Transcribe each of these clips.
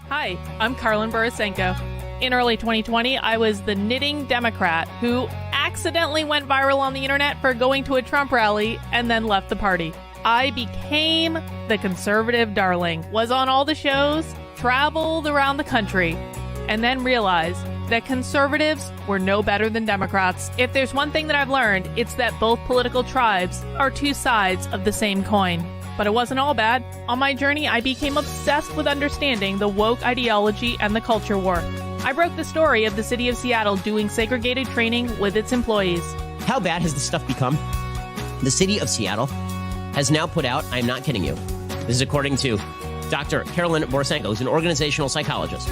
Hi, I'm Carlin Borisenko. In early 2020, I was the knitting Democrat who accidentally went viral on the internet for going to a Trump rally and then left the party. I became the conservative darling, was on all the shows, traveled around the country, and then realized that conservatives were no better than Democrats. If there's one thing that I've learned, it's that both political tribes are two sides of the same coin. But it wasn't all bad. On my journey, I became obsessed with understanding the woke ideology and the culture war. I broke the story of the city of Seattle doing segregated training with its employees. How bad has this stuff become? The city of Seattle has now put out, I'm not kidding you, this is according to Dr. Carolyn Borisenko, who's an organizational psychologist.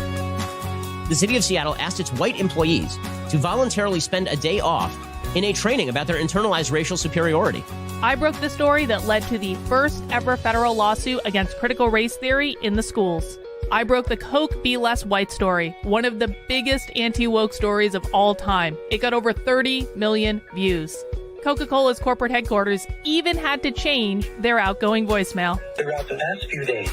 The city of Seattle asked its white employees to voluntarily spend a day off in a training about their internalized racial superiority. I broke the story that led to the first ever federal lawsuit against critical race theory in the schools. I broke the Coke Be Less White story, one of the biggest anti-woke stories of all time. It got over 30 million views. Coca-Cola's corporate headquarters even had to change their outgoing voicemail. Throughout the past few days,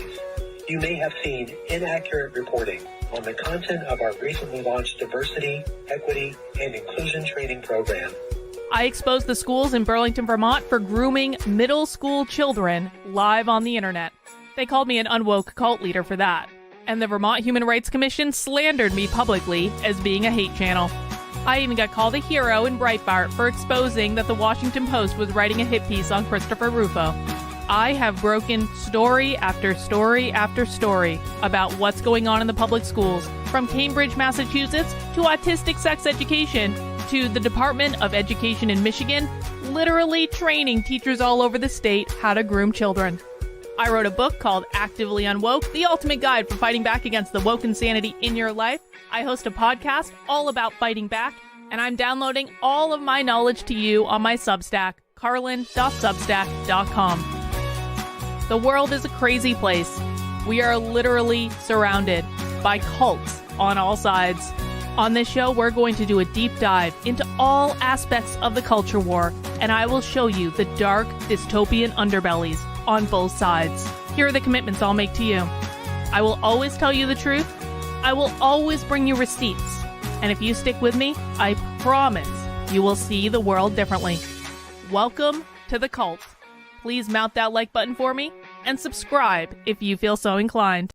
you may have seen inaccurate reporting on the content of our recently launched diversity, equity, and inclusion training program. I exposed the schools in Burlington, Vermont for grooming middle school children live on the internet. They called me an unwoke cult leader for that. And the Vermont Human Rights Commission slandered me publicly as being a hate channel. I even got called a hero in Breitbart for exposing that the Washington Post was writing a hit piece on Christopher Rufo. I have broken story after story after story about what's going on in the public schools, from Cambridge, Massachusetts, to autistic sex education, to the Department of Education in Michigan, literally training teachers all over the state how to groom children. I wrote a book called Actively Unwoke, the ultimate guide for fighting back against the woke insanity in your life. I host a podcast all about fighting back, and I'm downloading all of my knowledge to you on my Substack, carlin.substack.com. The world is a crazy place. We are literally surrounded by cults on all sides. On this show, we're going to do a deep dive into all aspects of the culture war, and I will show you the dark, dystopian underbellies on both sides. Here are the commitments I'll make to you. I will always tell you the truth. I will always bring you receipts. And if you stick with me, I promise you will see the world differently. Welcome to the cult. Please mount that like button for me and subscribe if you feel so inclined.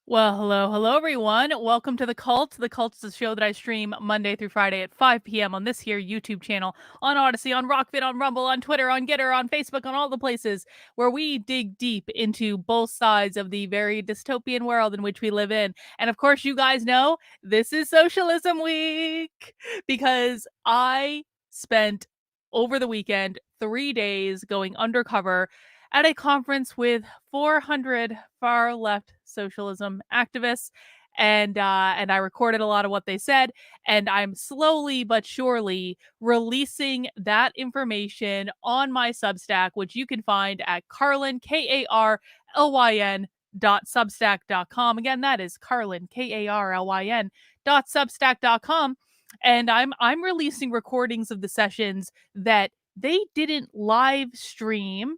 Well, hello, everyone. Welcome to The Cult. The Cult is a show that I stream Monday through Friday at 5 p.m. on this here YouTube channel, on Odyssey, on Rockfit, on Rumble, on Twitter, on Getter, on Facebook, on all the places where we dig deep into both sides of the very dystopian world in which we live in. And of course, you guys know this is Socialism Week, because I spent over the weekend 3 days going undercover at a conference with 400 far-left socialism activists, and I recorded a lot of what they said, and I'm slowly but surely releasing that information on my Substack, which you can find at Carlin, KARLYN.substack.com. Again, that is Carlin, KARLYN.substack.com, and I'm releasing recordings of the sessions that they didn't live stream,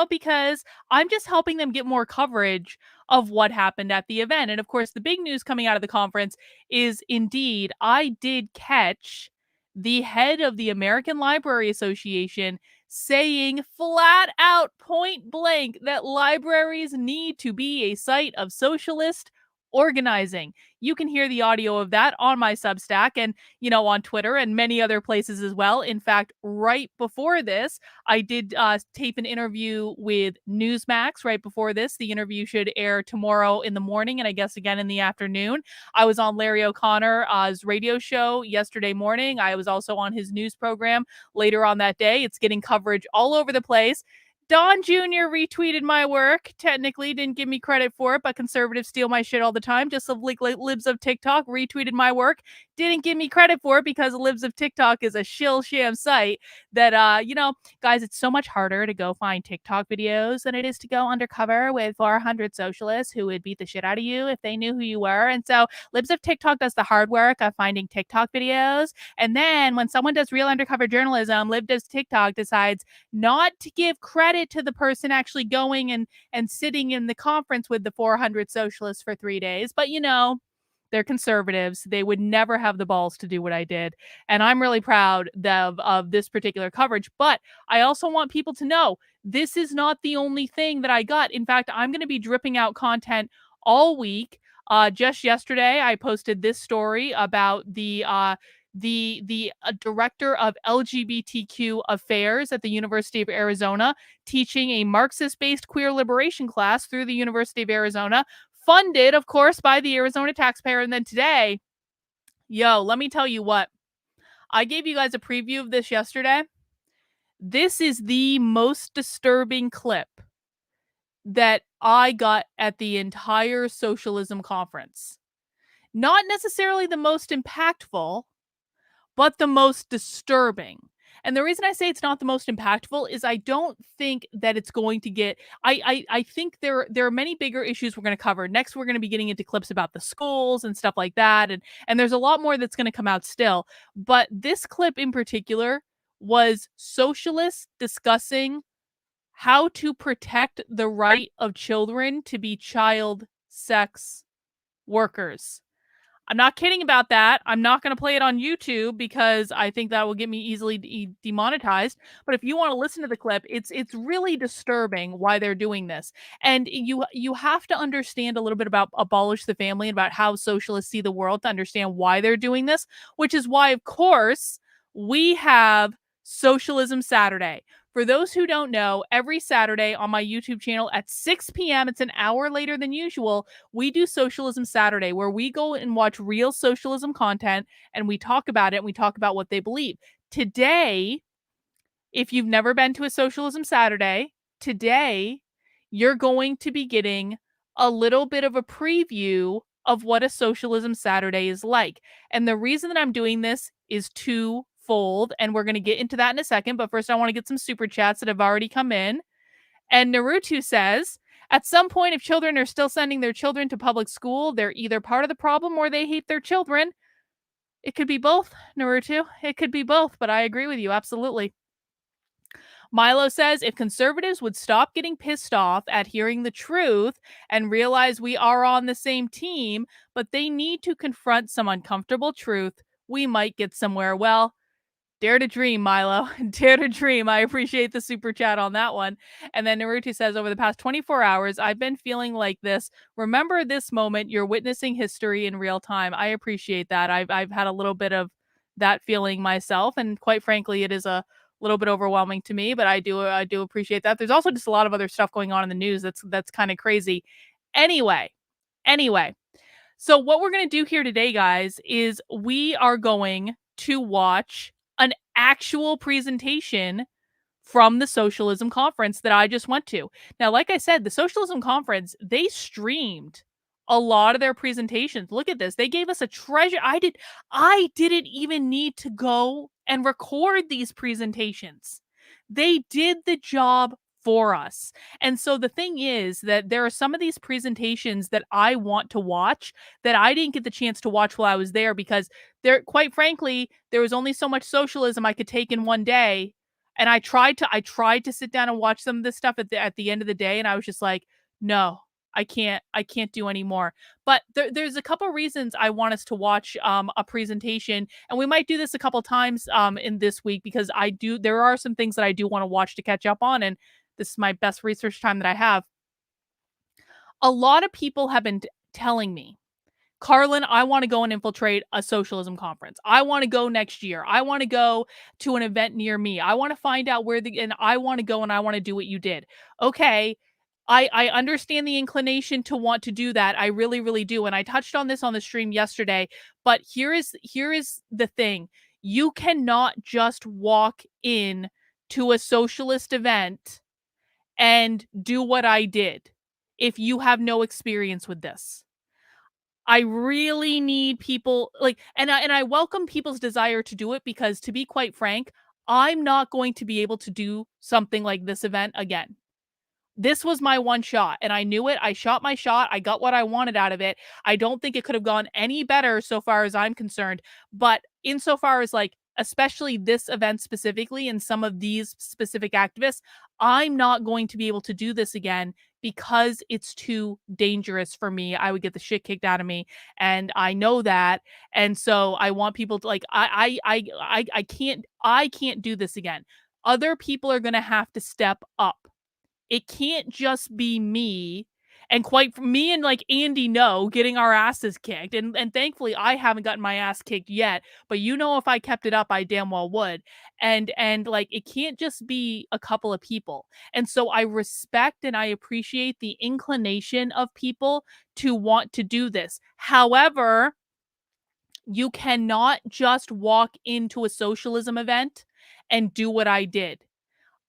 because I'm just helping them get more coverage of what happened at the event. And of course, the big news coming out of the conference is indeed, I did catch the head of the American Library Association saying flat out, point blank, that libraries need to be a site of socialist organizing. You can hear the audio of that on my Substack and, on Twitter and many other places as well. In fact, right before this, I did tape an interview with Newsmax right before this. The interview should air tomorrow in the morning and I guess again in the afternoon. I was on Larry O'Connor's radio show yesterday morning. I was also on his news program later on that day. It's getting coverage all over the place. Don Jr. retweeted my work. Technically, didn't give me credit for it, but conservatives steal my shit all the time. Just like Libs of TikTok retweeted my work. Didn't give me credit for it because Libs of TikTok is a shill sham site that, guys, it's so much harder to go find TikTok videos than it is to go undercover with 400 socialists who would beat the shit out of you if they knew who you were. And so Libs of TikTok does the hard work of finding TikTok videos. And then when someone does real undercover journalism, Libs of TikTok decides not to give credit to the person actually going and sitting in the conference with the 400 socialists for 3 days. But they're conservatives. They would never have the balls to do what I did. And I'm really proud of this particular coverage. But I also want people to know this is not the only thing that I got. In fact, I'm going to be dripping out content all week. Just yesterday, I posted this story about the director of LGBTQ affairs at the University of Arizona, teaching a Marxist-based queer liberation class through the University of Arizona, funded, of course, by the Arizona taxpayer. And then today, let me tell you what. I gave you guys a preview of this yesterday. This is the most disturbing clip that I got at the entire socialism conference. Not necessarily the most impactful, but the most disturbing. And the reason I say it's not the most impactful is I don't think that it's going to get. I think there are many bigger issues we're going to cover. Next, we're going to be getting into clips about the schools and stuff like that, and there's a lot more that's going to come out still. But this clip in particular was socialists discussing how to protect the right of children to be child sex workers. I'm not kidding about that. I'm not going to play it on YouTube because I think that will get me easily demonetized. But if you want to listen to the clip, it's really disturbing why they're doing this. And you have to understand a little bit about abolish the family and about how socialists see the world to understand why they're doing this, which is why, of course, we have Socialism Saturday. For those who don't know, every Saturday on my YouTube channel at 6 p.m., it's an hour later than usual, we do Socialism Saturday, where we go and watch real socialism content and we talk about it and we talk about what they believe. Today, if you've never been to a Socialism Saturday, today you're going to be getting a little bit of a preview of what a Socialism Saturday is like. And the reason that I'm doing this is twofold, and we're going to get into that in a second. But first, I want to get some super chats that have already come in. And Naruto says, at some point, if children are still sending their children to public school, they're either part of the problem or they hate their children. It could be both, Naruto. It could be both, but I agree with you. Absolutely. Milo says, if conservatives would stop getting pissed off at hearing the truth and realize we are on the same team, but they need to confront some uncomfortable truth, we might get somewhere. Well, dare to dream, Milo. Dare to dream. I appreciate the super chat on that one. And then Naruto says, over the past 24 hours, I've been feeling like this. Remember this moment. You're witnessing history in real time. I appreciate that. I've had a little bit of that feeling myself. And quite frankly, it is a little bit overwhelming to me, but I do appreciate that. There's also just a lot of other stuff going on in the news that's kind of crazy. Anyway. So what we're going to do here today, guys, is we are going to watch an actual presentation from the Socialism Conference that I just went to. Now, like I said, the Socialism Conference, they streamed a lot of their presentations. Look at this. They gave us a treasure. I didn't even need to go and record these presentations. They did the job for us. And so the thing is that there are some of these presentations that I want to watch that I didn't get the chance to watch while I was there because quite frankly, there was only so much socialism I could take in one day. And I tried to sit down and watch some of this stuff at the end of the day. And I was just like, no, I can't do anymore. But there's a couple reasons I want us to watch a presentation, and we might do this a couple times in this week because there are some things that I do want to watch to catch up on, and this is my best research time that I have. A lot of people have been telling me, Carlin, I want to go and infiltrate a socialism conference. I want to go next year. I want to go to an event near me. I want to find out and I want to go and I want to do what you did. Okay. I understand the inclination to want to do that. I really, really do. And I touched on this on the stream yesterday, but here is the thing. You cannot just walk in to a socialist event and do what I did if you have no experience with this. I really need people like and I welcome people's desire to do it because to be quite frank, I'm not going to be able to do something like this event again. This was my one shot and I knew it. I shot my shot. I got what I wanted out of it. I don't think it could have gone any better so far as I'm concerned. But insofar as like, especially this event specifically and some of these specific activists, I'm not going to be able to do this again because it's too dangerous for me. I would get the shit kicked out of me. And I know that. And so I want people to like, I can't do this again. Other people are gonna have to step up. It can't just be me and quite me and like Andy know getting our asses kicked and thankfully I haven't gotten my ass kicked yet, but you know if I kept it up I damn well would. And like it can't just be a couple of people. And so I respect and I appreciate the inclination of people to want to do this. However, you cannot just walk into a socialism event and do what I did.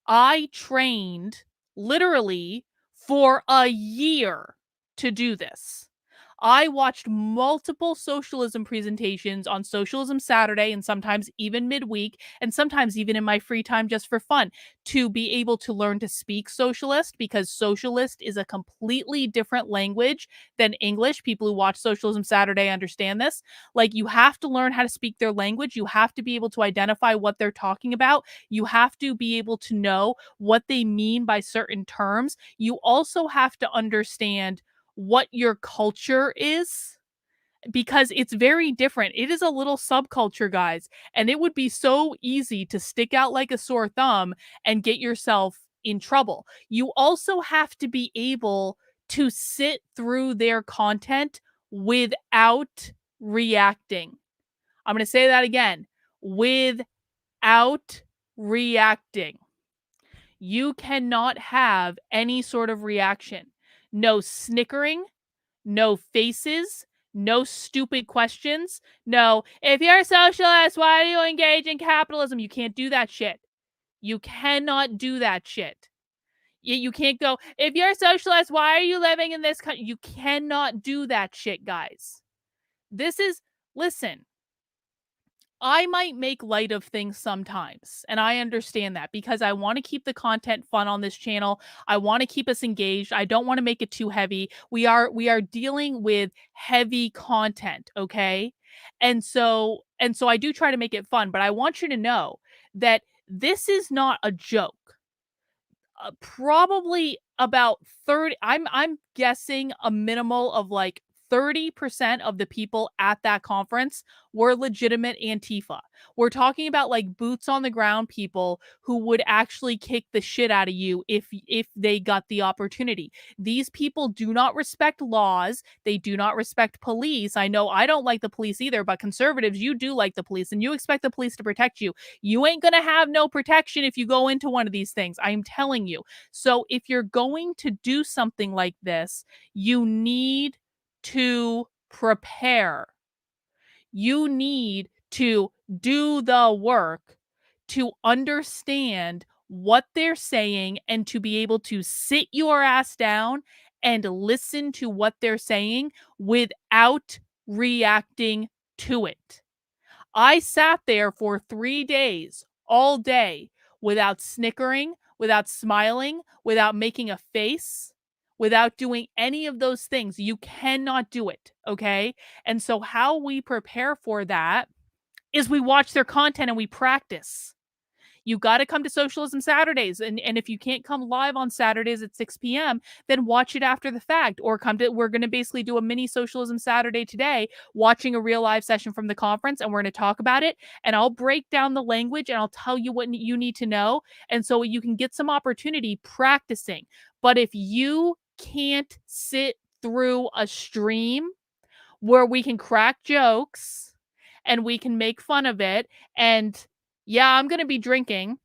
I trained literally for a year to do this. I watched multiple socialism presentations on Socialism Saturday and sometimes even midweek, and sometimes even in my free time just for fun to be able to learn to speak socialist because socialist is a completely different language than English. People who watch Socialism Saturday understand this. Like, you have to learn how to speak their language, you have to be able to identify what they're talking about, you have to be able to know what they mean by certain terms. You also have to understand what your culture is because it's very different. It is a little subculture, guys, and it would be so easy to stick out like a sore thumb and get yourself in trouble. You also have to be able to sit through their content without reacting. I'm going to say that again. Without reacting. You cannot have any sort of reaction. No snickering, no faces, no stupid questions. No, if you're a socialist, why do you engage in capitalism? You can't do that shit. You cannot do that shit. You can't go, if you're a socialist, why are you living in this country? You cannot do that shit, guys. This is, listen, I might make light of things sometimes, and I understand that because I want to keep the content fun on this channel. I want to keep us engaged. I don't want to make it too heavy. We are dealing with heavy content, okay? And so I do try to make it fun, but I want you to know that this is not a joke. Probably about 30, I'm guessing a minimal of like 30% of the people at that conference were legitimate Antifa. We're talking about like boots on the ground people who would actually kick the shit out of you if they got the opportunity. These people do not respect laws. They do not respect police. I know I don't like the police either, but conservatives, you do like the police and you expect the police to protect you. You ain't going to have no protection if you go into one of these things. I'm telling you. So if you're going to do something like this, you need to prepare. You need to do the work to understand what they're saying and to be able to sit your ass down and listen to what they're saying without reacting to it. I sat there for 3 days, all day, without snickering, without smiling, without making a face, without doing any of those things. You cannot do it, okay? And so how we prepare for that is we watch their content and we practice. You got to come to Socialism Saturdays. And if you can't come live on Saturdays at 6 p.m., then watch it after the fact or come to, we're going to basically do a mini Socialism Saturday today, watching a real live session from the conference. And we're going to talk about it. And I'll break down the language and I'll tell you what you need to know. And so you can get some opportunity practicing. But if you can't sit through a stream where we can crack jokes and we can make fun of it and yeah, I'm going to be drinking.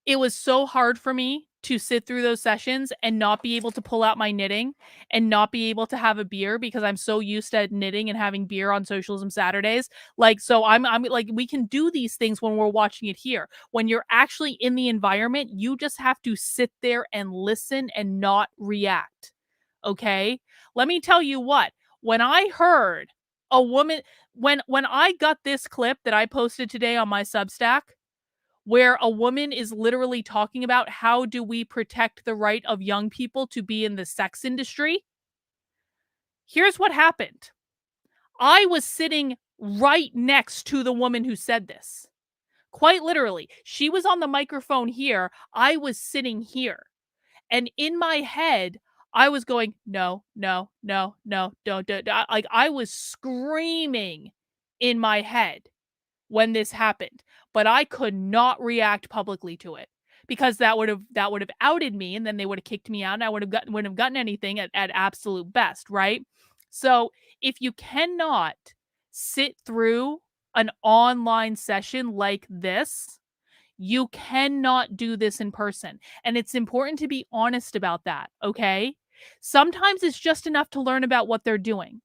It was so hard for me to sit through those sessions and not be able to pull out my knitting and not be able to have a beer because I'm so used to knitting and having beer on Socialism Saturdays. Like, so I'm like, we can do these things when we're watching it here. When you're actually in the environment, you just have to sit there and listen and not react. Okay? Let me tell you what, when I heard a woman, when I got this clip that I posted today on my Substack, where a woman is literally talking about how do we protect the right of young people to be in the sex industry. Here's what happened. I was sitting right next to the woman who said this. Quite literally. She was on the microphone here. I was sitting here. And in my head, I was going, no, no, no, no, don't. Like, I was screaming in my head when this happened, but I could not react publicly to it because that would have outed me, and then they would have kicked me out, and I wouldn't have gotten anything at absolute best, right? So if you cannot sit through an online session like this, you cannot do this in person. And it's important to be honest about that, okay? Sometimes it's just enough to learn about what they're doing.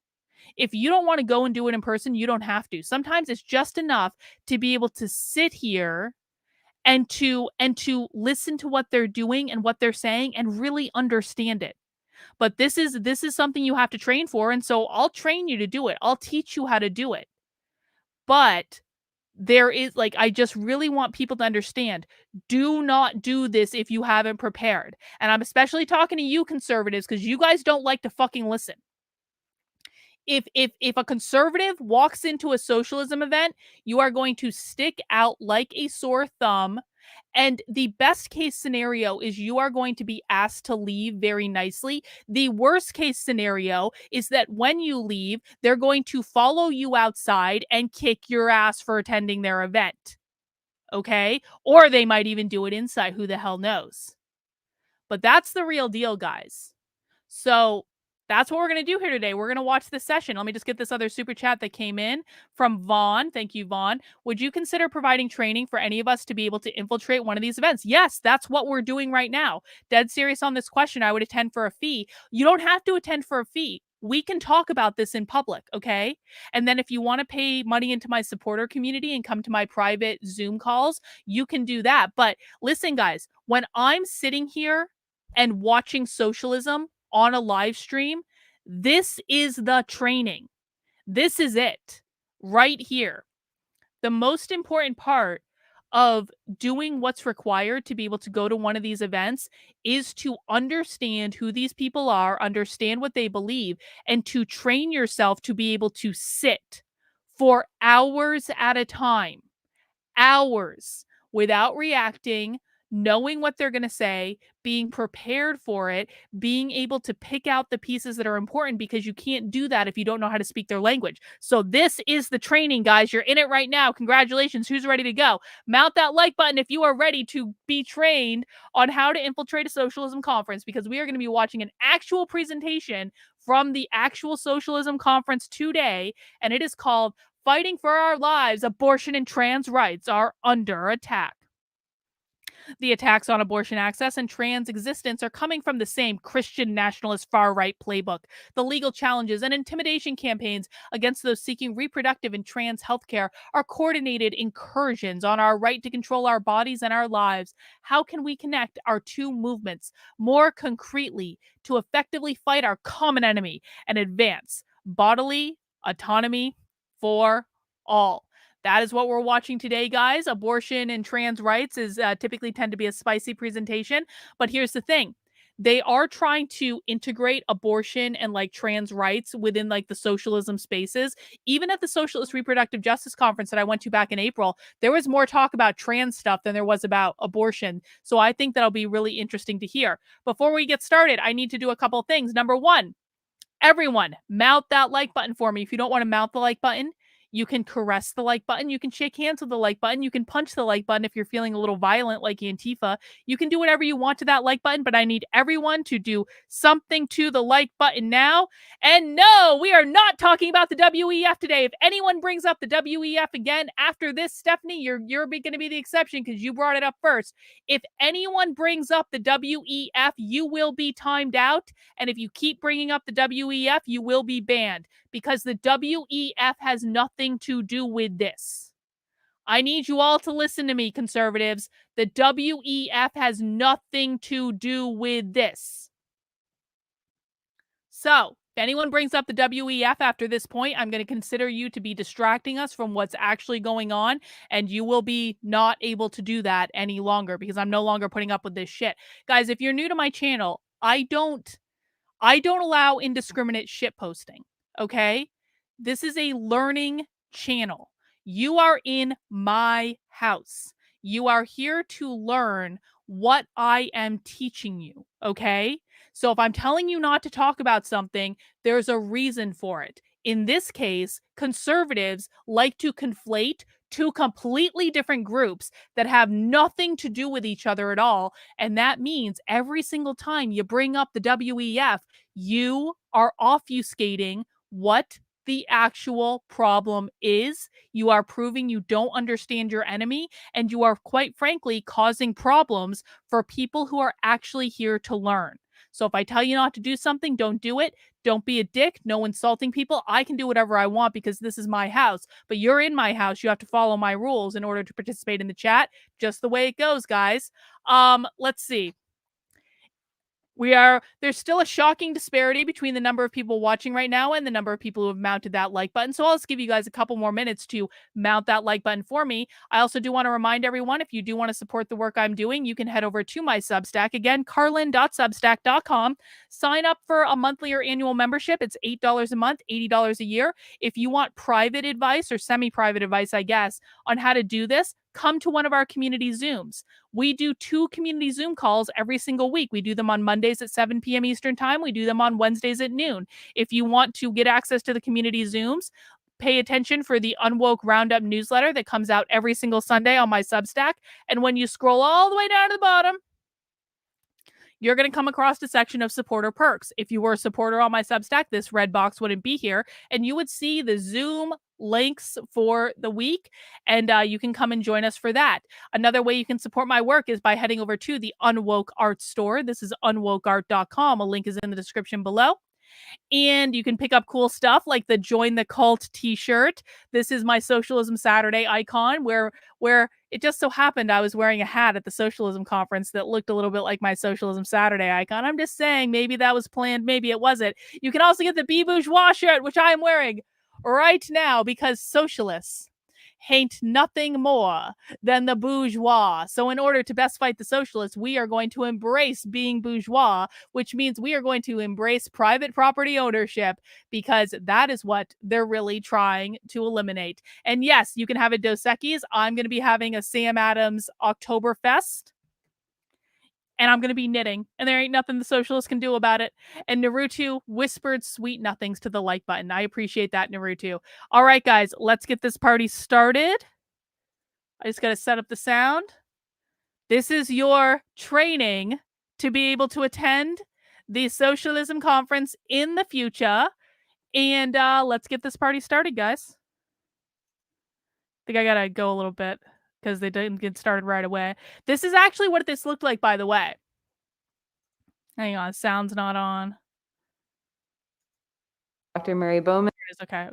If you don't want to go and do it in person, you don't have to. Sometimes it's just enough to be able to sit here and to listen to what they're doing and what they're saying and really understand it. But this is something you have to train for, and so I'll train you to do it. I'll teach you how to do it. But there is, like, I just really want people to understand, do not do this if you haven't prepared. And I'm especially talking to you conservatives because you guys don't like to fucking listen. If a conservative walks into a socialism event, you are going to stick out like a sore thumb. And the best case scenario is you are going to be asked to leave very nicely. The worst case scenario is that when you leave, they're going to follow you outside and kick your ass for attending their event. Okay? Or they might even do it inside. Who the hell knows? But that's the real deal, guys. So that's what we're going to do here today. We're going to watch this session. Let me just get this other super chat that came in from Vaughn. Thank you, Vaughn. Would you consider providing training for any of us to be able to infiltrate one of these events? Yes, that's what we're doing right now. Dead serious on this question. I would attend for a fee. You don't have to attend for a fee. We can talk about this in public, okay? And then if you want to pay money into my supporter community and come to my private Zoom calls, you can do that. But listen, guys, when I'm sitting here and watching socialism on a live stream, this is the training. This is it right here. The most important part of doing what's required to be able to go to one of these events is to understand who these people are, understand what they believe, and to train yourself to be able to sit for hours at a time, hours without reacting, knowing what they're going to say, being prepared for it, being able to pick out the pieces that are important, because you can't do that if you don't know how to speak their language. So this is the training, guys. You're in it right now. Congratulations. Who's ready to go? Mount that like button if you are ready to be trained on how to infiltrate a socialism conference, because we are going to be watching an actual presentation from the actual socialism conference today, and it is called Fighting for Our Lives, Abortion and Trans Rights Are Under Attack. The attacks on abortion access and trans existence are coming from the same Christian nationalist far-right playbook. The legal challenges and intimidation campaigns against those seeking reproductive and trans healthcare are coordinated incursions on our right to control our bodies and our lives. How can we connect our two movements more concretely to effectively fight our common enemy and advance bodily autonomy for all? That is what we're watching today, guys. Abortion and trans rights is typically tend to be a spicy presentation. But here's the thing. They are trying to integrate abortion and like trans rights within like the socialism spaces. Even at the Socialist Reproductive Justice Conference that I went to back in April, there was more talk about trans stuff than there was about abortion. So I think that'll be really interesting to hear. Before we get started, I need to do a couple things. Number one, everyone, mount that like button for me. If you don't want to mount the like button, You can caress the like button. You can shake hands with the like button. You can punch the like button if you're feeling a little violent like Antifa. You can do whatever you want to that like button, but I need everyone to do something to the like button now. And no, we are not talking about the WEF today. If anyone brings up the WEF again after this, Stephanie, you're going to be the exception because you brought it up first. If anyone brings up the WEF, you will be timed out. And if you keep bringing up the WEF, you will be banned because the WEF has nothing to do with this. I need you all to listen to me, conservatives. The WEF has nothing to do with this. So, if anyone brings up the WEF after this point, I'm going to consider you to be distracting us from what's actually going on, and you will be not able to do that any longer because I'm no longer putting up with this shit. Guys, if you're new to my channel, I don't allow indiscriminate shit posting, okay? This is a learning channel. You are in my house. You are here to learn what I am teaching you, okay? So if I'm telling you not to talk about something, there's a reason for it. In this case, conservatives like to conflate two completely different groups that have nothing to do with each other at all. And that means every single time you bring up the WEF, you are obfuscating what the actual problem is. You are proving you don't understand your enemy, and you are, quite frankly, causing problems for people who are actually here to learn. So if I tell you not to do something, don't do it. Don't be a dick. No insulting people. I can do whatever I want because this is my house. But you're in my house. You have to follow my rules in order to participate in the chat. Just the way it goes, guys. Let's see. There's still a shocking disparity between the number of people watching right now and the number of people who have mounted that like button. So I'll just give you guys a couple more minutes to mount that like button for me. I also do want to remind everyone, if you do want to support the work I'm doing, you can head over to my Substack. Again, carlin.substack.com. Sign up for a monthly or annual membership. It's $8 a month, $80 a year. If you want private advice or semi-private advice, I guess, on how to do this, come to one of our community Zooms. We do 2 community Zoom calls every single week. We do them on Mondays at 7 p.m. Eastern Time. We do them on Wednesdays at noon. If you want to get access to the community Zooms, pay attention for the Unwoke Roundup newsletter that comes out every single Sunday on my Substack. And when you scroll all the way down to the bottom, you're going to come across a section of supporter perks. If you were a supporter on my Substack, this red box wouldn't be here, and you would see the Zoom links for the week, and you can come and join us for that. Another way you can support my work is by heading over to the Unwoke Art store. This is unwokeart.com. A link is in the description below. And you can pick up cool stuff like the Join the Cult t-shirt. This is my Socialism Saturday icon where it just so happened I was wearing a hat at the Socialism conference that looked a little bit like my Socialism Saturday icon. I'm just saying, maybe that was planned, maybe it wasn't. You can also get the Be Bourgeois shirt, which I am wearing right now because socialists hate nothing more than the bourgeois. So in order to best fight the socialists, we are going to embrace being bourgeois, which means we are going to embrace private property ownership because that is what they're really trying to eliminate. And yes, you can have a Dos Equis. I'm going to be having a Sam Adams Oktoberfest. And I'm going to be knitting, and there ain't nothing the socialists can do about it. And Naruto whispered sweet nothings to the like button. I appreciate that, Naruto. All right, guys, let's get this party started. I just got to set up the sound. This is your training to be able to attend the Socialism conference in the future. And let's get this party started, guys. I think I got to go a little bit because they didn't get started right away. This is actually what this looked like, by the way. Hang on, sound's not on. Dr. Mary Bowman. It is. Okay.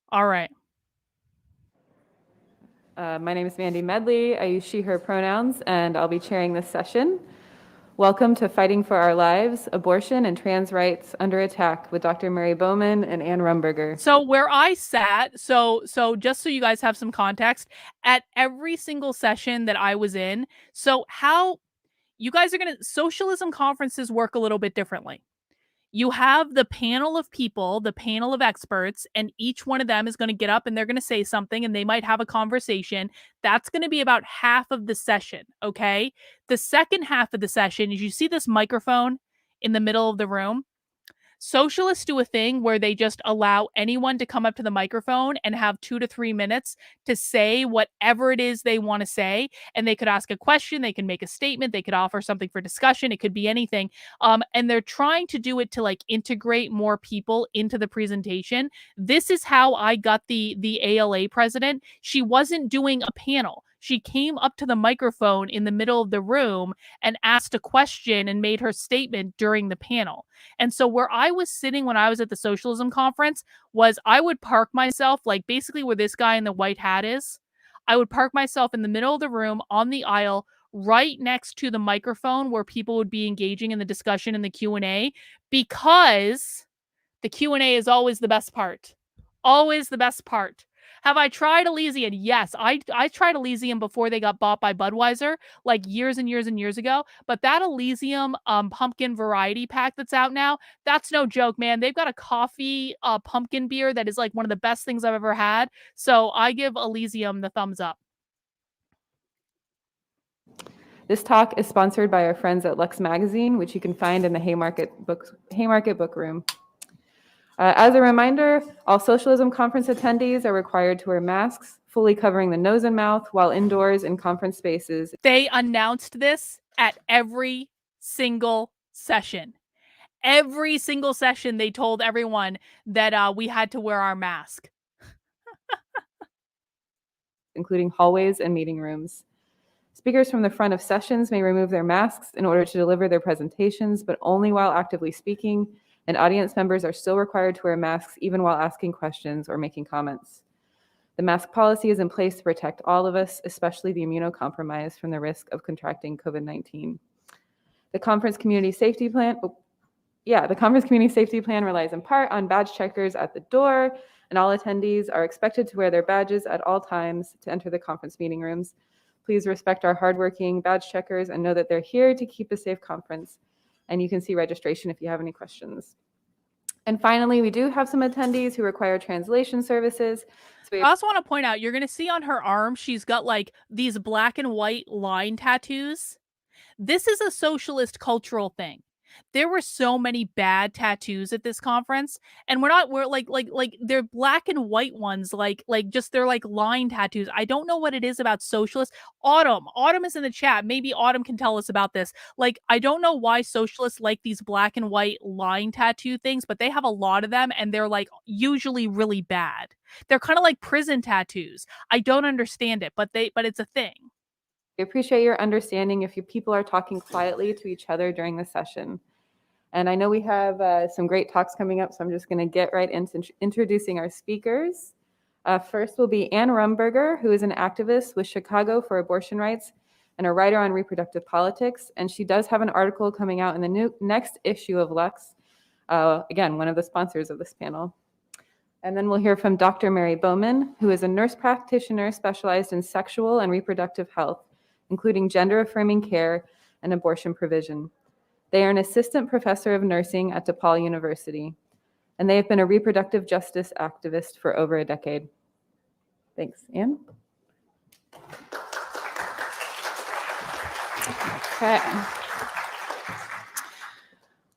All right. My name is Mandy Medley. I use she, her pronouns, and I'll be chairing this session. Welcome to Fighting for Our Lives, Abortion and Trans Rights Under Attack with Dr. Mary Bowman and Ann Rumberger. So where I sat, so just so you guys have some context, at every single session that I was in, so how you guys are going to, socialism conferences work a little bit differently. You have the panel of people, the panel of experts, and each one of them is going to get up and they're going to say something and they might have a conversation. That's going to be about half of the session, okay? The second half of the session is you see this microphone in the middle of the room. Socialists do a thing where they just allow anyone to come up to the microphone and have 2 to 3 minutes to say whatever it is they want to say. And they could ask a question, they can make a statement, they could offer something for discussion. It could be anything. And they're trying to do it to like integrate more people into the presentation. This is how I got the ALA president. She wasn't doing a panel. She came up to the microphone in the middle of the room and asked a question and made her statement during the panel. And so where I was sitting when I was at the Socialism conference was I would park myself like basically where this guy in the white hat is. I would park myself in the middle of the room on the aisle right next to the microphone where people would be engaging in the discussion and the Q&A, because the Q&A is always the best part. Always the best part. Have I tried Elysian? Yes, I tried Elysium before they got bought by Budweiser, like years and years and years ago. But that Elysium pumpkin variety pack that's out now, that's no joke, man. They've got a coffee pumpkin beer that is like one of the best things I've ever had. So I give Elysium the thumbs up. This talk is sponsored by our friends at Lux Magazine, which you can find in the Haymarket Book Room. As a reminder, all Socialism conference attendees are required to wear masks, fully covering the nose and mouth while indoors in conference spaces. They announced this at every single session. Every single session, they told everyone that we had to wear our mask. Including hallways and meeting rooms. Speakers from the front of sessions may remove their masks in order to deliver their presentations, but only while actively speaking, and audience members are still required to wear masks even while asking questions or making comments. The mask policy is in place to protect all of us, especially the immunocompromised, from the risk of contracting COVID-19. The conference community safety plan, relies in part on badge checkers at the door, and all attendees are expected to wear their badges at all times to enter the conference meeting rooms. Please respect our hardworking badge checkers and know that they're here to keep a safe conference. And you can see registration if you have any questions. And finally, we do have some attendees who require translation services. I also want to point out, you're going to see on her arm, she's got like these black and white line tattoos. This is a socialist cultural thing. There were so many bad tattoos at this conference, and we're like they're black and white ones, like just they're like line tattoos. I don't know what it is about socialists. Autumn is in the chat. Maybe Autumn can tell us about this. Like, I don't know why socialists like these black and white line tattoo things, but they have a lot of them, and they're like usually really bad. They're kind of like prison tattoos. I don't understand it, but it's a thing. I appreciate your understanding if you people are talking quietly to each other during the session. And I know we have some great talks coming up, so I'm just going to get right into introducing our speakers. First will be Ann Rumberger, who is an activist with Chicago for abortion rights and a writer on reproductive politics. And she does have an article coming out in the next issue of Lux, again, one of the sponsors of this panel. And then we'll hear from Dr. Mary Bowman, who is a nurse practitioner specialized in sexual and reproductive health, including gender-affirming care and abortion provision. They are an assistant professor of nursing at DePaul University, and they have been a reproductive justice activist for over a decade. Thanks, Anne. Okay.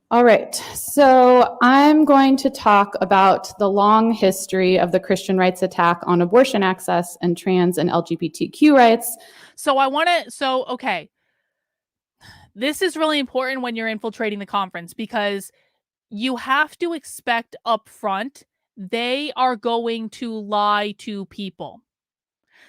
All right, so I'm going to talk about the long history of the Christian rights attack on abortion access and trans and LGBTQ rights. Okay. This is really important when you're infiltrating the conference, because you have to expect up front they are going to lie to people.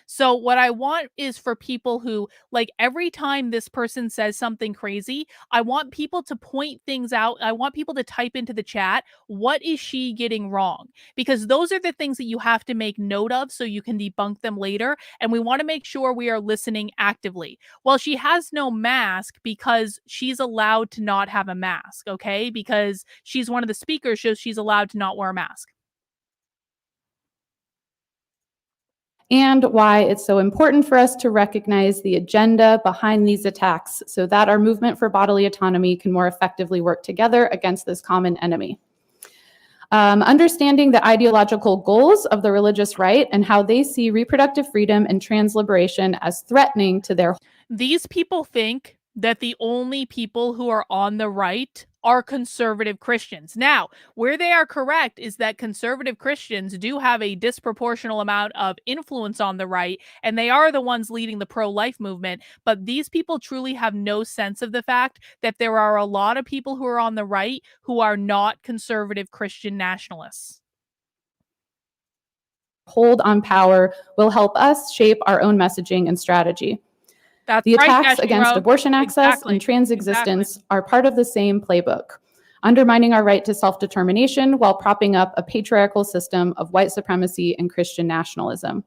So what I want is for people who, like, every time this person says something crazy, I want people to point things out. I want people to type into the chat, what is she getting wrong? Because those are the things that you have to make note of so you can debunk them later. And we want to make sure we are listening actively. Well, she has no mask because she's allowed to not have a mask, okay? Because she's one of the speakers, so she's allowed to not wear a mask. And why it's so important for us to recognize the agenda behind these attacks so that our movement for bodily autonomy can more effectively work together against this common enemy. Understanding the ideological goals of the religious right and how they see reproductive freedom and trans liberation as threatening to their... These people think that the only people who are on the right are conservative Christians. Now, where they are correct is that conservative Christians do have a disproportional amount of influence on the right, and they are the ones leading the pro-life movement. But these people truly have no sense of the fact that there are a lot of people who are on the right who are not conservative Christian nationalists. Hold on power will help us shape our own messaging and strategy. That's The right, attacks against Yashiro. abortion access Exactly. and trans existence are part of the same playbook, undermining our right to self-determination while propping up a patriarchal system of white supremacy and Christian nationalism.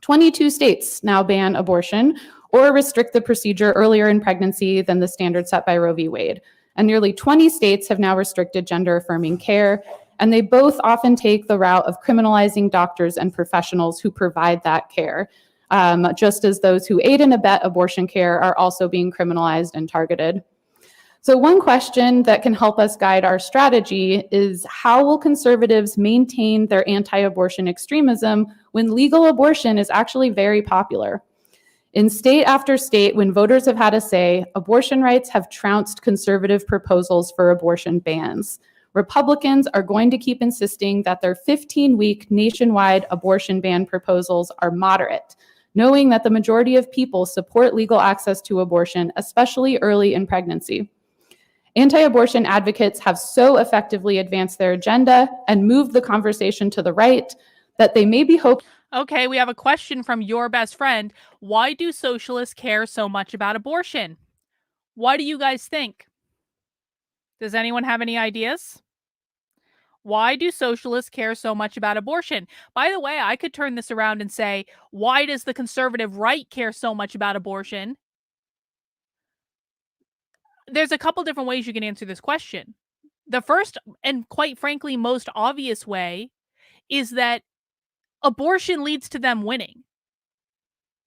22 states now ban abortion or restrict the procedure earlier in pregnancy than the standard set by Roe v. Wade. And nearly 20 states have now restricted gender-affirming care, and they both often take the route of criminalizing doctors and professionals who provide that care, just as those who aid and abet abortion care are also being criminalized and targeted. So one question that can help us guide our strategy is, how will conservatives maintain their anti-abortion extremism when legal abortion is actually very popular? In state after state, when voters have had a say, abortion rights have trounced conservative proposals for abortion bans. Republicans are going to keep insisting that their 15-week nationwide abortion ban proposals are moderate, knowing that the majority of people support legal access to abortion, especially early in pregnancy. Anti-abortion advocates have so effectively advanced their agenda and moved the conversation to the right that they may be hoping. Okay, we have a question from your best friend. Why do socialists care so much about abortion? What do you guys think? Does anyone have any ideas? Why do socialists care so much about abortion? By the way, I could turn this around and say, why does the conservative right care so much about abortion? There's a couple different ways you can answer this question. The first, and quite frankly, most obvious way is that abortion leads to them winning.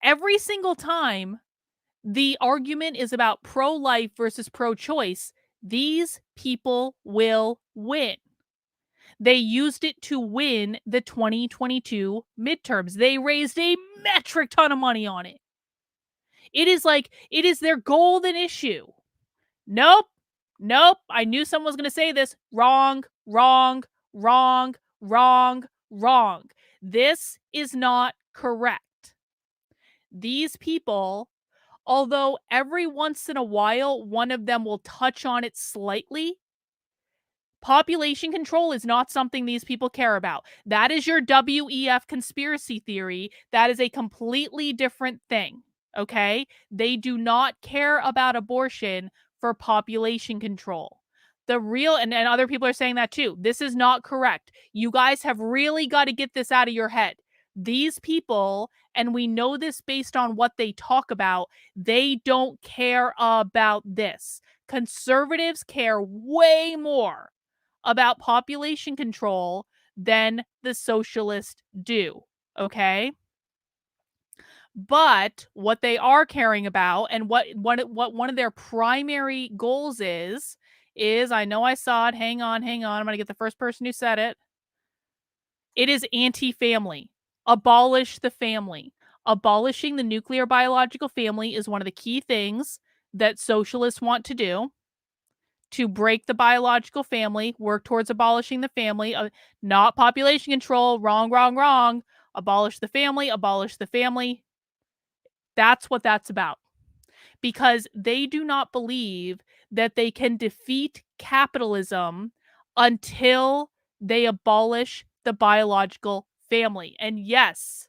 Every single time the argument is about pro-life versus pro-choice, these people will win. They used it to win the 2022 midterms. They raised a metric ton of money on it. It is their golden issue. Nope. I knew someone was going to say this. Wrong. This is not correct. These people, although every once in a while one of them will touch on it slightly, population control is not something these people care about. That is your WEF conspiracy theory. That is a completely different thing, okay? They do not care about abortion for population control. The real, and other people are saying that too, this is not correct. You guys have really got to get this out of your head. These people, and we know this based on what they talk about, they don't care about this. Conservatives care way more about population control than the socialists do, okay? But what they are caring about, and what one of their primary goals is, I know I saw it, hang on, I'm going to get the first person who said it. It is anti-family. Abolish the family. Abolishing the nuclear biological family is one of the key things that socialists want to do. To break the biological family, work towards abolishing the family, not population control, wrong. Abolish the family. That's what that's about. Because they do not believe that they can defeat capitalism until they abolish the biological family. And yes,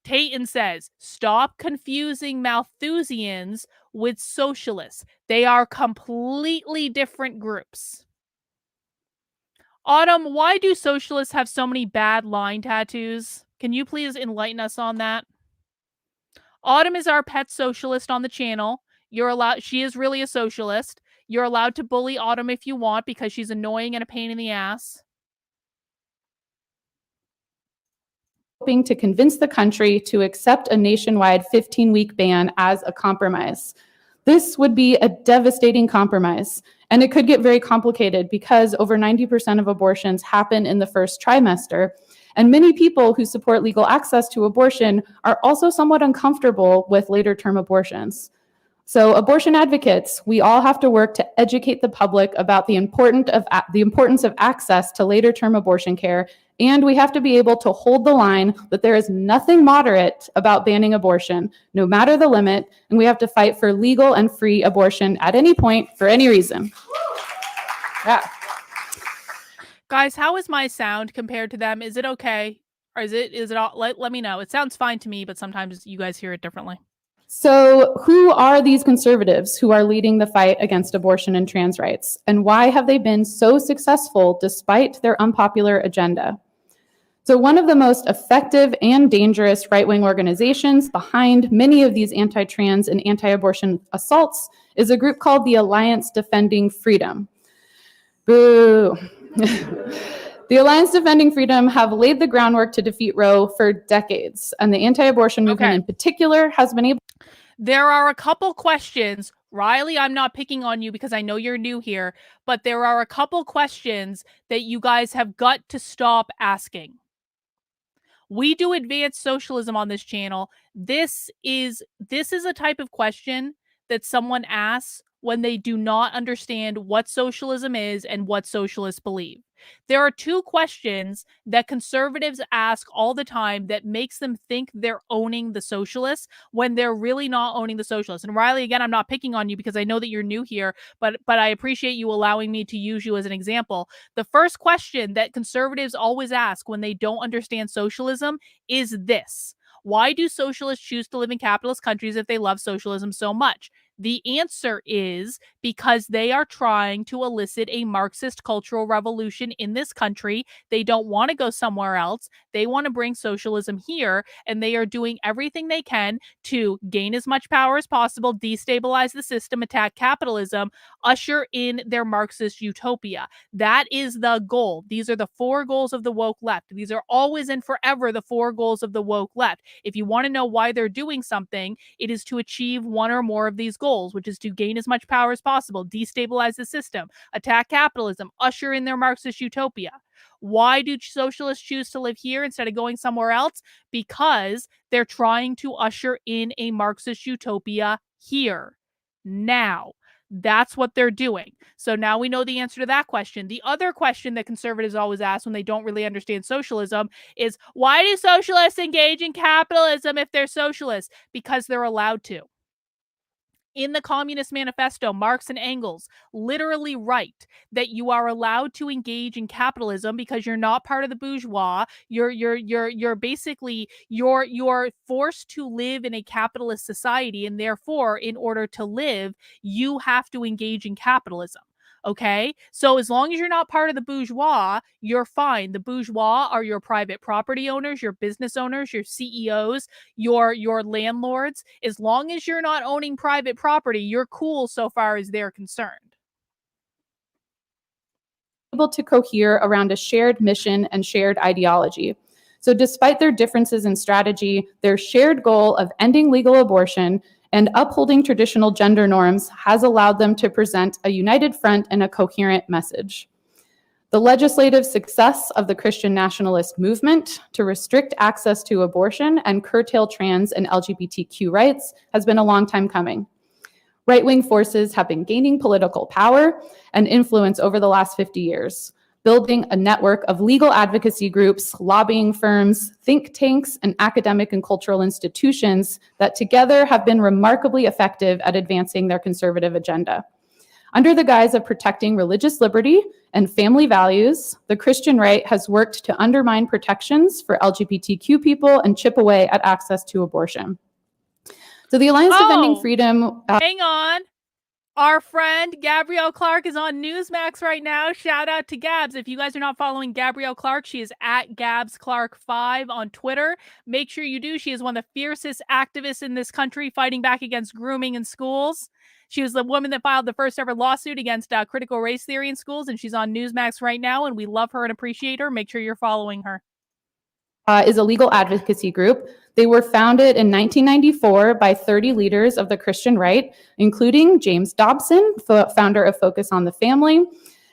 Tayton says, stop confusing Malthusians with socialists. They are completely different groups. Autumn, why do socialists have so many bad line tattoos? Can you please enlighten us on that? Autumn is our pet socialist on the channel. She is really a socialist. You're allowed to bully Autumn if you want because she's annoying and a pain in the ass. Hoping to convince the country to accept a nationwide 15-week ban as a compromise. This would be a devastating compromise, and it could get very complicated because over 90% of abortions happen in the first trimester, and many people who support legal access to abortion are also somewhat uncomfortable with later-term abortions. So abortion advocates, we all have to work to educate the public about the importance of access to later term abortion care, and we have to be able to hold the line that there is nothing moderate about banning abortion, no matter the limit, and we have to fight for legal and free abortion at any point for any reason. Yeah. Guys, how is my sound compared to them? Is it okay? Or is it all, let me know. It sounds fine to me, but sometimes you guys hear it differently. So who are these conservatives who are leading the fight against abortion and trans rights? And why have they been so successful despite their unpopular agenda? So one of the most effective and dangerous right-wing organizations behind many of these anti-trans and anti-abortion assaults is a group called the Alliance Defending Freedom. Boo. The Alliance Defending Freedom have laid the groundwork to defeat Roe for decades, and the anti-abortion movement in particular has been able. There are a couple questions. Riley, I'm not picking on you because I know you're new here, but there are a couple questions that you guys have got to stop asking. We do advanced socialism on this channel. This is a type of question that someone asks when they do not understand what socialism is and what socialists believe. There are two questions that conservatives ask all the time that makes them think they're owning the socialists when they're really not owning the socialists. And Riley, again, I'm not picking on you because I know that you're new here, but I appreciate you allowing me to use you as an example. The first question that conservatives always ask when they don't understand socialism is this: why do socialists choose to live in capitalist countries if they love socialism so much? The answer is because they are trying to elicit a Marxist cultural revolution in this country. They don't want to go somewhere else. They want to bring socialism here, and they are doing everything they can to gain as much power as possible, destabilize the system, attack capitalism, usher in their Marxist utopia. That is the goal. These are the four goals of the woke left. These are always and forever the four goals of the woke left. If you want to know why they're doing something, it is to achieve one or more of these goals, which is to gain as much power as possible, destabilize the system, attack capitalism, usher in their Marxist utopia. Why do socialists choose to live here instead of going somewhere else? Because they're trying to usher in a Marxist utopia here, now. That's what they're doing. So now we know the answer to that question. The other question that conservatives always ask when they don't really understand socialism is, why do socialists engage in capitalism if they're socialists? Because they're allowed to. In the Communist Manifesto, Marx and Engels literally write that you are allowed to engage in capitalism because you're not part of the bourgeois. You're basically you're forced to live in a capitalist society, and therefore, in order to live, you have to engage in capitalism. Okay, so as long as you're not part of the bourgeois, you're fine. The bourgeois are your private property owners, your business owners, your CEOs, your landlords. As long as you're not owning private property, you're cool so far as they're concerned. Able to cohere around a shared mission and shared ideology. So despite their differences in strategy, their shared goal of ending legal abortion and upholding traditional gender norms has allowed them to present a united front and a coherent message. The legislative success of the Christian nationalist movement to restrict access to abortion and curtail trans and LGBTQ rights has been a long time coming. Right-wing forces have been gaining political power and influence over the last 50 years, building a network of legal advocacy groups, lobbying firms, think tanks, and academic and cultural institutions that together have been remarkably effective at advancing their conservative agenda. Under the guise of protecting religious liberty and family values, the Christian right has worked to undermine protections for LGBTQ people and chip away at access to abortion. So the Alliance Defending Freedom... Hang on. Our friend Gabrielle Clark is on Newsmax right now. Shout out to Gabs. If you guys are not following Gabrielle Clark, she is at GabsClark5 on Twitter. Make sure you do. She is one of the fiercest activists in this country fighting back against grooming in schools. She was the woman that filed the first ever lawsuit against critical race theory in schools, and she's on Newsmax right now, and we love her and appreciate her. Make sure you're following her. Is a legal advocacy group. They were founded in 1994 by 30 leaders of the Christian right, including James Dobson, founder of Focus on the Family,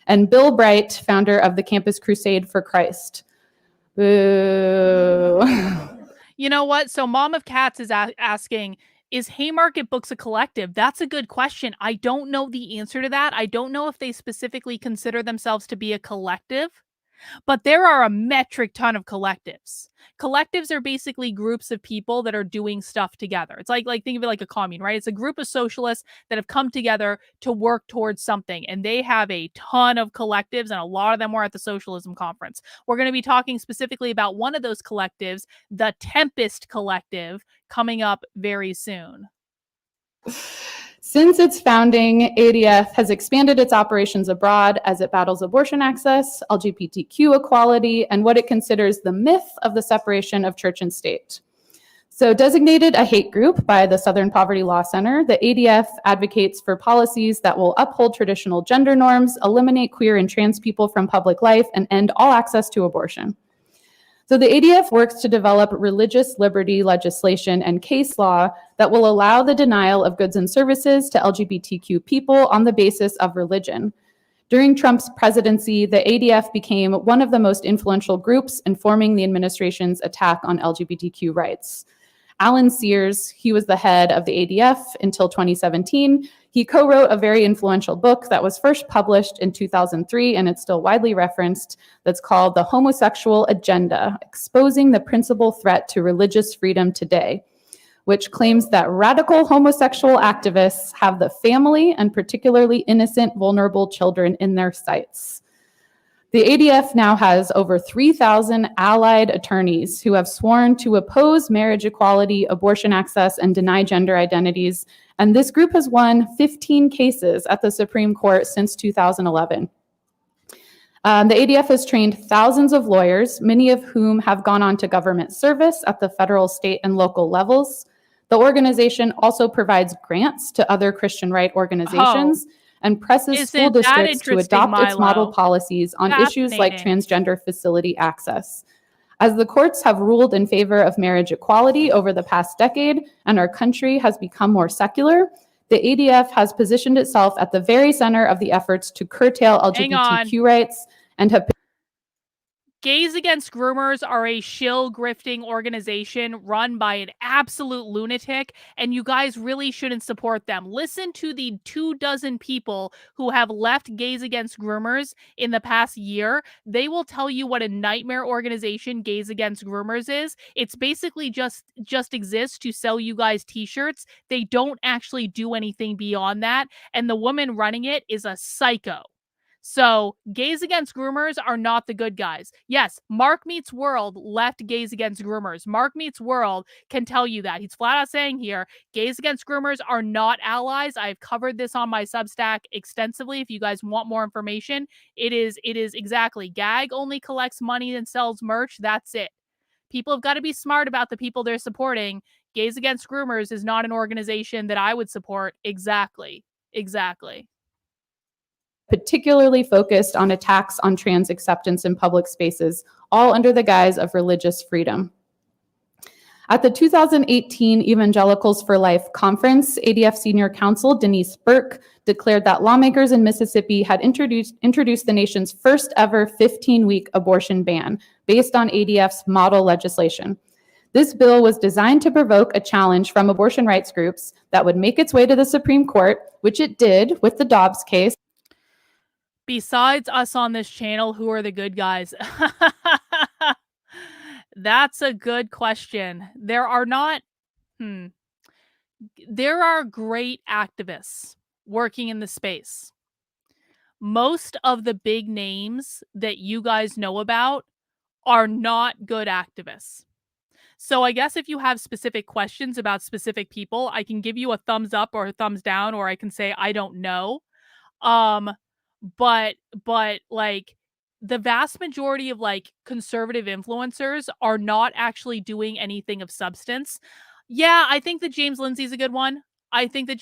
and Bill Bright, founder of the Campus Crusade for Christ. Boo. You know what? So Mom of Cats is asking, Is Haymarket Books a collective? That's a good question. I don't know the answer to that. I don't know if they specifically consider themselves to be a collective, but there are a metric ton of collectives. Collectives are basically groups of people that are doing stuff together. It's like think of it like a commune, right? It's a group of socialists that have come together to work towards something, and they have a ton of collectives, and a lot of them were at the Socialism conference. We're going to be talking specifically about one of those collectives, the Tempest Collective, coming up very soon. Since its founding, ADF has expanded its operations abroad as it battles abortion access, LGBTQ equality, and what it considers the myth of the separation of church and state. So, designated a hate group by the Southern Poverty Law Center, the ADF advocates for policies that will uphold traditional gender norms, eliminate queer and trans people from public life, and end all access to abortion. So the ADF works to develop religious liberty legislation and case law that will allow the denial of goods and services to LGBTQ people on the basis of religion. During Trump's presidency, the ADF became one of the most influential groups informing the administration's attack on LGBTQ rights. Alan Sears, he was the head of the ADF until 2017. He co-wrote a very influential book that was first published in 2003, and it's still widely referenced, that's called The Homosexual Agenda: Exposing the Principal Threat to Religious Freedom Today, which claims that radical homosexual activists have the family and particularly innocent, vulnerable children in their sights. The ADF now has over 3,000 allied attorneys who have sworn to oppose marriage equality, abortion access, and deny gender identities, and this group has won 15 cases at the Supreme Court since 2011. The ADF has trained thousands of lawyers, many of whom have gone on to government service at the federal, state, and local levels. The organization also provides grants to other Christian right organizations and presses school districts to adopt its model policies on issues like transgender facility access. As the courts have ruled in favor of marriage equality over the past decade and our country has become more secular, the ADF has positioned itself at the very center of the efforts to curtail LGBTQ rights and have Gays Against Groomers are a shill grifting organization run by an absolute lunatic, and you guys really shouldn't support them. Listen to the 24 people who have left Gays Against Groomers in the past year. They will tell you what a nightmare organization Gays Against Groomers is. It's basically just exists to sell you guys t-shirts. They don't actually do anything beyond that, and the woman running it is a psycho. So, Gays Against Groomers are not the good guys. Yes, Mark Meets World left Gays Against Groomers. Mark Meets World can tell you that. He's flat out saying here, Gays Against Groomers are not allies. I've covered this on my Substack extensively. If you guys want more information, it is exactly. GAG only collects money and sells merch. That's it. People have got to be smart about the people they're supporting. Gays Against Groomers is not an organization that I would support. Exactly. Particularly focused on attacks on trans acceptance in public spaces, all under the guise of religious freedom. At the 2018 Evangelicals for Life conference, ADF Senior Counsel Denise Burke declared that lawmakers in Mississippi had introduced the nation's first ever 15-week abortion ban based on ADF's model legislation. This bill was designed to provoke a challenge from abortion rights groups that would make its way to the Supreme Court, which it did with the Dobbs case. Besides us on this channel, who are the good guys? That's a good question. There are great activists working in the space. Most of the big names that you guys know about are not good activists. So I guess if you have specific questions about specific people, I can give you a thumbs up or a thumbs down, or I can say, I don't know. But like the vast majority of like conservative influencers are not actually doing anything of substance. Yeah, I think that James Lindsay's a good one. I think the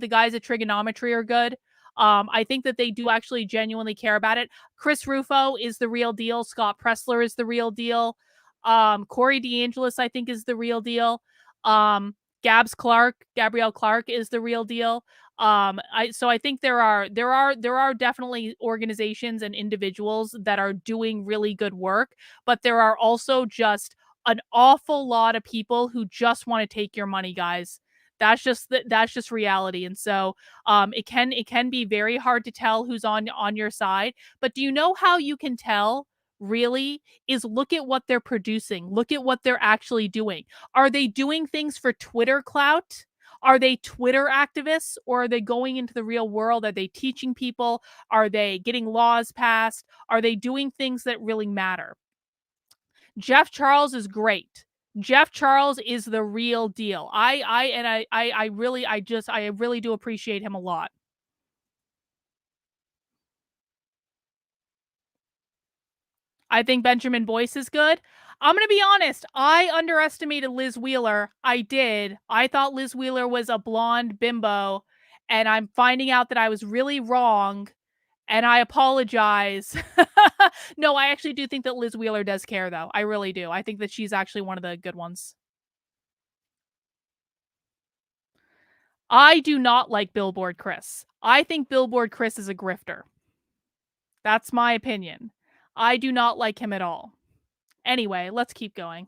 guys at Trigonometry are good. I think that they do actually genuinely care about it. Chris Rufo is the real deal. Scott Pressler is the real deal. Corey DeAngelis, I think, is the real deal. Gabrielle Clark is the real deal. I think there are definitely organizations and individuals that are doing really good work, but there are also just an awful lot of people who just want to take your money, guys. That's just reality. And so it can be very hard to tell who's on your side. But do you know how you can tell? Really, is look at what they're producing. Look at what they're actually doing. Are they doing things for Twitter clout? Are they Twitter activists, or are they going into the real world? Are they teaching people? Are they getting laws passed? Are they doing things that really matter? Jeff Charles is great. Jeff Charles is the real deal. I really do appreciate him a lot. I think Benjamin Boyce is good. I'm going to be honest. I underestimated Liz Wheeler. I did. I thought Liz Wheeler was a blonde bimbo, and I'm finding out that I was really wrong, and I apologize. No, I actually do think that Liz Wheeler does care, though. I really do. I think that she's actually one of the good ones. I do not like Billboard Chris. I think Billboard Chris is a grifter. That's my opinion. I do not like him at all. Anyway, let's keep going.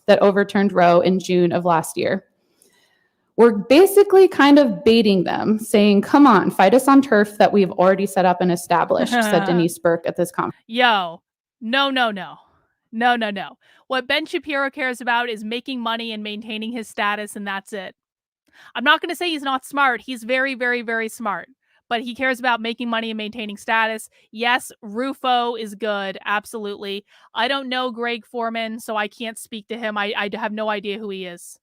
That overturned Roe in June of last year. We're basically kind of baiting them, saying, come on, fight us on turf that we've already set up and established, said Denise Burke at this conference. Yo, no. What Ben Shapiro cares about is making money and maintaining his status, and that's it. I'm not going to say he's not smart. He's very, very, very smart. But he cares about making money and maintaining status. Yes, Rufo is good. Absolutely. I don't know Greg Foreman, so I can't speak to him. I have no idea who he is.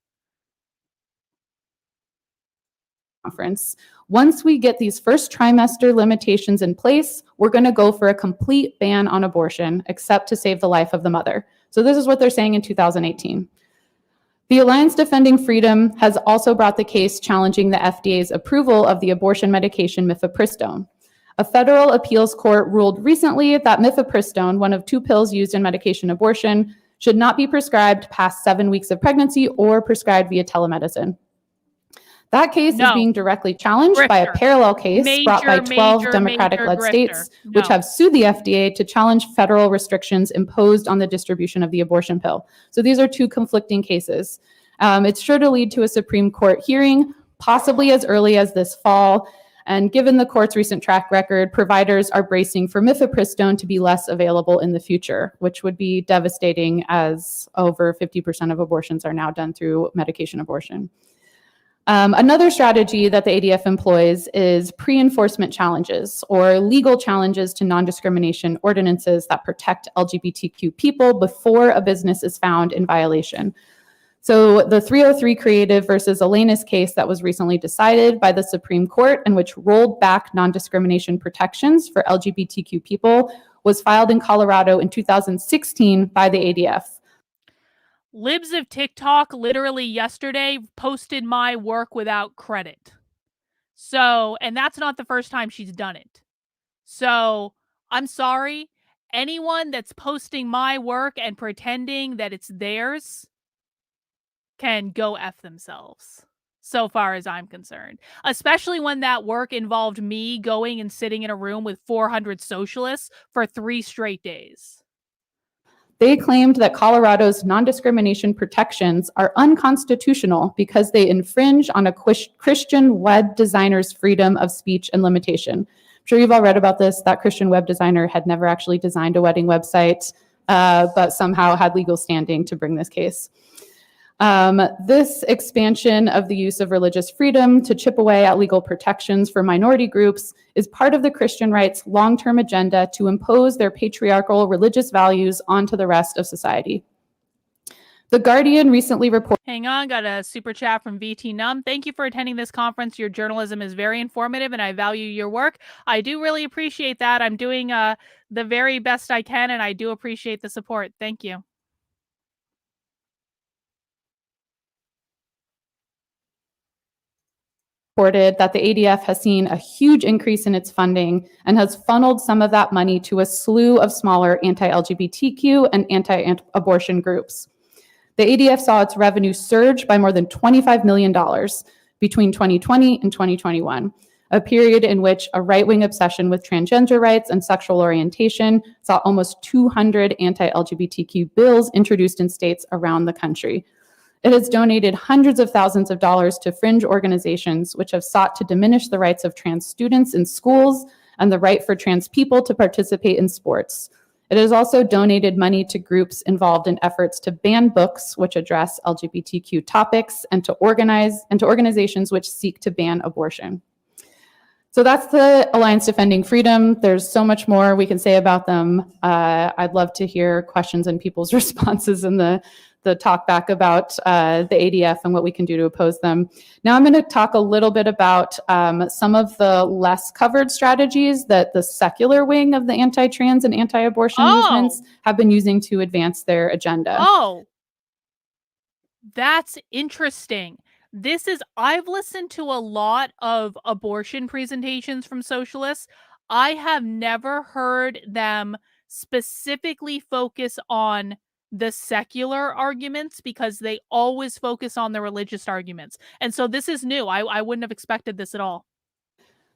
Conference. Once we get these first trimester limitations in place, we're going to go for a complete ban on abortion, except to save the life of the mother. So this is what they're saying in 2018. The Alliance Defending Freedom has also brought the case challenging the FDA's approval of the abortion medication mifepristone. A federal appeals court ruled recently that mifepristone, one of 2 pills used in medication abortion, should not be prescribed past 7 weeks of pregnancy or prescribed via telemedicine. That case is being directly challenged by a parallel case brought by 12 Democratic-led states, which have sued the FDA to challenge federal restrictions imposed on the distribution of the abortion pill. So these are 2 conflicting cases. It's sure to lead to a Supreme Court hearing, possibly as early as this fall. And given the court's recent track record, providers are bracing for mifepristone to be less available in the future, which would be devastating, as over 50% of abortions are now done through medication abortion. Another strategy that the ADF employs is pre-enforcement challenges, or legal challenges to non-discrimination ordinances that protect LGBTQ people before a business is found in violation. So the 303 Creative versus Elenis case that was recently decided by the Supreme Court, and which rolled back non-discrimination protections for LGBTQ people, was filed in Colorado in 2016 by the ADF. Libs of TikTok literally yesterday posted my work without credit. So, and that's not the first time she's done it. So, I'm sorry. Anyone that's posting my work and pretending that it's theirs can go F themselves, so far as I'm concerned. Especially when that work involved me going and sitting in a room with 400 socialists for 3 straight days. They claimed that Colorado's non-discrimination protections are unconstitutional because they infringe on a Christian web designer's freedom of speech and limitation. I'm sure you've all read about this. That Christian web designer had never actually designed a wedding website, but somehow had legal standing to bring this case. This expansion of the use of religious freedom to chip away at legal protections for minority groups is part of the Christian right's long-term agenda to impose their patriarchal religious values onto the rest of society. The Guardian recently reported... Hang on, got a super chat from VT Num. Thank you for attending this conference. Your journalism is very informative and I value your work. I do really appreciate that. I'm doing the very best I can, and I do appreciate the support. Thank you. That the ADF has seen a huge increase in its funding and has funneled some of that money to a slew of smaller anti-LGBTQ and anti-abortion groups. The ADF saw its revenue surge by more than $25 million between 2020 and 2021. a period in which a right-wing obsession with transgender rights and sexual orientation saw almost 200 anti-LGBTQ bills introduced in states around the country. It has donated hundreds of thousands of dollars to fringe organizations which have sought to diminish the rights of trans students in schools and the right for trans people to participate in sports. It has also donated money to groups involved in efforts to ban books which address LGBTQ topics and to organizations which seek to ban abortion. So that's the Alliance Defending Freedom. There's so much more we can say about them. I'd love to hear questions and people's responses in the talk back about the ADF and what we can do to oppose them. Now I'm going to talk a little bit about some of the less covered strategies that the secular wing of the anti-trans and anti-abortion movements have been using to advance their agenda. Oh, that's interesting. I've listened to a lot of abortion presentations from socialists. I have never heard them specifically focus on the secular arguments because they always focus on the religious arguments. And so this is new. I wouldn't have expected this at all.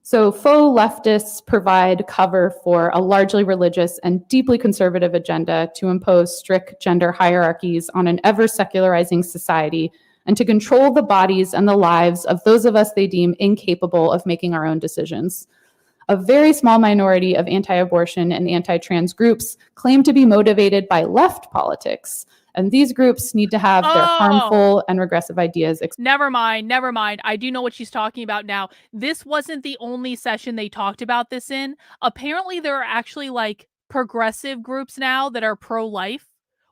So faux leftists provide cover for a largely religious and deeply conservative agenda to impose strict gender hierarchies on an ever secularizing society and to control the bodies and the lives of those of us they deem incapable of making our own decisions. A very small minority of anti-abortion and anti-trans groups claim to be motivated by left politics, and these groups need to have their harmful and regressive ideas. Never mind. I do know what she's talking about now. This wasn't the only session they talked about this in. Apparently, there are actually like progressive groups now that are pro-life,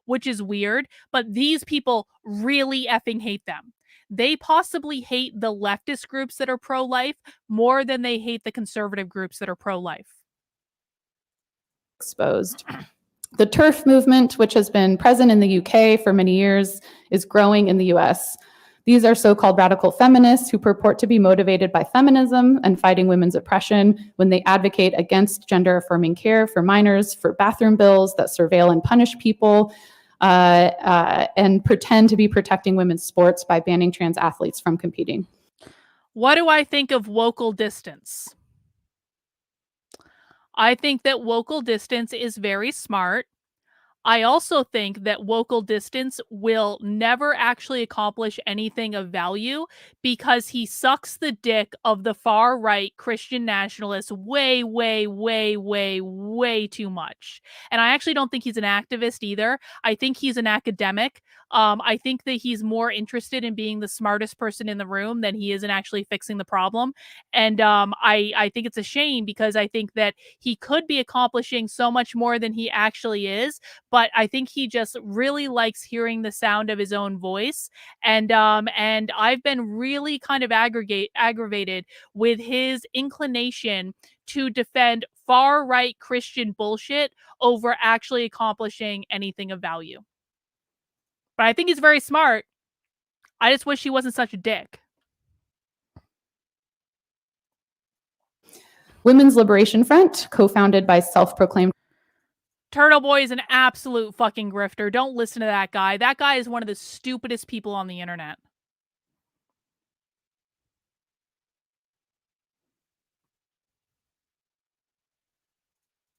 which is weird, but these people really effing hate them. They possibly hate the leftist groups that are pro-life more than they hate the conservative groups that are pro-life. Exposed. The TERF movement, which has been present in the UK for many years, is growing in the US. These are so-called radical feminists who purport to be motivated by feminism and fighting women's oppression when they advocate against gender-affirming care for minors, for bathroom bills that surveil and punish people, and pretend to be protecting women's sports by banning trans athletes from competing. What do I think of wocal distance? I think that wocal distance is very smart. I also think that wocal distance will never actually accomplish anything of value because he sucks the dick of the far right Christian nationalists way, way, way, way, way too much. And I actually don't think he's an activist either. I think he's an academic. I think that he's more interested in being the smartest person in the room than he is in actually fixing the problem. And I think it's a shame because I think that he could be accomplishing so much more than he actually is. But I think he just really likes hearing the sound of his own voice. And I've been really kind of aggravated with his inclination to defend far-right Christian bullshit over actually accomplishing anything of value. But I think he's very smart. I just wish he wasn't such a dick. Women's Liberation Front, co-founded by self-proclaimed Turtle Boy is an absolute fucking grifter. Don't listen to that guy. That guy is one of the stupidest people on the internet.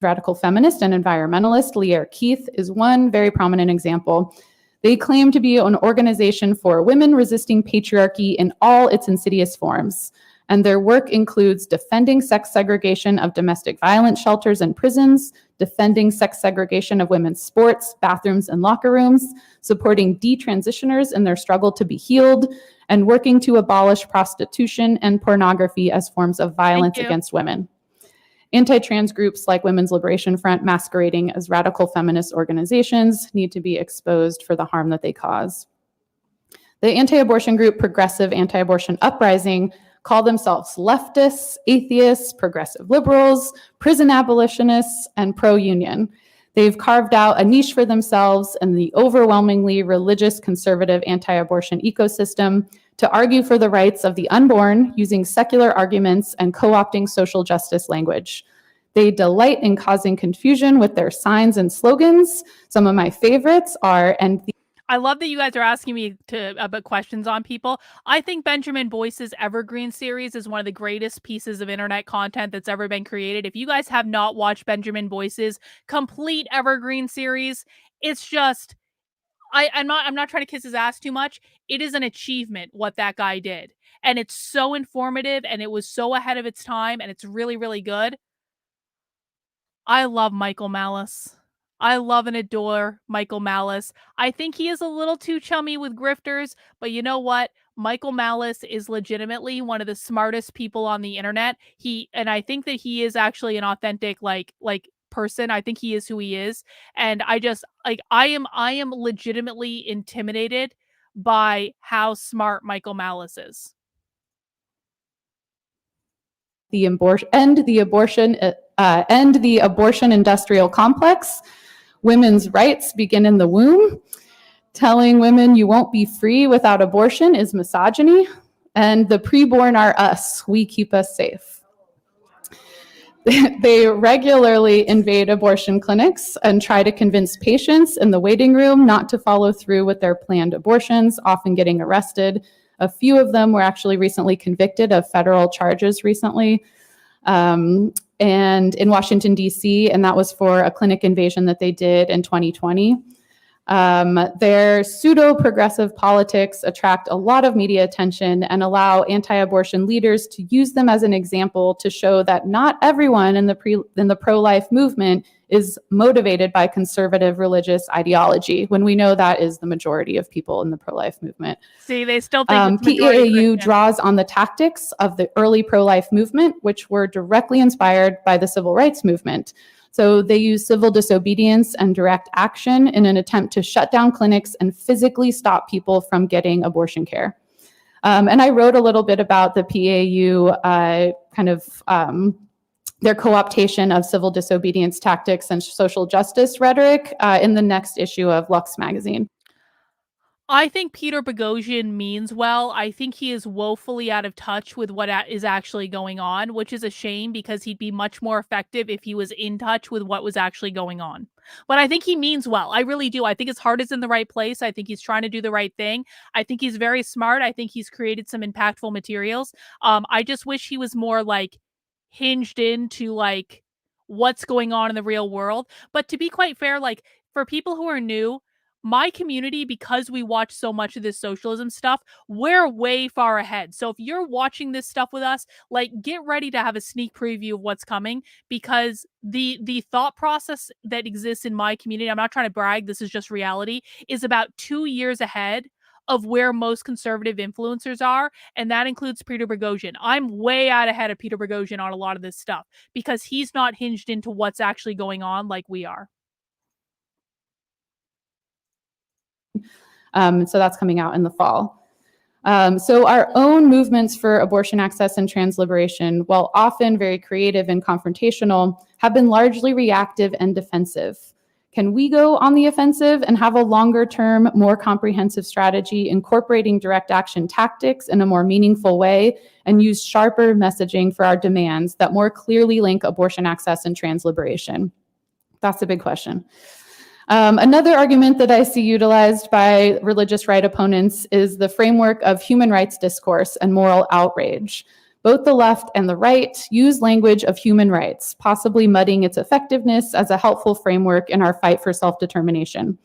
Radical feminist and environmentalist Leah Keith is one very prominent example. They claim to be an organization for women resisting patriarchy in all its insidious forms. And their work includes defending sex segregation of domestic violence shelters and prisons, defending sex segregation of women's sports, bathrooms, and locker rooms, supporting detransitioners in their struggle to be healed, and working to abolish prostitution and pornography as forms of violence against women. Anti-trans groups like Women's Liberation Front, masquerading as radical feminist organizations, need to be exposed for the harm that they cause. The anti-abortion group Progressive Anti-Abortion Uprising call themselves leftists, atheists, progressive liberals, prison abolitionists, and pro-union. They've carved out a niche for themselves in the overwhelmingly religious, conservative anti-abortion ecosystem to argue for the rights of the unborn using secular arguments and co-opting social justice language. They delight in causing confusion with their signs and slogans. Some of my favorites are, I love that you guys are asking me about questions on people. I think Benjamin Boyce's Evergreen series is one of the greatest pieces of internet content that's ever been created. If you guys have not watched Benjamin Boyce's complete Evergreen series, it's just I'm not trying to kiss his ass too much. It is an achievement what that guy did. And it's so informative and it was so ahead of its time and it's really, really good. I love Michael Malice. I love and adore Michael Malice. I think he is a little too chummy with grifters, but you know what? Michael Malice is legitimately one of the smartest people on the internet. I think that he is actually an authentic like person. I think he is who he is. And I just like I am legitimately intimidated by how smart Michael Malice is. End the abortion industrial complex. Women's rights begin in the womb. Telling women you won't be free without abortion is misogyny. And the preborn are us. We keep us safe. They regularly invade abortion clinics and try to convince patients in the waiting room not to follow through with their planned abortions, often getting arrested. A few of them were actually recently convicted of federal charges recently. And in Washington, D.C., and that was for a clinic invasion that they did in 2020. Their pseudo-progressive politics attract a lot of media attention and allow anti-abortion leaders to use them as an example to show that not everyone in the pro-life movement is motivated by conservative religious ideology, when we know that is the majority of people in the pro-life movement. See, they still think it's majority PAAU draws on the tactics of the early pro-life movement, which were directly inspired by the civil rights movement. So they use civil disobedience and direct action in an attempt to shut down clinics and physically stop people from getting abortion care. And I wrote a little bit about the PAU their co-optation of civil disobedience tactics and social justice rhetoric in the next issue of Lux magazine. I think Peter Boghossian means well. I think he is woefully out of touch with what is actually going on, which is a shame because he'd be much more effective if he was in touch with what was actually going on. But I think he means well. I really do. I think his heart is in the right place. I think he's trying to do the right thing. I think he's very smart. I think he's created some impactful materials. I just wish he was more like hinged into like what's going on in the real world. But to be quite fair, like for people who are new, my community, because we watch so much of this socialism stuff, we're way far ahead. So if you're watching this stuff with us, like get ready to have a sneak preview of what's coming, because the thought process that exists in my community, I'm not trying to brag, this is just reality, is about 2 years ahead of where most conservative influencers are, and that includes Peter Boghossian. I'm way out ahead of Peter Boghossian on a lot of this stuff because he's not hinged into what's actually going on like we are. So that's coming out in the fall. So our own movements for abortion access and trans liberation, while often very creative and confrontational, have been largely reactive and defensive. Can we go on the offensive and have a longer-term, more comprehensive strategy incorporating direct action tactics in a more meaningful way and use sharper messaging for our demands that more clearly link abortion access and trans liberation? That's a big question. Another argument that I see utilized by religious right opponents is the framework of human rights discourse and moral outrage. Both the left and the right use language of human rights, possibly muddying its effectiveness as a helpful framework in our fight for self-determination.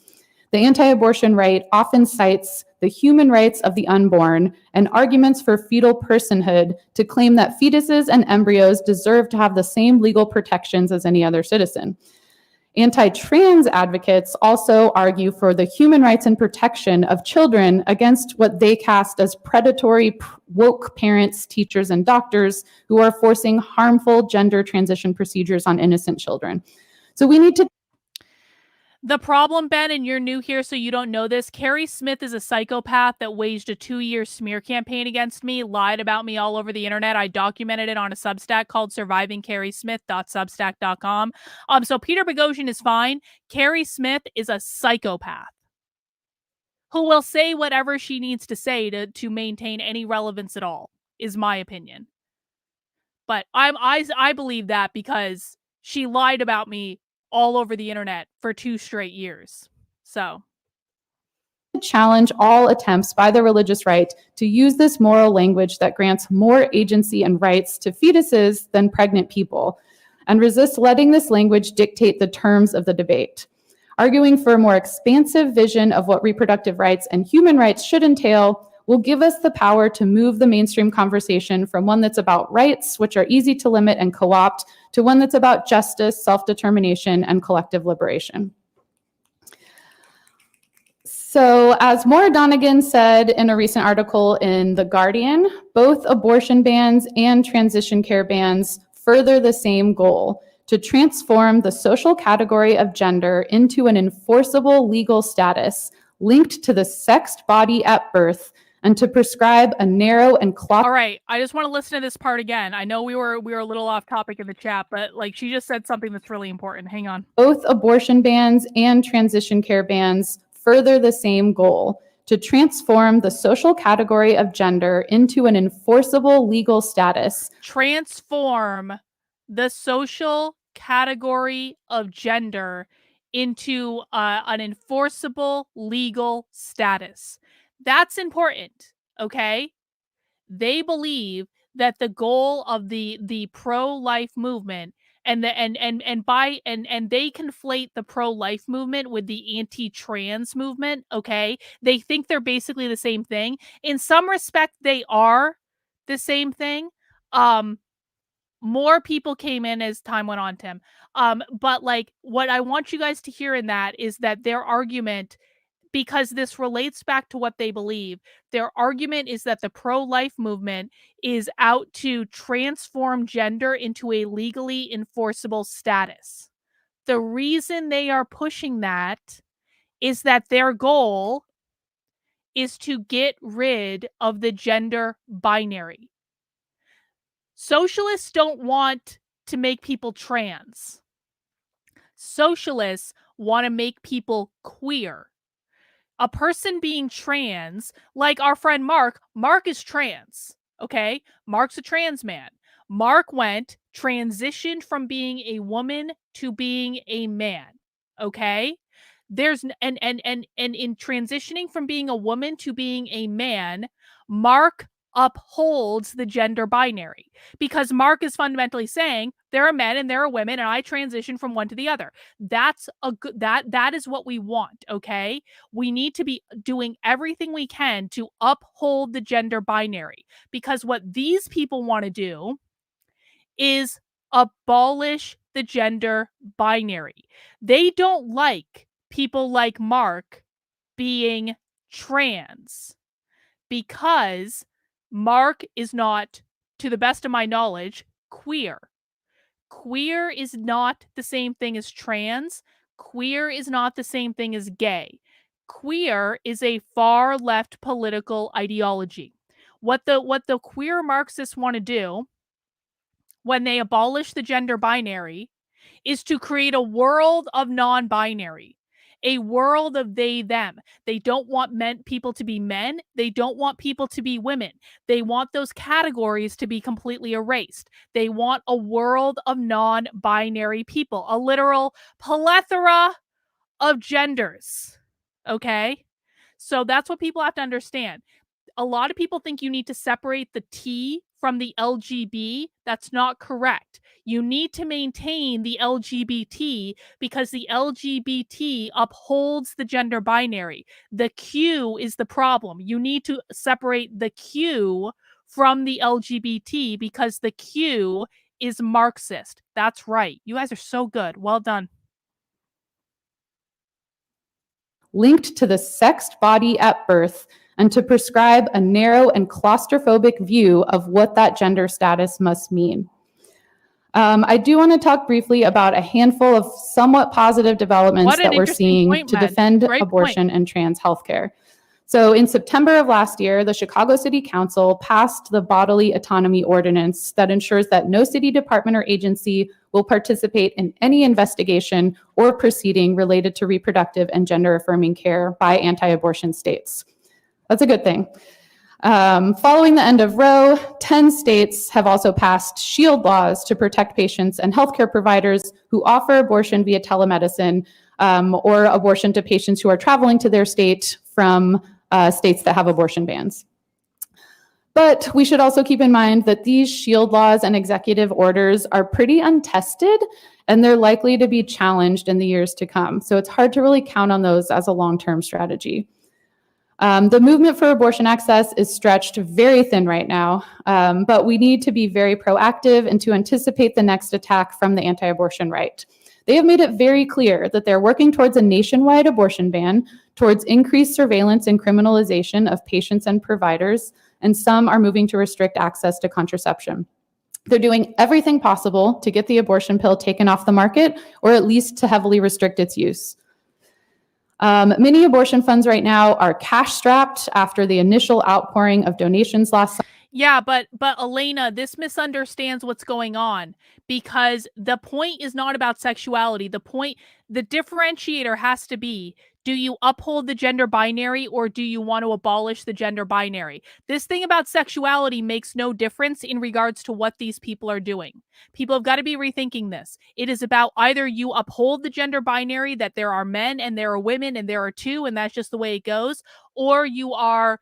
The anti-abortion right often cites the human rights of the unborn and arguments for fetal personhood to claim that fetuses and embryos deserve to have the same legal protections as any other citizen. Anti-trans advocates also argue for the human rights and protection of children against what they cast as predatory woke parents, teachers, and doctors who are forcing harmful gender transition procedures on innocent children. So we need to... The problem, Ben, and you're new here, so you don't know this, Carrie Smith is a psychopath that waged a 2-year smear campaign against me, lied about me all over the internet. I documented it on a Substack called survivingcarriesmith.substack.com. So Peter Boghossian is fine. Carrie Smith is a psychopath who will say whatever she needs to say to maintain any relevance at all, is my opinion. But I believe that because she lied about me all over the internet for 2 straight years. So challenge all attempts by the religious right to use this moral language that grants more agency and rights to fetuses than pregnant people, and resist letting this language dictate the terms of the debate. Arguing for a more expansive vision of what reproductive rights and human rights should entail will give us the power to move the mainstream conversation from one that's about rights, which are easy to limit and co-opt, to one that's about justice, self-determination, and collective liberation. So, as Maura Donegan said in a recent article in The Guardian, both abortion bans and transition care bans further the same goal: to transform the social category of gender into an enforceable legal status linked to the sexed body at birth, and to prescribe a narrow and All right, I just want to listen to this part again. I know we were a little off topic in the chat, but like she just said something that's really important. Hang on. Both abortion bans and transition care bans further the same goal: to transform the social category of gender into an enforceable legal status. Transform the social category of gender into an enforceable legal status. That's important, okay? They believe that the goal of the pro-life movement and they conflate the pro-life movement with the anti-trans movement, okay? They think they're basically the same thing. In some respect, they are the same thing. More people came in as time went on, Tim. But like what I want you guys to hear in that is that their argument, because this relates back to what they believe, their argument is that the pro-life movement is out to transform gender into a legally enforceable status. The reason they are pushing that is that their goal is to get rid of the gender binary. Socialists don't want to make people trans. Socialists want to make people queer. A person being trans, like our friend Mark is trans, okay? Mark's a trans man. Mark transitioned from being a woman to being a man, okay? And in transitioning from being a woman to being a man, Mark upholds the gender binary, because Mark is fundamentally saying there are men and there are women, and I transition from one to the other. That's a good, that is what we want, okay? We need to be doing everything we can to uphold the gender binary, because what these people want to do is abolish the gender binary. They don't like people like Mark being trans, because Mark is not, to the best of my knowledge, queer. Queer is not the same thing as trans. Queer is not the same thing as gay. Queer is a far left political ideology. What the queer Marxists want to do when they abolish the gender binary is to create a world of non-binary. A world of they, them. They don't want people to be men. They don't want people to be women. They want those categories to be completely erased. They want a world of non-binary people, a literal plethora of genders. Okay? So that's what people have to understand. A lot of people think you need to separate the T from the LGB. That's not correct. You need to maintain the LGBT, because the LGBT upholds the gender binary. The Q is the problem. You need to separate the Q from the LGBT, because the Q is Marxist. That's right. You guys are so good. Well done. Linked to the sexed body at birth, and to prescribe a narrow and claustrophobic view of what that gender status must mean. I do want to talk briefly about a handful of somewhat positive developments that we're seeing to defend abortion and trans healthcare. So in September of last year, the Chicago City Council passed the Bodily Autonomy Ordinance that ensures that no city department or agency will participate in any investigation or proceeding related to reproductive and gender-affirming care by anti-abortion states. That's a good thing. Following the end of Roe, 10 states have also passed shield laws to protect patients and healthcare providers who offer abortion via telemedicine or abortion to patients who are traveling to their state from states that have abortion bans. But we should also keep in mind that these shield laws and executive orders are pretty untested, and they're likely to be challenged in the years to come. So it's hard to really count on those as a long-term strategy. The movement for abortion access is stretched very thin right now, but we need to be very proactive and to anticipate the next attack from the anti-abortion right. They have made it very clear that they're working towards a nationwide abortion ban, towards increased surveillance and criminalization of patients and providers, and some are moving to restrict access to contraception. They're doing everything possible to get the abortion pill taken off the market, or at least to heavily restrict its use. Many abortion funds right now are cash-strapped after the initial outpouring of donations last summer. Yeah, but Elena, this misunderstands what's going on, because the point is not about sexuality. The differentiator has to be, do you uphold the gender binary or do you want to abolish the gender binary? This thing about sexuality makes no difference in regards to what these people are doing. People have got to be rethinking this. It is about either you uphold the gender binary, that there are men and there are women and there are two, and that's just the way it goes, or you are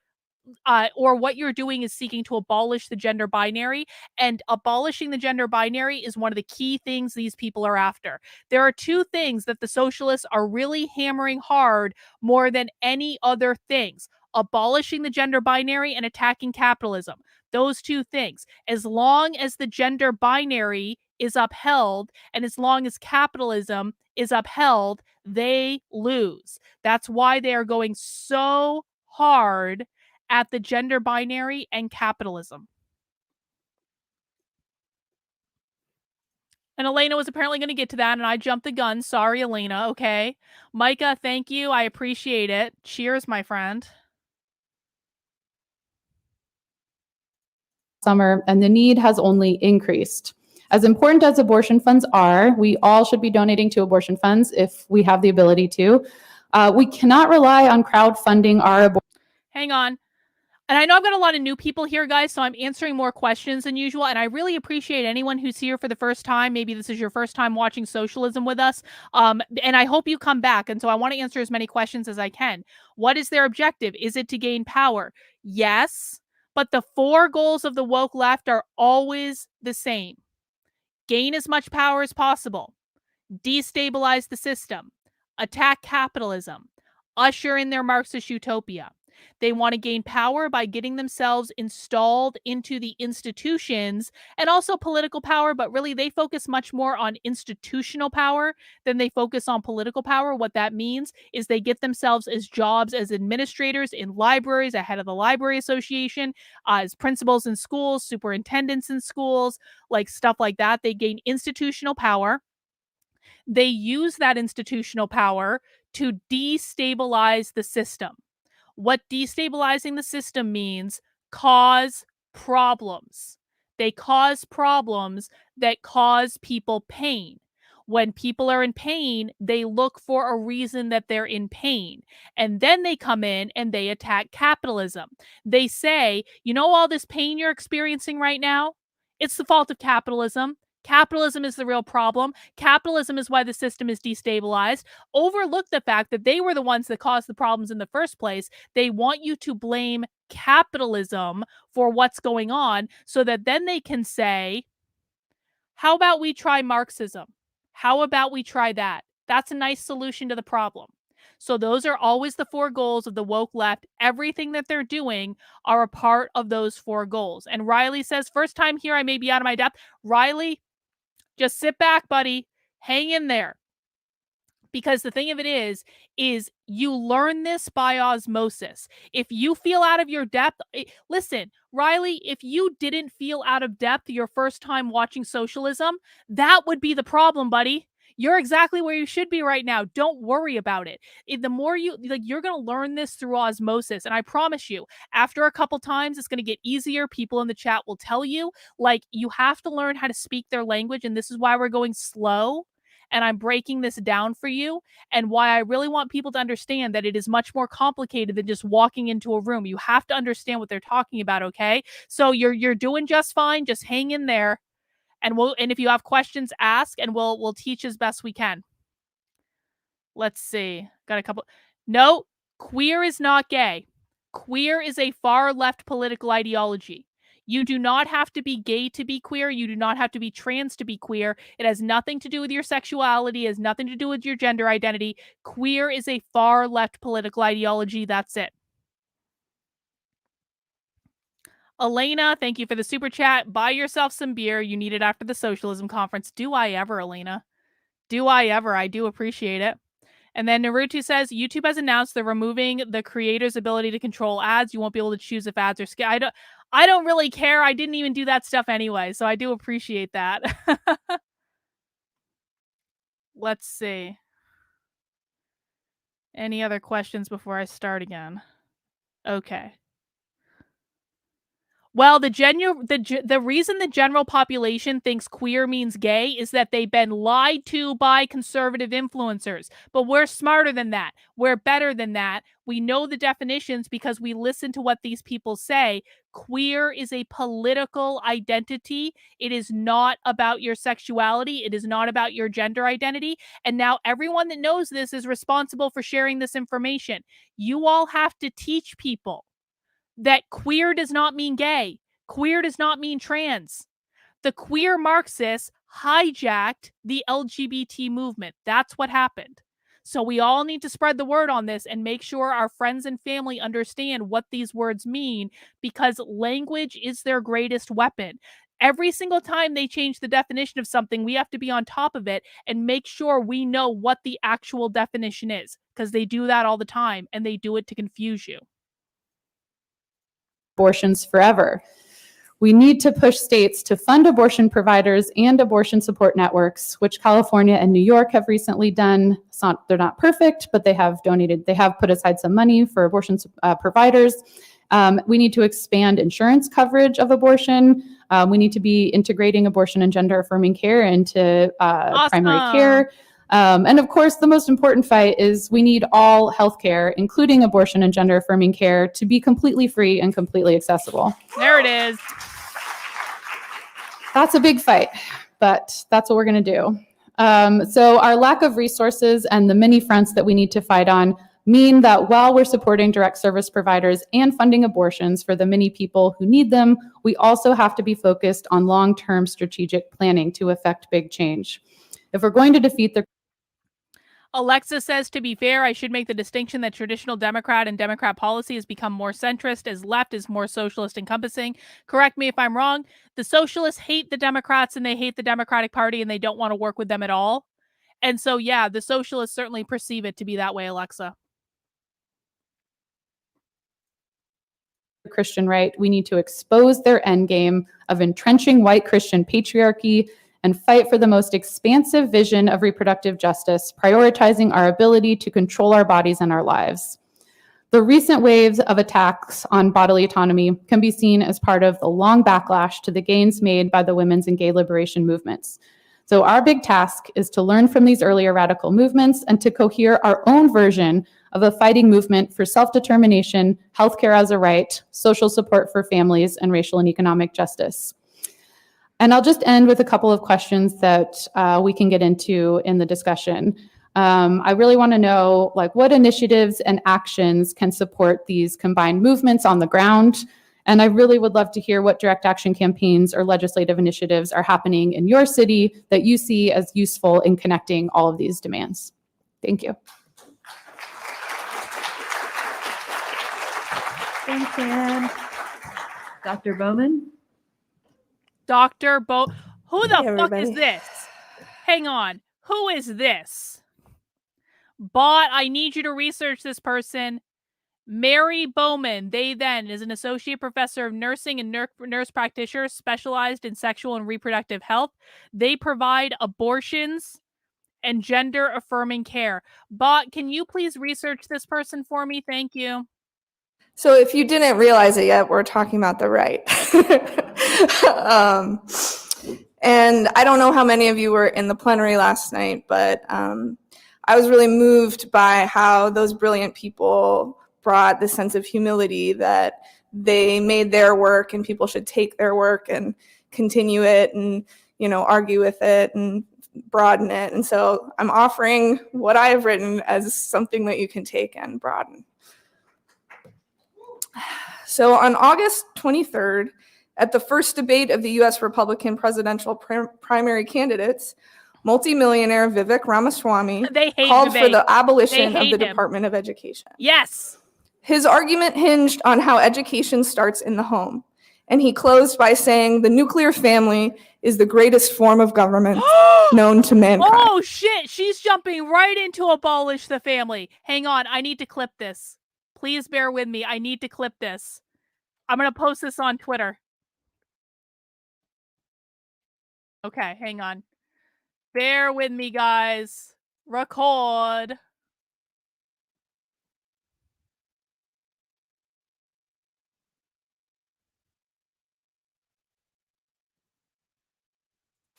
or what you're doing is seeking to abolish the gender binary, and abolishing the gender binary is one of the key things these people are after. There are two things that the socialists are really hammering hard more than any other things: abolishing the gender binary and attacking capitalism. Those two things. As long as the gender binary is upheld and as long as capitalism is upheld, they lose. That's why they are going so hard at the gender binary and capitalism. And Elena was apparently going to get to that, and I jumped the gun. Sorry, Elena. Okay. Micah, thank you. I appreciate it. Cheers, my friend. Summer, and the need has only increased. As important as abortion funds are, we all should be donating to abortion funds if we have the ability to. We cannot rely on crowdfunding our abortion. Hang on. And I know I've got a lot of new people here, guys, so I'm answering more questions than usual. And I really appreciate anyone who's here for the first time. Maybe this is your first time watching Socialism with us. And I hope you come back. And so I want to answer as many questions as I can. What is their objective? Is it to gain power? Yes. But the four goals of the woke left are always the same: gain as much power as possible, destabilize the system, attack capitalism, usher in their Marxist utopia. They want to gain power by getting themselves installed into the institutions and also political power, but really they focus much more on institutional power than they focus on political power. What that means is they get themselves as jobs as administrators in libraries, ahead of the library association, as principals in schools, superintendents in schools, like stuff like that. They gain institutional power. They use that institutional power to destabilize the system. What destabilizing the system means: cause problems. They cause problems that cause people pain. When people are in pain, they look for a reason that they're in pain. And then they come in and they attack capitalism. They say, you know, all this pain you're experiencing right now, it's the fault of capitalism. Capitalism is the real problem. Capitalism is why the system is destabilized. Overlook the fact that they were the ones that caused the problems in the first place. They want you to blame capitalism for what's going on so that then they can say, how about we try Marxism? How about we try that? That's a nice solution to the problem. So those are always the four goals of the woke left. Everything that they're doing are a part of those four goals. And Riley says, first time here, I may be out of my depth. Riley, just sit back, buddy. Hang in there. Because the thing of it is you learn this by osmosis. If you feel out of your depth, listen, Riley, if you didn't feel out of depth your first time watching Socialism, that would be the problem, buddy. You're exactly where you should be right now. Don't worry about it. The more you, like, you're going to learn this through osmosis. And I promise you, after a couple times, it's going to get easier. People in the chat will tell you, like, you have to learn how to speak their language. And this is why we're going slow. And I'm breaking this down for you, and why I really want people to understand that it is much more complicated than just walking into a room. You have to understand what they're talking about, okay? So you're doing just fine. Just hang in there. And if you have questions, ask, and we'll teach as best we can. Let's see. Got a couple. No, queer is not gay. Queer is a far left political ideology. You do not have to be gay to be queer. You do not have to be trans to be queer. It has nothing to do with your sexuality. It has nothing to do with your gender identity. Queer is a far left political ideology. That's it. Elena, thank you for the super chat. Buy yourself some beer. You need it after the socialism conference. Do I ever, Elena? Do I ever? I do appreciate it. And then Naruto says, YouTube has announced they're removing the creator's ability to control ads. You won't be able to choose if ads are I don't really care. I didn't even do that stuff anyway, so I do appreciate that. Let's see. Any other questions before I start again? Okay. Well, the reason the general population thinks queer means gay is that they've been lied to by conservative influencers. But we're smarter than that. We're better than that. We know the definitions because we listen to what these people say. Queer is a political identity. It is not about your sexuality. It is not about your gender identity. And now everyone that knows this is responsible for sharing this information. You all have to teach people that queer does not mean gay. Queer does not mean trans. The queer Marxists hijacked the LGBT movement. That's what happened. So we all need to spread the word on this and make sure our friends and family understand what these words mean, because language is their greatest weapon. Every single time they change the definition of something, we have to be on top of it and make sure we know what the actual definition is, because they do that all the time and they do it to confuse you. Abortions forever. We need to push states to fund abortion providers and abortion support networks, which California and New York have recently done. They're not perfect, but they have put aside some money for abortion providers. We need to expand insurance coverage of abortion. We need to be integrating abortion and gender affirming care into primary care. And of course, the most important fight is we need all healthcare, including abortion and gender affirming care, to be completely free and completely accessible. There it is. That's a big fight, but that's what we're going to do. So our lack of resources and the many fronts that we need to fight on mean that while we're supporting direct service providers and funding abortions for the many people who need them, we also have to be focused on long-term strategic planning to affect big change. If we're going to defeat the Alexa says, to be fair, I should make the distinction that traditional Democrat and Democrat policy has become more centrist, as left is more socialist encompassing. Correct me if I'm wrong. The socialists hate the Democrats and they hate the Democratic Party and they don't want to work with them at all. And so, yeah, the socialists certainly perceive it to be that way, Alexa. Christian right, we need to expose their endgame of entrenching white Christian patriarchy and fight for the most expansive vision of reproductive justice, prioritizing our ability to control our bodies and our lives. The recent waves of attacks on bodily autonomy can be seen as part of the long backlash to the gains made by the women's and gay liberation movements. So our big task is to learn from these earlier radical movements and to cohere our own version of a fighting movement for self-determination, healthcare as a right, social support for families, and racial and economic justice. And I'll just end with a couple of questions that we can get into in the discussion. I really want to know, what initiatives and actions can support these combined movements on the ground? And I really would love to hear what direct action campaigns or legislative initiatives are happening in your city that you see as useful in connecting all of these demands. Thank you. Thanks, Anne. Dr. Bowman? Who the fuck is this? Hang on. Who is this? Bot, I need you to research this person. Mary Bowman, is an associate professor of nursing and nurse practitioner specialized in sexual and reproductive health. They provide abortions and gender affirming care. Bot, can you please research this person for me? Thank you. So if you didn't realize it yet, we're talking about the right. And I don't know how many of you were in the plenary last night, but I was really moved by how those brilliant people brought the sense of humility that they made their work and people should take their work and continue it and, argue with it and broaden it. And so I'm offering what I have written as something that you can take and broaden. So on August 23rd, at the first debate of the US Republican presidential primary candidates, multimillionaire Vivek Ramaswamy called for the abolition of the Department of Education. Yes. His argument hinged on how education starts in the home. And he closed by saying the nuclear family is the greatest form of government known to mankind. Oh, shit. She's jumping right into abolish the family. Hang on. I need to clip this. Please bear with me. I need to clip this. I'm going to post this on Twitter. Okay, hang on. Bear with me, guys. Record.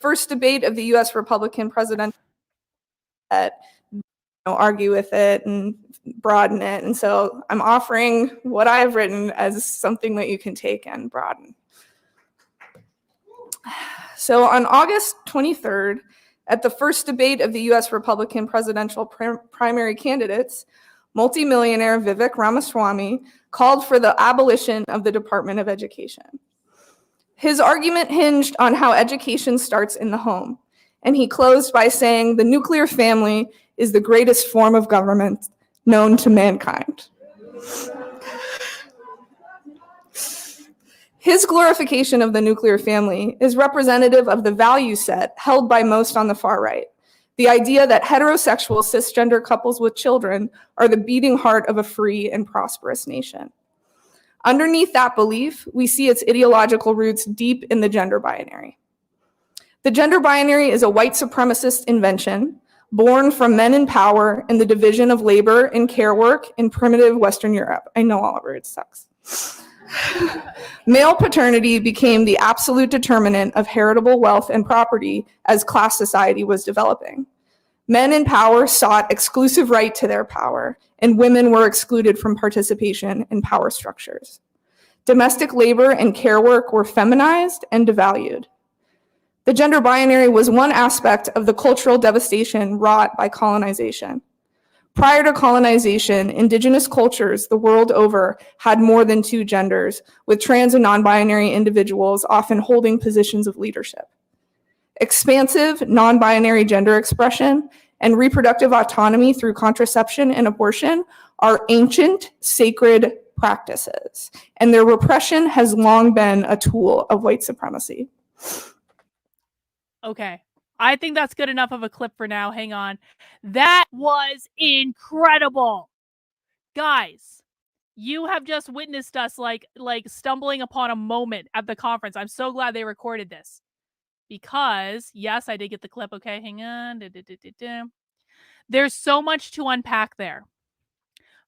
First debate of the US Republican president that argue with it and broaden it. And so I'm offering what I have written as something that you can take and broaden. So on August 23rd, at the first debate of the US Republican presidential primary candidates, multimillionaire Vivek Ramaswamy called for the abolition of the Department of Education. His argument hinged on how education starts in the home. And he closed by saying the nuclear family is the greatest form of government known to mankind. His glorification of the nuclear family is representative of the value set held by most on the far right. The idea that heterosexual cisgender couples with children are the beating heart of a free and prosperous nation. Underneath that belief, we see its ideological roots deep in the gender binary. The gender binary is a white supremacist invention born from men in power in the division of labor and care work in primitive Western Europe. I know all of it sucks. Male paternity became the absolute determinant of heritable wealth and property as class society was developing. Men in power sought exclusive right to their power, and women were excluded from participation in power structures. Domestic labor and care work were feminized and devalued. The gender binary was one aspect of the cultural devastation wrought by colonization. Prior to colonization, indigenous cultures the world over had more than two genders, with trans and non-binary individuals often holding positions of leadership. Expansive, non-binary gender expression and reproductive autonomy through contraception and abortion are ancient, sacred practices, and their repression has long been a tool of white supremacy. Okay. I think that's good enough of a clip for now. Hang on. That was incredible. Guys, you have just witnessed us like stumbling upon a moment at the conference. I'm so glad they recorded this. Because, yes, I did get the clip. Okay, hang on. There's so much to unpack there.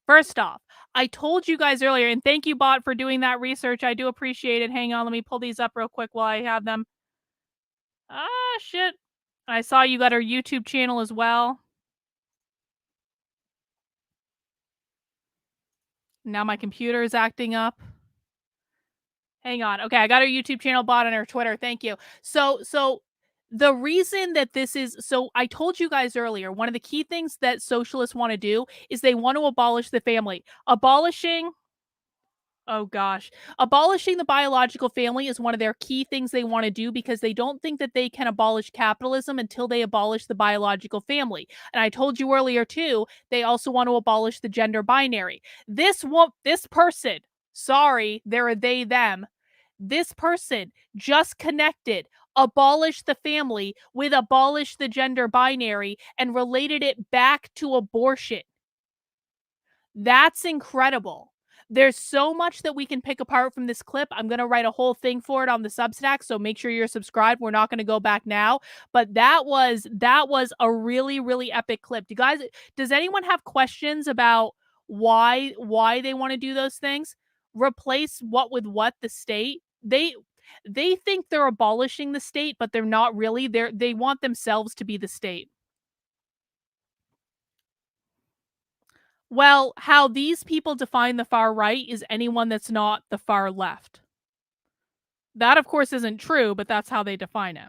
First off, I told you guys earlier, and thank you, Bot, for doing that research. I do appreciate it. Hang on, let me pull these up real quick while I have them. Ah, shit. I saw you got our YouTube channel as well. Now my computer is acting up. Hang on. Okay, I got our YouTube channel, Bot, and our Twitter. Thank you. So the reason that this is, so I told you guys earlier, one of the key things that socialists want to do is they want to abolish the family. Abolishing the biological family is one of their key things they want to do because they don't think that they can abolish capitalism until they abolish the biological family. And I told you earlier too, they also want to abolish the gender binary. This person, sorry, there are they, them. This person just connected abolish the family with abolish the gender binary and related it back to abortion. That's incredible. There's so much that we can pick apart from this clip. I'm going to write a whole thing for it on the Substack, so make sure you're subscribed. We're not going to go back now, but that was a really, really epic clip. Does anyone have questions about why they want to do those things? Replace what with what? The state? They think they're abolishing the state, but they're not really. They want themselves to be the state. Well, how these people define the far right is anyone that's not the far left. That, of course, isn't true, but that's how they define it.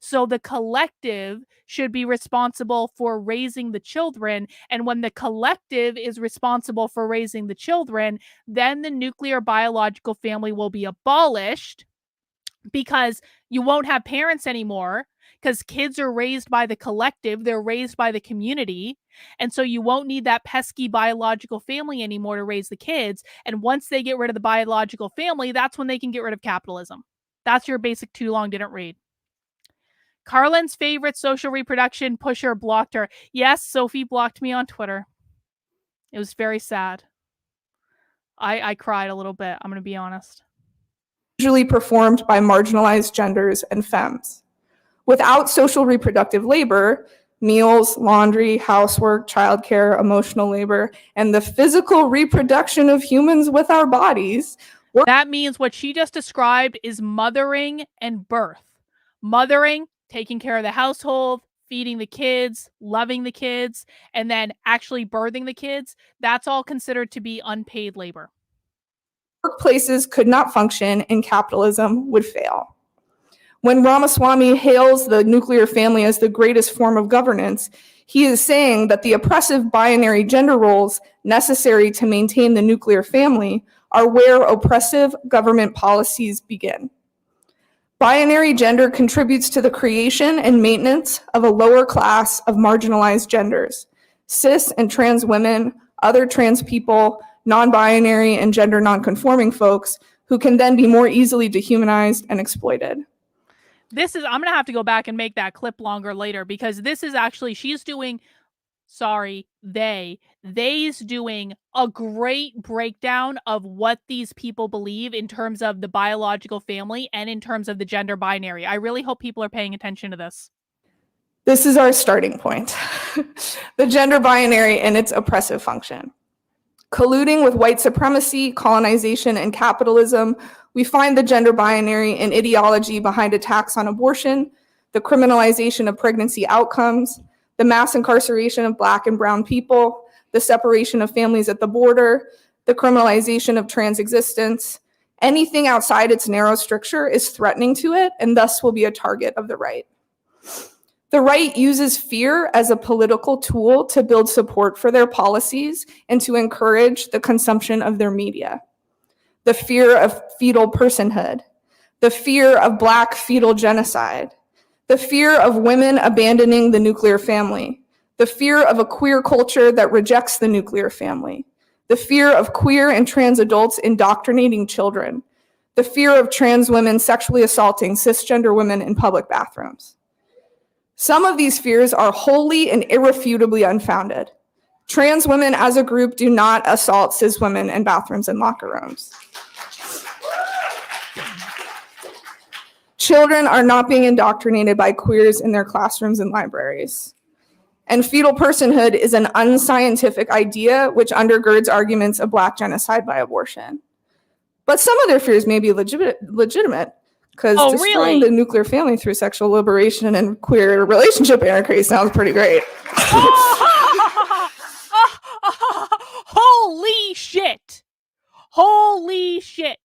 So the collective should be responsible for raising the children. And when the collective is responsible for raising the children, then the nuclear biological family will be abolished because you won't have parents anymore because kids are raised by the collective, they're raised by the community. And so you won't need that pesky biological family anymore to raise the kids. And once they get rid of the biological family, that's when they can get rid of capitalism. That's your basic too long didn't read. Carlin's favorite social reproduction pusher blocked her. Yes, Sophie blocked me on Twitter. It was very sad. I cried a little bit, I'm going to be honest. Usually performed by marginalized genders and femmes. Without social reproductive labor, meals, laundry, housework, childcare, emotional labor, and the physical reproduction of humans with our bodies. That means what she just described is mothering and birth. Mothering, taking care of the household, feeding the kids, loving the kids, and then actually birthing the kids. That's all considered to be unpaid labor. Workplaces could not function and capitalism would fail. When Ramaswamy hails the nuclear family as the greatest form of governance, he is saying that the oppressive binary gender roles necessary to maintain the nuclear family are where oppressive government policies begin. Binary gender contributes to the creation and maintenance of a lower class of marginalized genders, cis and trans women, other trans people, non-binary and gender non-conforming folks who can then be more easily dehumanized and exploited. I'm going to have to go back and make that clip longer later because this is actually, they's doing a great breakdown of what these people believe in terms of the biological family and in terms of the gender binary. I really hope people are paying attention to this. This is our starting point. The gender binary and its oppressive function. Colluding with white supremacy, colonization, and capitalism, we find the gender binary and ideology behind attacks on abortion, the criminalization of pregnancy outcomes, the mass incarceration of Black and brown people, the separation of families at the border, the criminalization of trans existence. Anything outside its narrow stricture is threatening to it and thus will be a target of the right. The right uses fear as a political tool to build support for their policies and to encourage the consumption of their media. The fear of fetal personhood, the fear of Black fetal genocide, the fear of women abandoning the nuclear family, the fear of a queer culture that rejects the nuclear family, the fear of queer and trans adults indoctrinating children, the fear of trans women sexually assaulting cisgender women in public bathrooms. Some of these fears are wholly and irrefutably unfounded. Trans women as a group do not assault cis women in bathrooms and locker rooms. Children are not being indoctrinated by queers in their classrooms and libraries. And fetal personhood is an unscientific idea which undergirds arguments of Black genocide by abortion. But some of their fears may be legitimate, because destroying the nuclear family through sexual liberation and queer relationship anarchy sounds pretty great. Holy shit! Holy shit!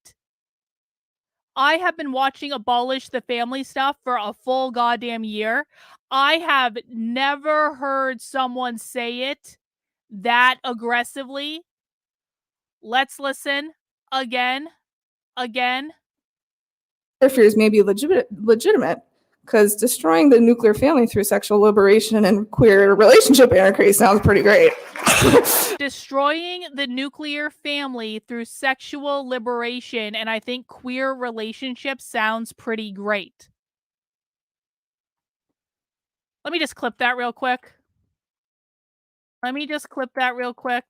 I have been watching Abolish the Family stuff for a full goddamn year. I have never heard someone say it that aggressively. Let's listen again. Their fears may be legitimate, because destroying the nuclear family through sexual liberation and queer relationship anarchy sounds pretty great. Destroying the nuclear family through sexual liberation and I think queer relationships sounds pretty great. Let me just clip that real quick.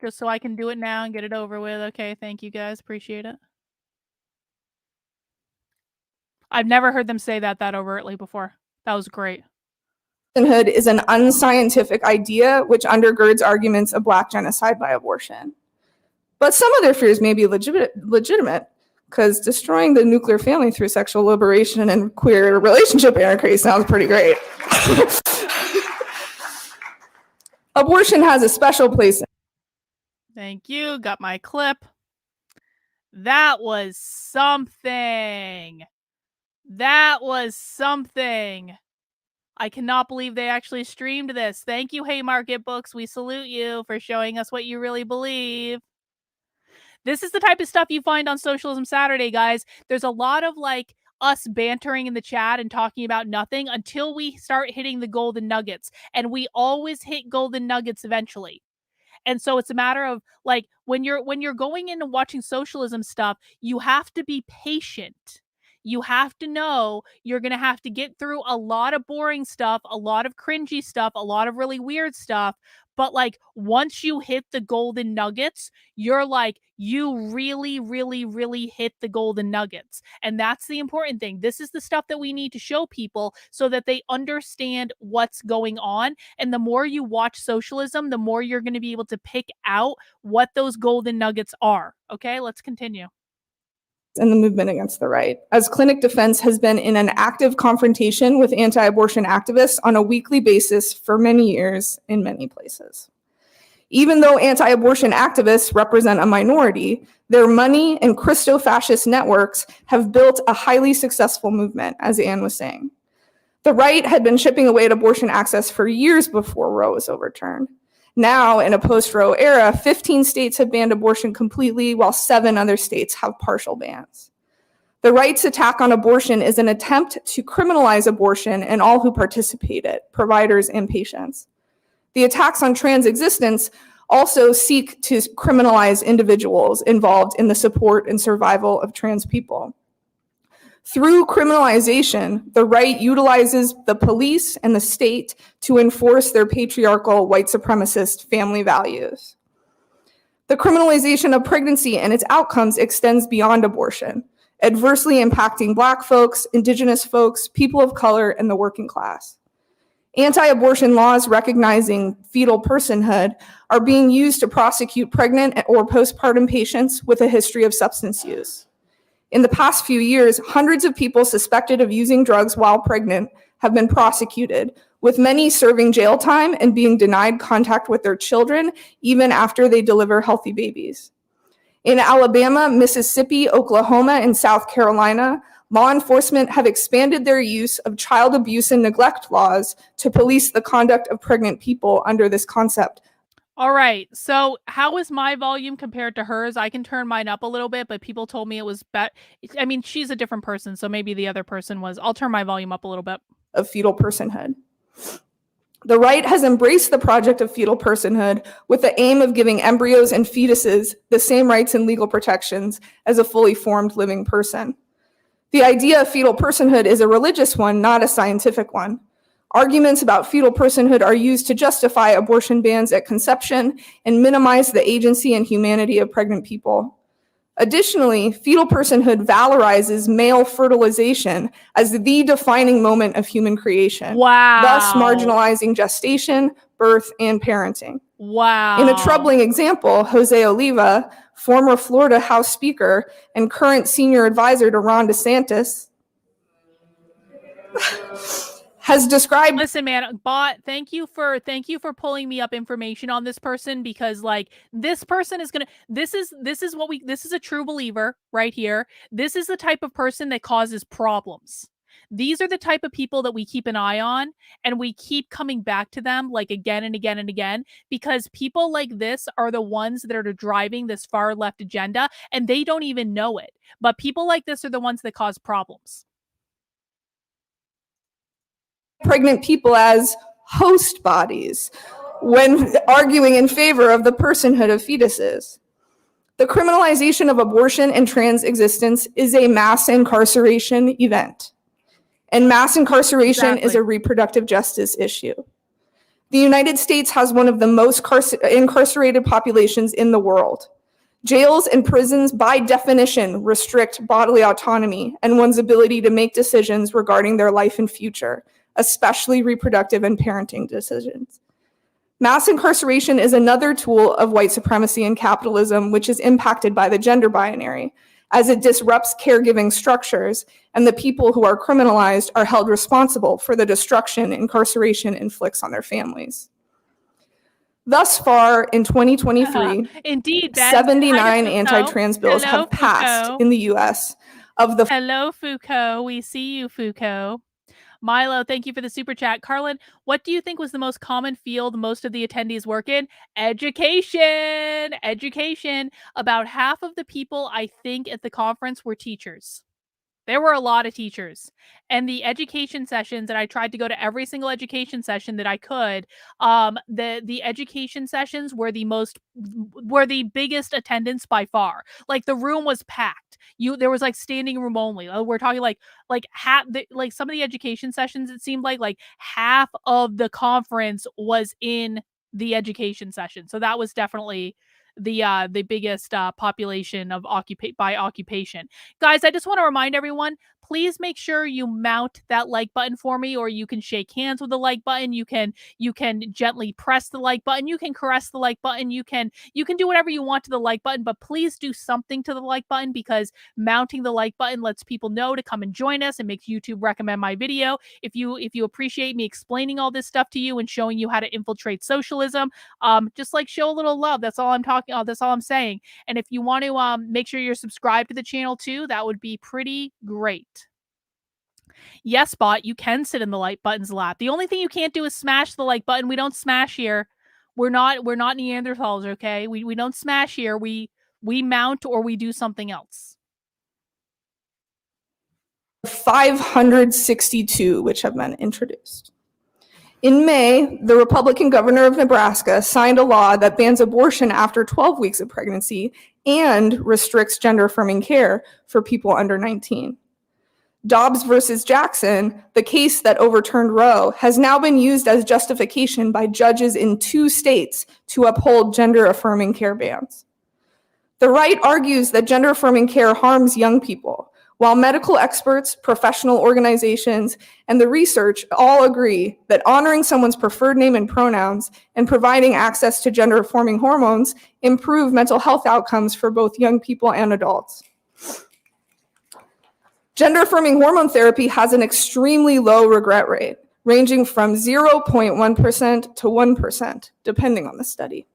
Just so I can do it now and get it over with. Okay, thank you guys. Appreciate it. I've never heard them say that overtly before. That was great. Personhood is an unscientific idea which undergirds arguments of Black genocide by abortion. But some of their fears may be legitimate, because destroying the nuclear family through sexual liberation and queer relationship anarchy sounds pretty great. Abortion has a special place. Thank you. Got my clip. That was something. I cannot believe they actually streamed this. Thank you, Haymarket Books. We salute you for showing us what you really believe. This is the type of stuff you find on Socialism Saturday, guys. There's a lot of like us bantering in the chat and talking about nothing until we start hitting the golden nuggets. And we always hit golden nuggets eventually. And so it's a matter of like when you're going in and watching socialism stuff, you have to be patient. You have to know you're going to have to get through a lot of boring stuff, a lot of cringy stuff, a lot of really weird stuff. But like once you hit the golden nuggets, you're like, you really, really, really hit the golden nuggets. And that's the important thing. This is the stuff that we need to show people so that they understand what's going on. And the more you watch socialism, the more you're going to be able to pick out what those golden nuggets are. Okay, let's continue. And the movement against the right, as Clinic Defense has been in an active confrontation with anti-abortion activists on a weekly basis for many years in many places. Even though anti-abortion activists represent a minority, their money and Christo-fascist networks have built a highly successful movement, as Anne was saying. The right had been chipping away at abortion access for years before Roe was overturned. Now, in a post-Roe era, 15 states have banned abortion completely, while 7 other states have partial bans. The right's attack on abortion is an attempt to criminalize abortion and all who participate in it, providers and patients. The attacks on trans existence also seek to criminalize individuals involved in the support and survival of trans people. Through criminalization, the right utilizes the police and the state to enforce their patriarchal, white supremacist family values. The criminalization of pregnancy and its outcomes extends beyond abortion, adversely impacting Black folks, Indigenous folks, people of color, and the working class. Anti-abortion laws recognizing fetal personhood are being used to prosecute pregnant or postpartum patients with a history of substance use. In the past few years, hundreds of people suspected of using drugs while pregnant have been prosecuted, with many serving jail time and being denied contact with their children even after they deliver healthy babies. In Alabama, Mississippi, Oklahoma, and South Carolina, law enforcement have expanded their use of child abuse and neglect laws to police the conduct of pregnant people under this concept. All right. So how is my volume compared to hers? I can turn mine up a little bit, but people told me it was better. I mean, she's a different person, so maybe the other person was. I'll turn my volume up a little bit. Of fetal personhood. The right has embraced the project of fetal personhood with the aim of giving embryos and fetuses the same rights and legal protections as a fully formed living person. The idea of fetal personhood is a religious one, not a scientific one. Arguments about fetal personhood are used to justify abortion bans at conception and minimize the agency and humanity of pregnant people. Additionally, fetal personhood valorizes male fertilization as the defining moment of human creation, thus marginalizing gestation, birth, and parenting. Wow. In a troubling example, Jose Oliva, former Florida House Speaker and current senior advisor to Ron DeSantis, has described. Listen, man, bot, thank you for pulling me up information on this person, because like this person is gonna this is a true believer right here. This is the type of person that causes problems. These are the type of people that we keep an eye on, and we keep coming back to them like again and again and again, because people like this are the ones that are driving this far left agenda, and they don't even know it. But people like this are the ones that cause problems. Pregnant people as host bodies when arguing in favor of the personhood of fetuses. The criminalization of abortion and trans existence is a mass incarceration event, and mass incarceration is a reproductive justice issue. The United States has one of the most incarcerated populations in the world. Jails and prisons, by definition, restrict bodily autonomy and one's ability to make decisions regarding their life and future, especially reproductive and parenting decisions. Mass incarceration is another tool of white supremacy and capitalism, which is impacted by the gender binary, as it disrupts caregiving structures, and the people who are criminalized are held responsible for the destruction incarceration inflicts on their families. Thus far, in 2023, Indeed, Ben. 79 anti-trans bills have passed in the U.S. Hello, Foucault. We see you, Foucault. Milo, thank you for the super chat. Carlin, what do you think was the most common field most of the attendees work in? Education. Education. About half of the people, I think, at the conference were teachers. There were a lot of teachers, and the education sessions, and I tried to go to every single education session that I could. The education sessions were the biggest attendance by far. Like the room was packed. There was like standing room only. We're talking like half like some of the education sessions. It seemed like half of the conference was in the education session. So that was definitely the biggest population of by occupation. Guys, I just want to remind everyone, please make sure you mount that like button for me, or you can shake hands with the like button. You can gently press the like button. You can caress the like button. You can do whatever you want to the like button, but please do something to the like button, because mounting the like button lets people know to come and join us and makes YouTube recommend my video. If you appreciate me explaining all this stuff to you and showing you how to infiltrate socialism, just like show a little love. That's all I'm talking. That's all I'm saying. And if you want to make sure you're subscribed to the channel too, that would be pretty great. Yes, bot, you can sit in the like button's lap. The only thing you can't do is smash the like button. We don't smash here. We're not Neanderthals, okay? We don't smash here. We mount, or we do something else. 562 which have been introduced. In May, the Republican governor of Nebraska signed a law that bans abortion after 12 weeks of pregnancy and restricts gender-affirming care for people under 19. Dobbs versus Jackson, the case that overturned Roe, has now been used as justification by judges in 2 states to uphold gender-affirming care bans. The right argues that gender-affirming care harms young people, while medical experts, professional organizations, and the research all agree that honoring someone's preferred name and pronouns and providing access to gender-affirming hormones improve mental health outcomes for both young people and adults. Gender-affirming hormone therapy has an extremely low regret rate, ranging from 0.1% to 1%, depending on the study.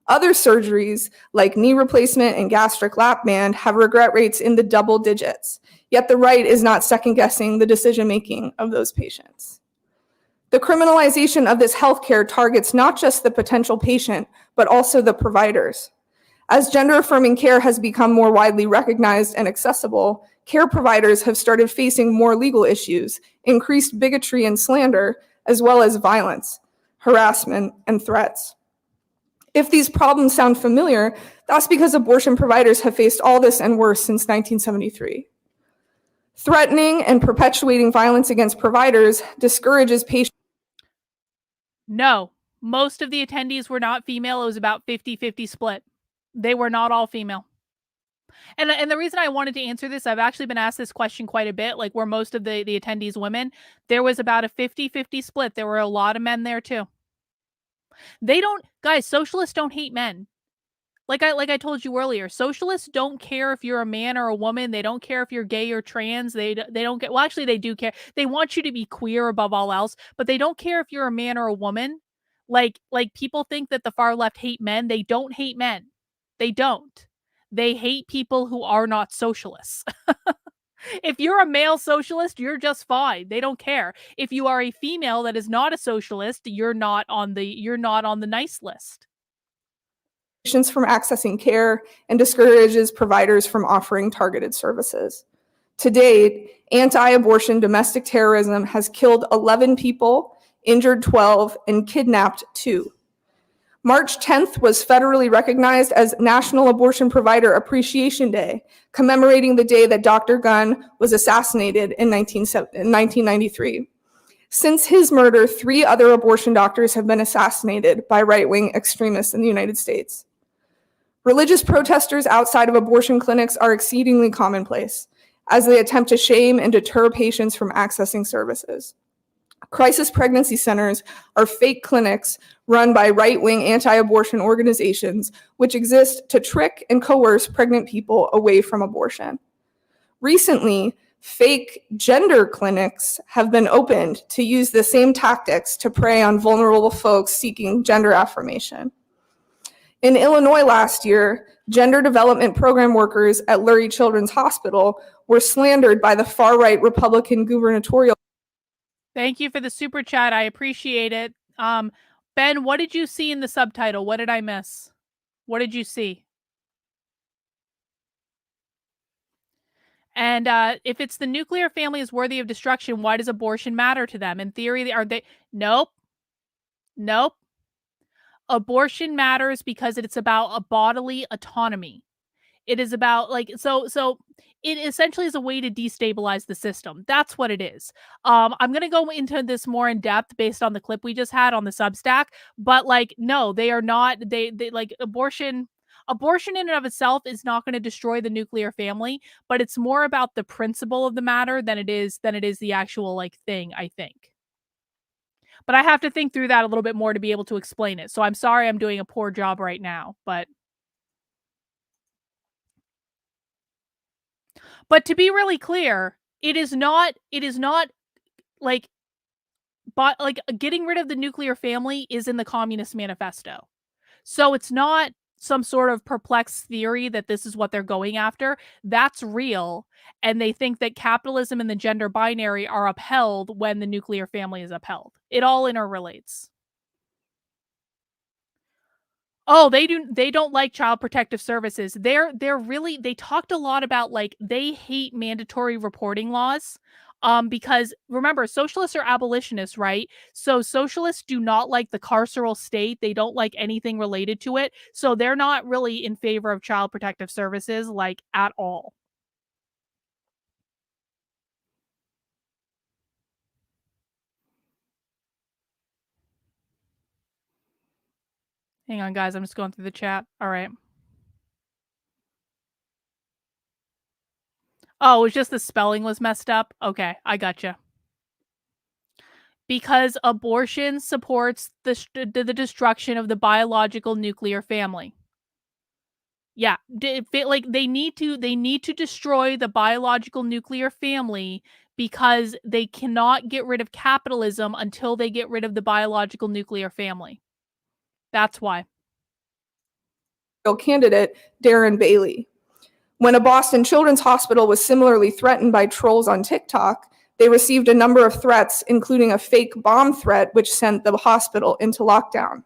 Other surgeries, like knee replacement and gastric lap band, have regret rates in the double digits, yet the right is not second-guessing the decision-making of those patients. The criminalization of this healthcare targets not just the potential patient, but also the providers. As gender-affirming care has become more widely recognized and accessible, care providers have started facing more legal issues, increased bigotry and slander, as well as violence, harassment, and threats. If these problems sound familiar, that's because abortion providers have faced all this and worse since 1973. Threatening and perpetuating violence against providers discourages patients. No, most of the attendees were not female. It was about 50-50 split. They were not all female. And the reason I wanted to answer this, I've actually been asked this question quite a bit, like were most of the attendees women? There was about a 50-50 split. There were a lot of men there too. Guys, socialists don't hate men. Like I told you earlier, socialists don't care if you're a man or a woman. They don't care if you're gay or trans. They don't get, well, actually they do care. They want you to be queer above all else, but they don't care if you're a man or a woman. Like people think that the far left hate men. They don't hate men. They don't. They hate people who are not socialists. If you're a male socialist, you're just fine. They don't care. If you are a female that is not a socialist, you're not on the nice list. From accessing care and discourages providers from offering targeted services. To date, anti-abortion domestic terrorism has killed 11 people, injured 12, and kidnapped 2. March 10th was federally recognized as National Abortion Provider Appreciation Day, commemorating the day that Dr. Gunn was assassinated in 1993. Since his murder, 3 other abortion doctors have been assassinated by right-wing extremists in the United States. Religious protesters outside of abortion clinics are exceedingly commonplace, as they attempt to shame and deter patients from accessing services. Crisis pregnancy centers are fake clinics run by right-wing anti-abortion organizations, which exist to trick and coerce pregnant people away from abortion. Recently, fake gender clinics have been opened to use the same tactics to prey on vulnerable folks seeking gender affirmation. In Illinois last year, gender development program workers at Lurie Children's Hospital were slandered by the far-right Republican gubernatorial Thank you for the super chat. I appreciate it. Ben, what did you see in the subtitle? What did I miss? What did you see? And if it's the nuclear family is worthy of destruction, why does abortion matter to them? In theory, are they? Nope. Nope. Abortion matters because it's about a bodily autonomy. It is about like so it essentially is a way to destabilize the system. That's what it is. I'm gonna go into this more in depth based on the clip we just had on the Substack, but like no, they are not. They like abortion in and of itself is not going to destroy the nuclear family, but it's more about the principle of the matter than it is the actual like thing, I think. But I have to think through that a little bit more to be able to explain it. So I'm sorry I'm doing a poor job right now, but to be really clear, it is not like but like getting rid of the nuclear family is in the Communist Manifesto. So it's not some sort of perplexed theory that this is what they're going after. That's real. And they think that capitalism and the gender binary are upheld when the nuclear family is upheld. It all interrelates. Oh, they don't like child protective services. They're really they talked a lot about like they hate mandatory reporting laws. Because remember, socialists are abolitionists, right? So socialists do not like the carceral state. They don't like anything related to it. So they're not really in favor of child protective services like at all. Hang on, guys. I'm just going through the chat. All right. Oh, it was just the spelling was messed up. Okay, I gotcha. Because abortion supports the destruction of the biological nuclear family. Yeah, like they need to destroy the biological nuclear family because they cannot get rid of capitalism until they get rid of the biological nuclear family. That's why. Candidate Darren Bailey. When a Boston Children's Hospital was similarly threatened by trolls on TikTok, they received a number of threats, including a fake bomb threat, which sent the hospital into lockdown.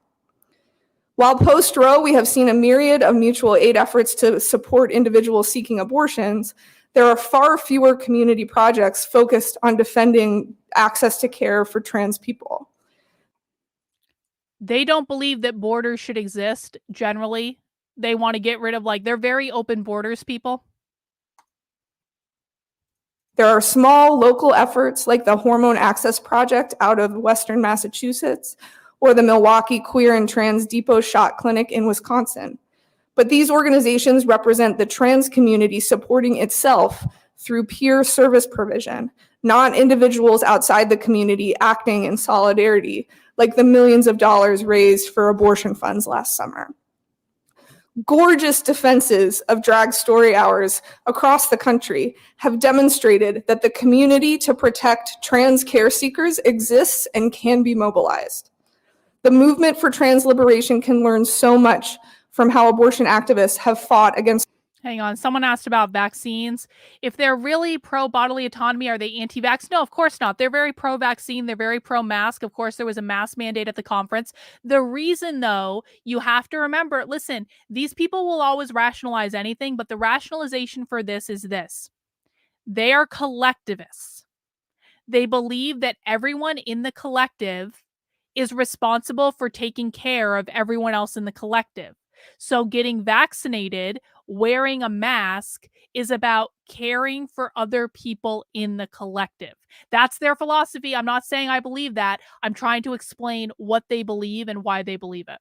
While post-Roe, we have seen a myriad of mutual aid efforts to support individuals seeking abortions, there are far fewer community projects focused on defending access to care for trans people. They don't believe that borders should exist generally. They want to get rid of they're very open borders people. There are small local efforts like the Hormone Access Project out of Western Massachusetts or the Milwaukee Queer and Trans Depot Shot Clinic in Wisconsin. But these organizations represent the trans community supporting itself through peer service provision, not individuals outside the community acting in solidarity, like the millions of dollars raised for abortion funds last summer. Gorgeous defenses of drag story hours across the country have demonstrated that the community to protect trans care seekers exists and can be mobilized. The movement for trans liberation can learn so much from how abortion activists have fought against. Hang on. Someone asked about vaccines. If they're really pro bodily autonomy, are they anti-vax? No, of course not. They're very pro-vaccine. They're very pro-mask. Of course, there was a mask mandate at the conference. The reason, though, you have to remember, listen, these people will always rationalize anything, but the rationalization for this is this. They are collectivists. They believe that everyone in the collective is responsible for taking care of everyone else in the collective. So getting vaccinated, wearing a mask is about caring for other people in the collective. That's their philosophy. I'm not saying I believe that. I'm trying to explain what they believe and why they believe it.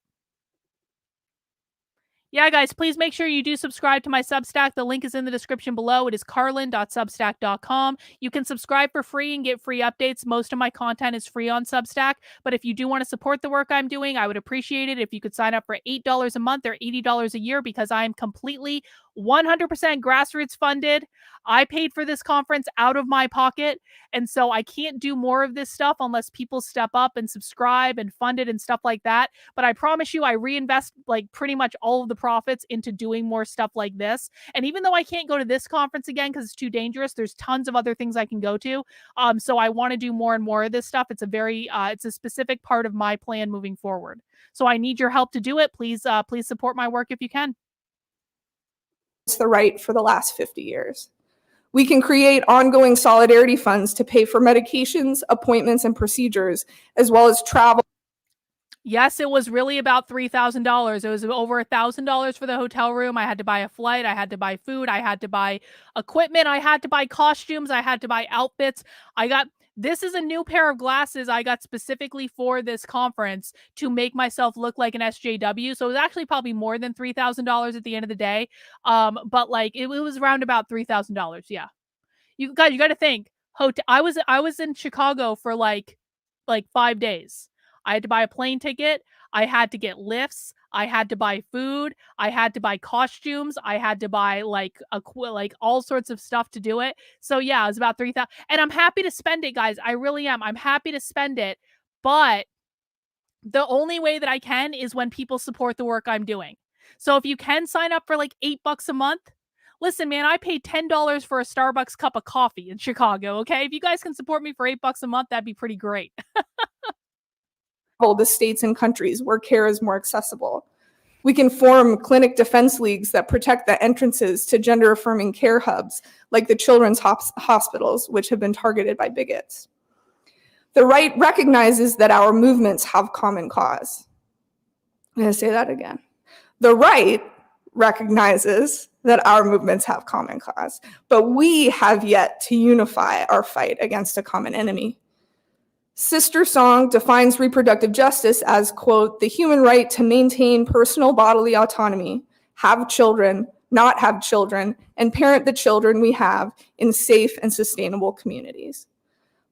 Yeah, guys, please make sure you do subscribe to my Substack. The link is in the description below. It is carlin.substack.com. You can subscribe for free and get free updates. Most of my content is free on Substack. But if you do want to support the work I'm doing, I would appreciate it if you could sign up for $8 a month or $80 a year because I am completely 100% grassroots funded. I paid for this conference out of my pocket. And so I can't do more of this stuff unless people step up and subscribe and fund it and stuff like that. But I promise you, I reinvest like pretty much all of the profits into doing more stuff like this. And even though I can't go to this conference again because it's too dangerous, there's tons of other things I can go to. So I want to do more and more of this stuff. It's a specific part of my plan moving forward. So I need your help to do it. Please support my work if you can. It's the right for the last 50 years. We can create ongoing solidarity funds to pay for medications, appointments, and procedures, as well as travel. Yes, it was really about $3,000. It was over $1,000 for the hotel room. I had to buy a flight. I had to buy food. I had to buy equipment. I had to buy costumes. I had to buy outfits. This is a new pair of glasses I got specifically for this conference to make myself look like an SJW. So it was actually probably more than $3,000 at the end of the day. But like it was around about $3,000. Yeah. You got to think. I was in Chicago for like 5 days. I had to buy a plane ticket. I had to get lifts. I had to buy food. I had to buy costumes. I had to buy like all sorts of stuff to do it. So yeah, it was about 3,000. And I'm happy to spend it, guys. I really am. I'm happy to spend it. But the only way that I can is when people support the work I'm doing. So if you can sign up for like $8 a month, listen, man, I paid $10 for a Starbucks cup of coffee in Chicago. Okay. If you guys can support me for $8 a month, that'd be pretty great. The states and countries where care is more accessible. We can form clinic defense leagues that protect the entrances to gender-affirming care hubs, like the children's hospitals, which have been targeted by bigots. The right recognizes that our movements have common cause. I'm going to say that again. The right recognizes that our movements have common cause, but we have yet to unify our fight against a common enemy. Sister Song defines reproductive justice as, quote, the human right to maintain personal bodily autonomy, have children, not have children, and parent the children we have in safe and sustainable communities.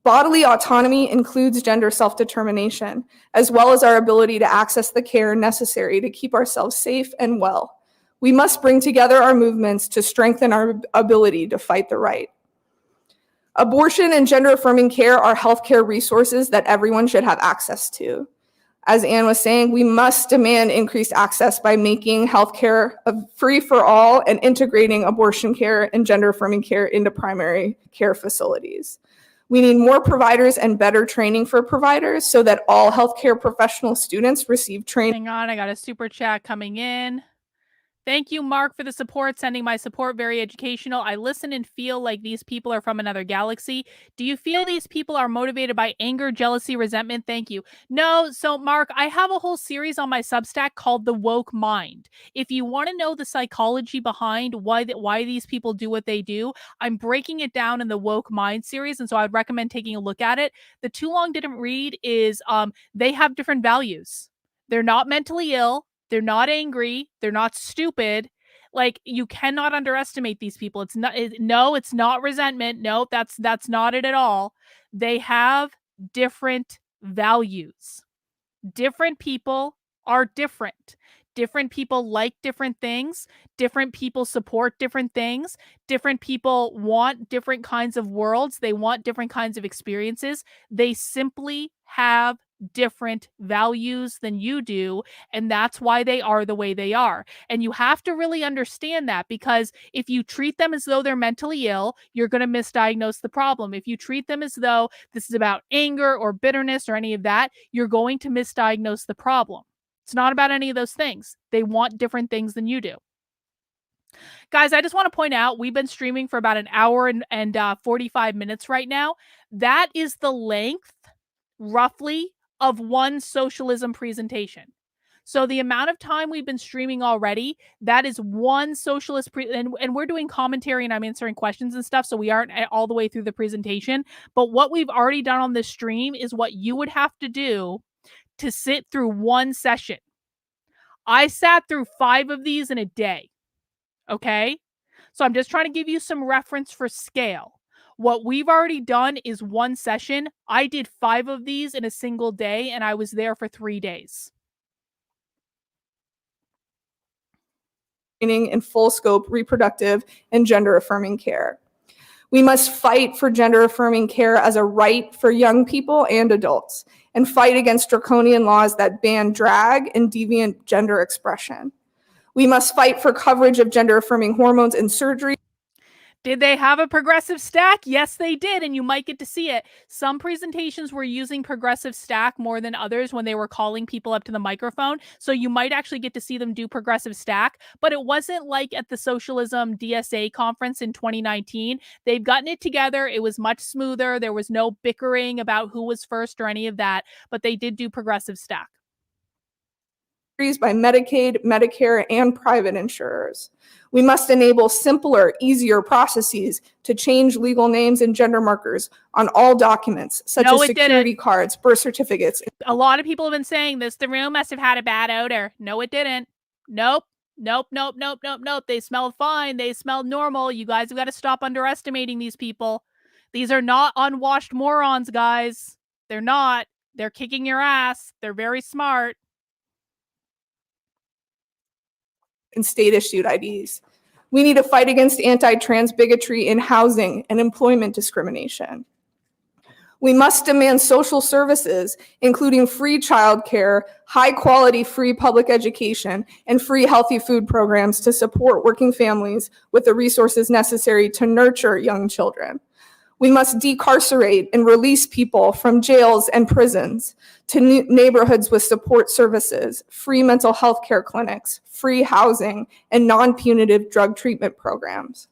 Bodily autonomy includes gender self-determination, as well as our ability to access the care necessary to keep ourselves safe and well. We must bring together our movements to strengthen our ability to fight the right. Abortion and gender-affirming care are healthcare resources that everyone should have access to. As Anne was saying, we must demand increased access by making healthcare free for all and integrating abortion care and gender-affirming care into primary care facilities. We need more providers and better training for providers so that all healthcare professional students receive training. Hang on, I got a super chat coming in. Thank you, Mark, for the support. Sending my support. Very educational. I listen and feel like these people are from another galaxy. Do you feel these people are motivated by anger, jealousy, resentment? Thank you. No. So, Mark, I have a whole series on my Substack called The Woke Mind. If you want to know the psychology behind why these people do what they do, I'm breaking it down in the Woke Mind series. And so I'd recommend taking a look at it. The Too Long Didn't Read is they have different values. They're not mentally ill. They're not angry. They're not stupid. Like, you cannot underestimate these people. It's not resentment. No, that's not it at all. They have different values. Different people are different. Different people like different things. Different people support different things. Different people want different kinds of worlds. They want different kinds of experiences. They simply have different values than you do, and that's why they are the way they are. And you have to really understand that, because if you treat them as though they're mentally ill, you're going to misdiagnose the problem. If you treat them as though this is about anger or bitterness or any of that, you're going to misdiagnose the problem. It's not about any of those things. They want different things than you do. Guys, I just want to point out, we've been streaming for about an hour and 45 minutes right now. That is the length, roughly, of one socialism presentation. So the amount of time we've been streaming already, that is one socialist and we're doing commentary and I'm answering questions and stuff, so we aren't all the way through the presentation. But what we've already done on this stream is what you would have to do to sit through one session. I sat through 5 of these in a day. Okay? So I'm just trying to give you some reference for scale. What we've already done is one session. I did 5 of these in a single day, and I was there for 3 days. in full scope reproductive and gender affirming care. We must fight for gender affirming care as a right for young people and adults, and fight against draconian laws that ban drag and deviant gender expression. We must fight for coverage of gender affirming hormones and surgery. Did they have a progressive stack? Yes, they did, and you might get to see it. Some presentations were using progressive stack more than others when they were calling people up to the microphone, so you might actually get to see them do progressive stack, but it wasn't like at the Socialism DSA conference in 2019. They've gotten it together. It was much smoother. There was no bickering about who was first or any of that, but they did do progressive stack. By Medicaid, Medicare, and private insurers. We must enable simpler, easier processes to change legal names and gender markers on all documents, such as security cards, birth certificates. A lot of people have been saying this. The room must have had a bad odor. No, it didn't. Nope. They smelled fine. They smelled normal. You guys have got to stop underestimating these people. These are not unwashed morons, guys. They're not. They're kicking your ass. They're very smart. And state-issued IDs. We need to fight against anti-trans bigotry in housing and employment discrimination. We must demand social services, including free childcare, high-quality free public education, and free healthy food programs to support working families with the resources necessary to nurture young children. We must decarcerate and release people from jails and prisons to neighborhoods with support services, free mental health care clinics, free housing, and non-punitive drug treatment programs.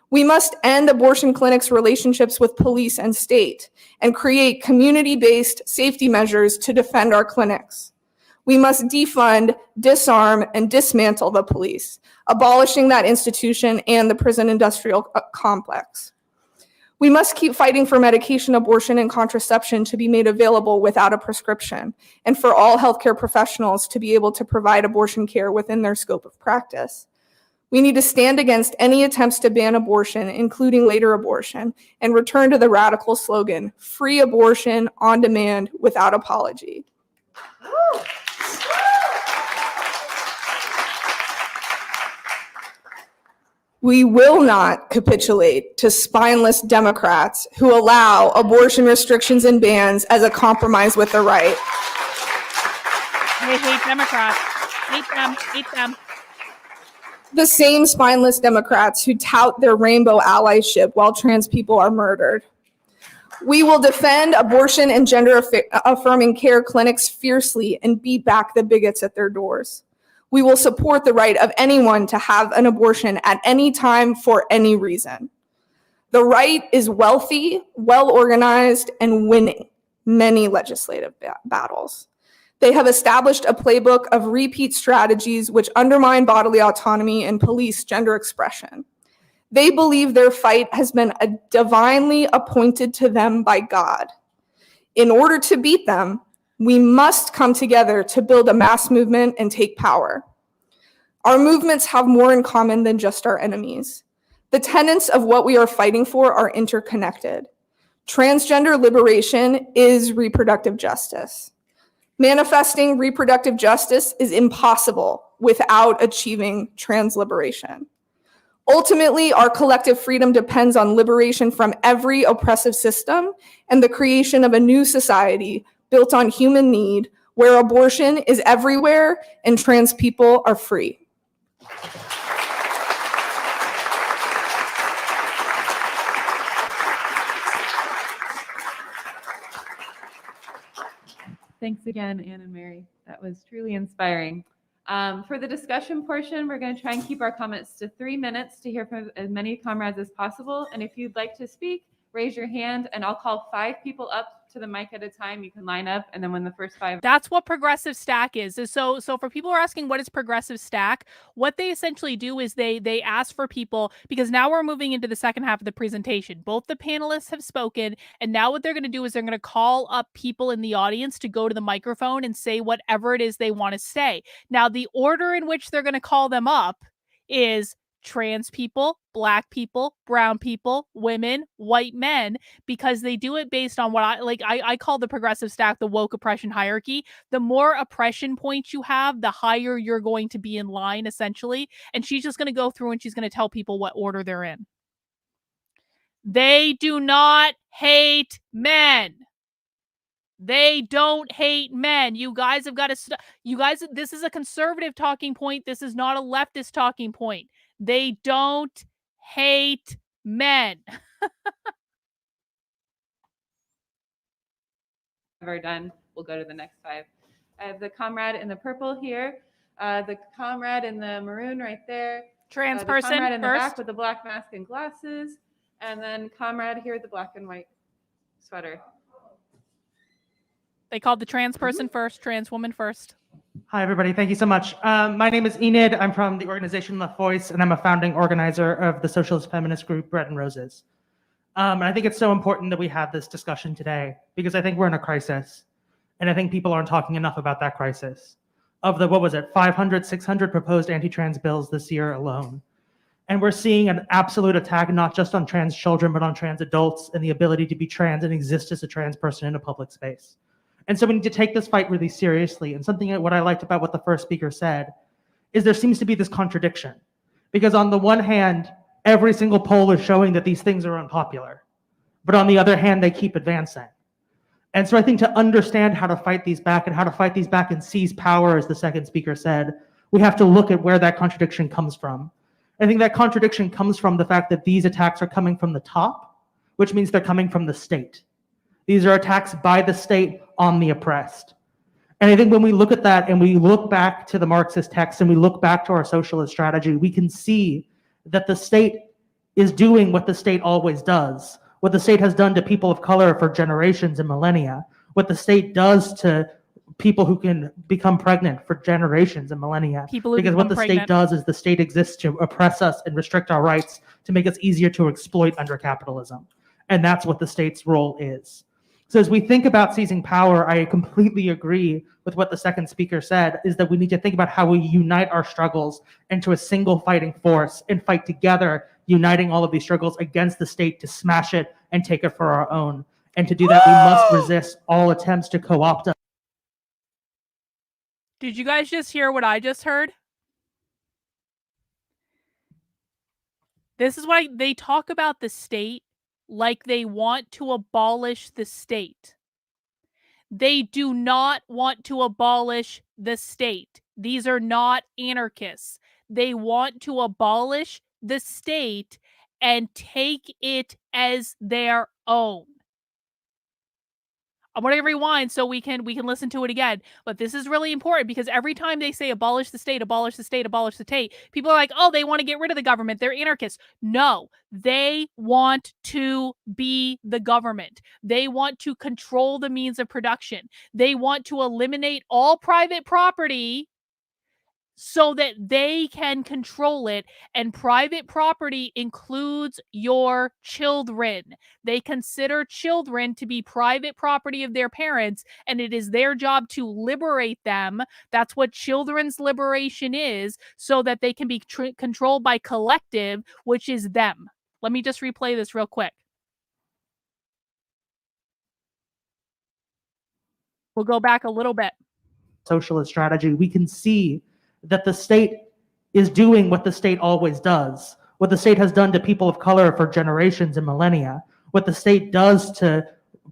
We must end abortion clinics' relationships with police and state and create community-based safety measures to defend our clinics. We must defund, disarm, and dismantle the police, abolishing that institution and the prison industrial complex. We must keep fighting for medication, abortion, and contraception to be made available without a prescription, and for all healthcare professionals to be able to provide abortion care within their scope of practice. We need to stand against any attempts to ban abortion, including later abortion, and return to the radical slogan, free abortion on demand without apology. We will not capitulate to spineless Democrats who allow abortion restrictions and bans as a compromise with the right. They hate Democrats. Hate them. The same spineless Democrats who tout their rainbow allyship while trans people are murdered. We will defend abortion and gender affirming care clinics fiercely and beat back the bigots at their doors. We will support the right of anyone to have an abortion at any time for any reason. The right is wealthy, well-organized, and winning many legislative battles. They have established a playbook of repeat strategies which undermine bodily autonomy and police gender expression. They believe their fight has been divinely appointed to them by God. In order to beat them, we must come together to build a mass movement and take power. Our movements have more in common than just our enemies. The tenets of what we are fighting for are interconnected. Transgender liberation is reproductive justice. Manifesting reproductive justice is impossible without achieving trans liberation. Ultimately, our collective freedom depends on liberation from every oppressive system and the creation of a new society built on human need, where abortion is everywhere and trans people are free. Thanks again, Ann and Mary. That was truly inspiring. For the discussion portion, we're going to try and keep our comments to 3 minutes to hear from as many comrades as possible. And if you'd like to speak, raise your hand and I'll call 5 people up to the mic at a time. You can line up, and then when the first 5... That's what progressive stack is. So for people who are asking what is progressive stack, what they essentially do is they ask for people, because now we're moving into the second half of the presentation. Both the panelists have spoken, and now what they're going to do is they're going to call up people in the audience to go to the microphone and say whatever it is they want to say. Now, the order in which they're going to call them up is trans people, black people, brown people, women, white men, because they do it based on what I call the progressive stack the woke oppression hierarchy. The more oppression points you have, the higher you're going to be in line, essentially. And she's just going to go through and she's going to tell people what order they're in. They do not hate men. They don't hate men. You guys have got to you guys, this is a conservative talking point. This is not a leftist talking point. They don't hate men. We're done. We'll go to the next 5. I have the comrade in the purple here, the comrade in the maroon right there, Trans the person comrade in the first. back with the black mask and glasses, and then comrade here with the black and white sweater. They called the trans person first, trans woman first. Hi, everybody. Thank you so much. My name is Enid. I'm from the organization Left Voice, and I'm a founding organizer of the socialist feminist group Bread and Roses. And I think it's so important that we have this discussion today because I think we're in a crisis. And I think people aren't talking enough about that crisis. Of the, 500, 600 proposed anti-trans bills this year alone. And we're seeing an absolute attack not just on trans children, but on trans adults and the ability to be trans and exist as a trans person in a public space. And so we need to take this fight really seriously. And something what I liked about what the first speaker said is there seems to be this contradiction. Because on the one hand, every single poll is showing that these things are unpopular. But on the other hand, they keep advancing. And so I think to understand how to fight these back and seize power, as the second speaker said, we have to look at where that contradiction comes from. I think that contradiction comes from the fact that these attacks are coming from the top, which means they're coming from the state. These are attacks by the state on the oppressed. And I think when we look at that and we look back to the Marxist text and we look back to our socialist strategy, we can see that the state is doing what the state always does, what the state has done to people of color for generations and millennia, what the state does to people who can become pregnant for generations and millennia. Because what the state does is the state exists to oppress us and restrict our rights to make us easier to exploit under capitalism. And that's what the state's role is. So as we think about seizing power, I completely agree with what the second speaker said, is that we need to think about how we unite our struggles into a single fighting force and fight together, uniting all of these struggles against the state to smash it and take it for our own. And to do that, we must resist all attempts to co-opt us. Did you guys just hear what I just heard? This is why they talk about the state like they want to abolish the state. They do not want to abolish the state. These are not anarchists. They want to abolish the state and take it as their own. I'm going to rewind so we can listen to it again. But this is really important because every time they say abolish the state, abolish the state, abolish the state, people are like, oh, they want to get rid of the government. They're anarchists. No, they want to be the government. They want to control the means of production. They want to eliminate all private property so that they can control it. And private property includes your children. They consider children to be private property of their parents, and it is their job to liberate them. That's what children's liberation is, so that they can be controlled by collective, which is them. Let me just replay this real quick. We'll go back a little bit. Socialist strategy, we can see that the state is doing what the state always does, what the state has done to people of color for generations and millennia, what the state does to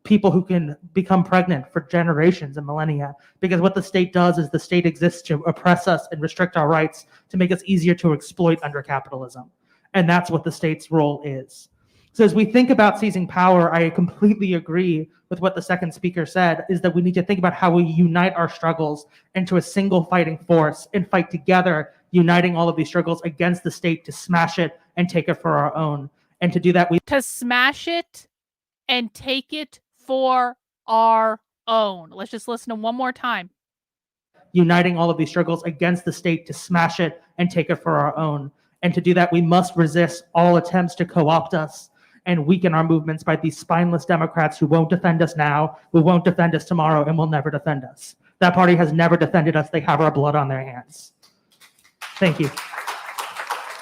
people who can become pregnant for generations and millennia. Because what the state does is the state exists to oppress us and restrict our rights to make us easier to exploit under capitalism. And that's what the state's role is. So as we think about seizing power, I completely agree with what the second speaker said, is that we need to think about how we unite our struggles into a single fighting force and fight together, uniting all of these struggles against the state to smash it and take it for our own. And to do that, to smash it and take it for our own. Let's just listen to one more time. Uniting all of these struggles against the state to smash it and take it for our own. And to do that, we must resist all attempts to co-opt us and weaken our movements by these spineless Democrats who won't defend us now, who won't defend us tomorrow, and will never defend us. That party has never defended us. They have our blood on their hands. Thank you.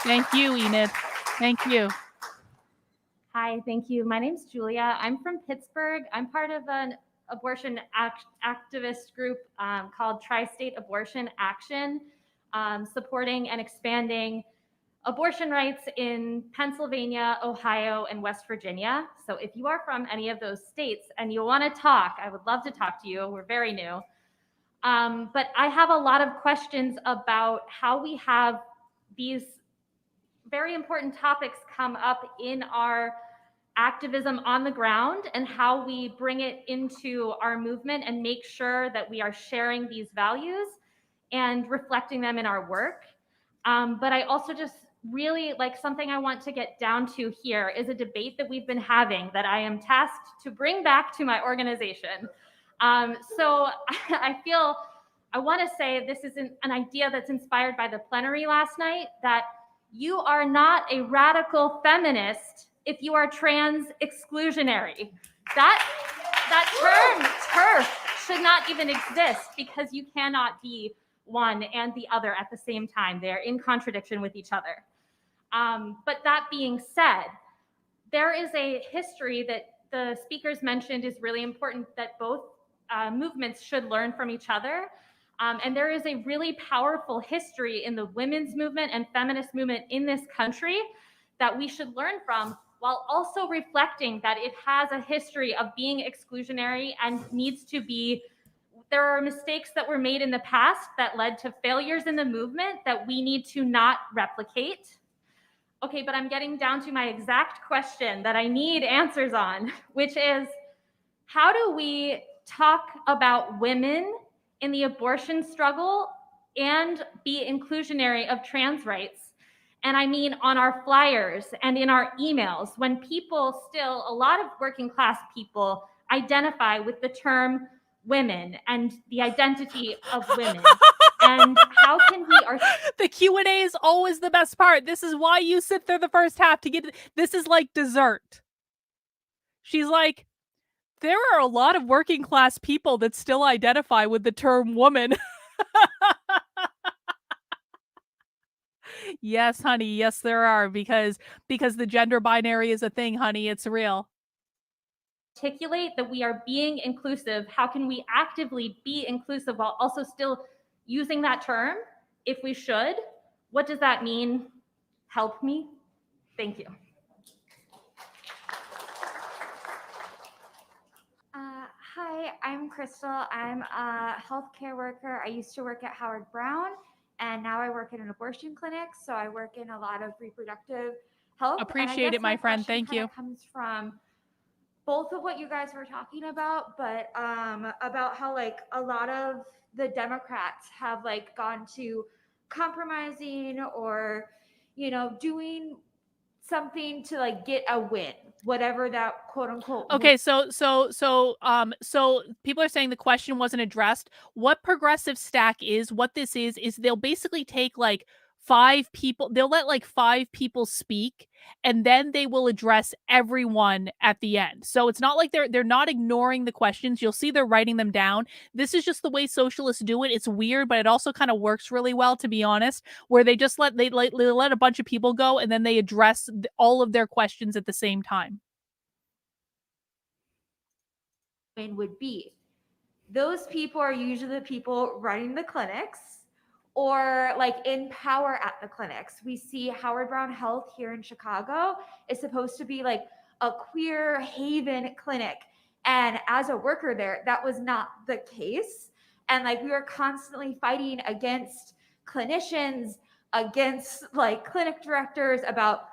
Thank you, Enid. Thank you. Hi, thank you. My name's Julia. I'm from Pittsburgh. I'm part of an abortion activist group called Tri-State Abortion Action, supporting and expanding abortion rights in Pennsylvania, Ohio, and West Virginia. So if you are from any of those states and you want to talk, I would love to talk to you. We're very new. But I have a lot of questions about how we have these very important topics come up in our activism on the ground and how we bring it into our movement and make sure that we are sharing these values and reflecting them in our work. But I also just really like something I want to get down to here is a debate that we've been having that I am tasked to bring back to my organization. So I feel I want to say this is an idea that's inspired by the plenary last night, that you are not a radical feminist if you are trans exclusionary. That term, TERF, should not even exist because you cannot be one and the other at the same time. They're in contradiction with each other. But that being said, there is a history that the speakers mentioned is really important that both movements should learn from each other. And there is a really powerful history in the women's movement and feminist movement in this country that we should learn from, while also reflecting that it has a history of being exclusionary and needs to be, there are mistakes that were made in the past that led to failures in the movement that we need to not replicate. Okay, but I'm getting down to my exact question that I need answers on, which is, how do we talk about women in the abortion struggle and be inclusionary of trans rights? And I mean on our flyers and in our emails, when people still, a lot of working class people identify with the term women and the identity of women. And how can we The Q&A is always the best part. This is why you sit through the first half to get this is like dessert. She's like, there are a lot of working class people that still identify with the term woman. Yes, honey. Yes, there are, because the gender binary is a thing, honey. It's real. articulate that we are being inclusive? How can we actively be inclusive while also still using that term if we should? What does that mean? Help me. Thank you. Hi, I'm Crystal. I'm a healthcare worker. I used to work at Howard Brown, and now I work in an abortion clinic. So I work in a lot of reproductive health. Appreciate it, my friend. Thank you. Comes from both of what you guys were talking about, but about how like a lot of the Democrats have like gone to compromising or, you know, doing something to like get a win, whatever that quote unquote. Okay, so people are saying the question wasn't addressed. What progressive stack is, what this is they'll basically take like 5 people, they'll let like 5 people speak, and then they will address everyone at the end. So it's not like they're not ignoring the questions. You'll see they're writing them down. This is just the way socialists do it. It's weird, but it also kind of works really well, to be honest, where they just let a bunch of people go, and then they address all of their questions at the same time. Would be. Those people are usually the people running the clinics or like in power at the clinics. We see Howard Brown Health here in Chicago is supposed to be like a queer haven clinic. And as a worker there, that was not the case. And like we were constantly fighting against clinicians, against like clinic directors about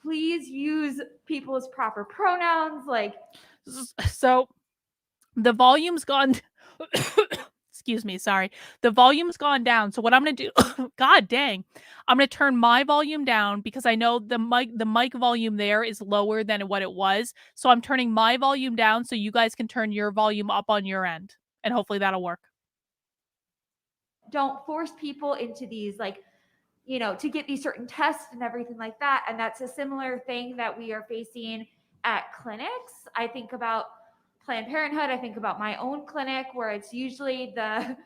please use people's proper pronouns. Like, so the volume's gone excuse me, sorry. The volume's gone down. So what I'm going to do, god dang, I'm going to turn my volume down because I know the mic volume there is lower than what it was. So I'm turning my volume down so you guys can turn your volume up on your end, and hopefully that'll work. Don't force people into these, like, you know, to get these certain tests and everything like that. And that's a similar thing that we are facing at clinics. I think about Planned Parenthood. I think about my own clinic where it's usually the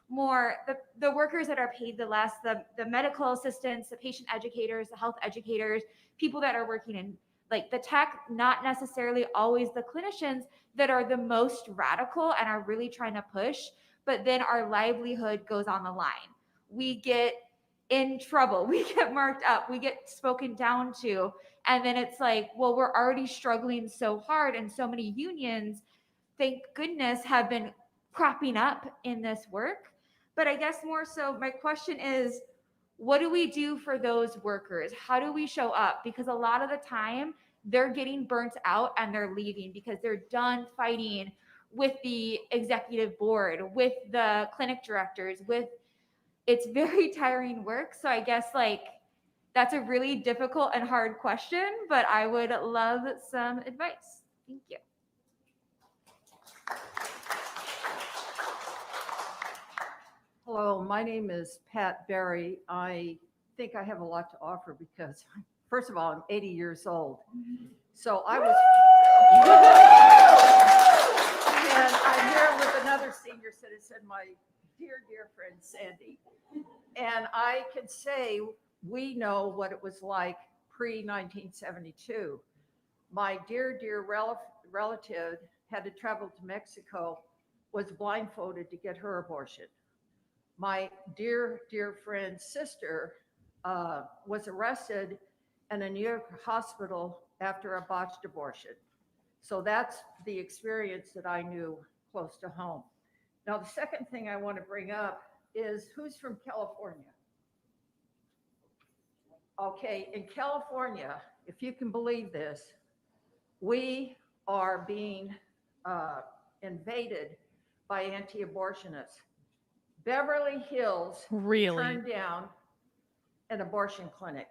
more the workers that are paid the less, the medical assistants, the patient educators, the health educators, people that are working in like the tech, not necessarily always the clinicians that are the most radical and are really trying to push, but then our livelihood goes on the line. We get in trouble, we get marked up, we get spoken down to, and then it's like, well, we're already struggling so hard, and so many unions, thank goodness, have been cropping up in this work. But I guess more so, my question is, what do we do for those workers? How do we show up? Because a lot of the time they're getting burnt out and they're leaving because they're done fighting with the executive board, with the clinic directors, with it's very tiring work. So I guess like that's a really difficult and hard question, but I would love some advice. Thank you. Hello, my name is Pat Berry. I think I have a lot to offer because, first of all, I'm 80 years old. So I was, and I'm here with another senior citizen, my dear, dear friend, Sandy. And I can say we know what it was like pre-1972. My dear, dear relative had to travel to Mexico, was blindfolded to get her abortion. My dear, dear friend's sister was arrested in a New York hospital after a botched abortion. So that's the experience that I knew close to home. Now, the second thing I want to bring up is who's from California? Okay, in California, if you can believe this, we are being invaded by anti-abortionists. Beverly Hills Really? turned down an abortion clinic.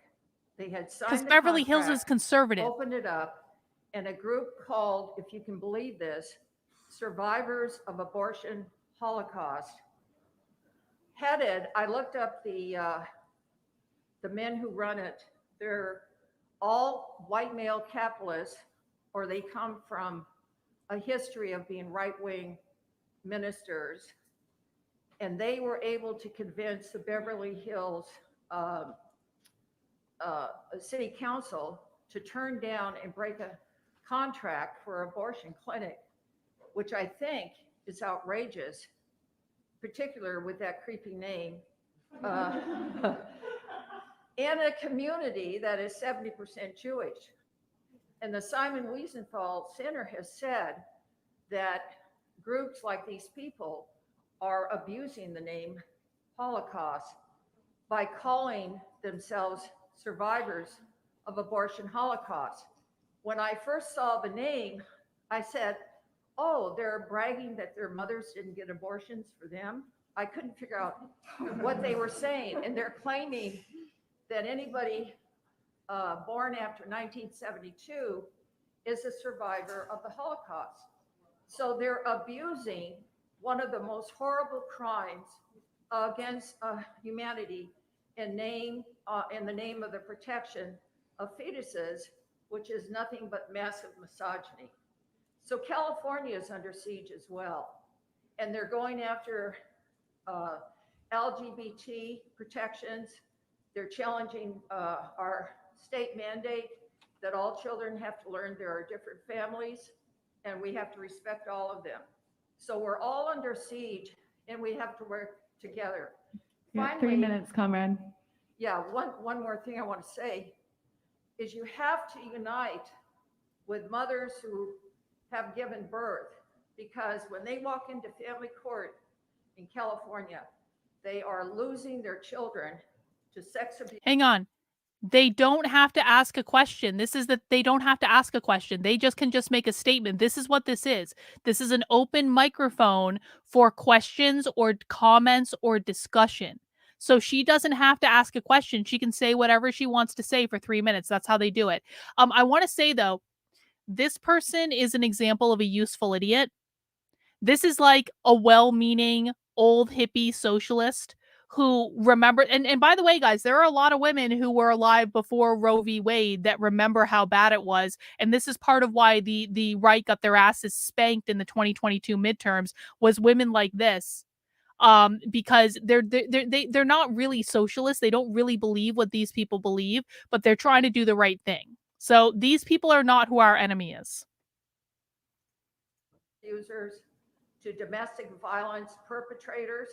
They had signed Because the Beverly Hills is contract, conservative. opened it up, and a group called, if you can believe this, Survivors of Abortion Holocaust, headed, I looked up the men who run it. They're all white male capitalists, or they come from a history of being right-wing ministers. And they were able to convince the Beverly Hills City Council to turn down and break a contract for an abortion clinic, which I think is outrageous, particular with that creepy name, in a community that is 70% Jewish. And the Simon Wiesenthal Center has said that groups like these people are abusing the name Holocaust by calling themselves survivors of abortion Holocaust. When I first saw the name, I said, oh, they're bragging that their mothers didn't get abortions for them. I couldn't figure out what they were saying. And they're claiming that anybody born after 1972 is a survivor of the Holocaust. So they're abusing one of the most horrible crimes against humanity in the name of the protection of fetuses, which is nothing but massive misogyny. So California is under siege as well. And they're going after LGBT protections. They're challenging our state mandate that all children have to learn there are different families and we have to respect all of them. So we're all under siege and we have to work together. Finally, 3 minutes, comrade. Yeah, one more thing I want to say is you have to unite with mothers who have given birth, because when they walk into family court in California, they are losing their children to sex abuse. Hang on. They don't have to ask a question. This is that they don't have to ask a question. They can just make a statement. This is what this is. This is an open microphone for questions or comments or discussion. So she doesn't have to ask a question. She can say whatever she wants to say for 3 minutes. That's how they do it. I want to say though, this person is an example of a useful idiot. This is like a well-meaning old hippie socialist who remember, and by the way, guys, there are a lot of women who were alive before Roe v. Wade that remember how bad it was. And this is part of why the right got their asses spanked in the 2022 midterms, was women like this. because they're not really socialists. They don't really believe what these people believe, but they're trying to do the right thing. So these people are not who our enemy is. Users to domestic violence perpetrators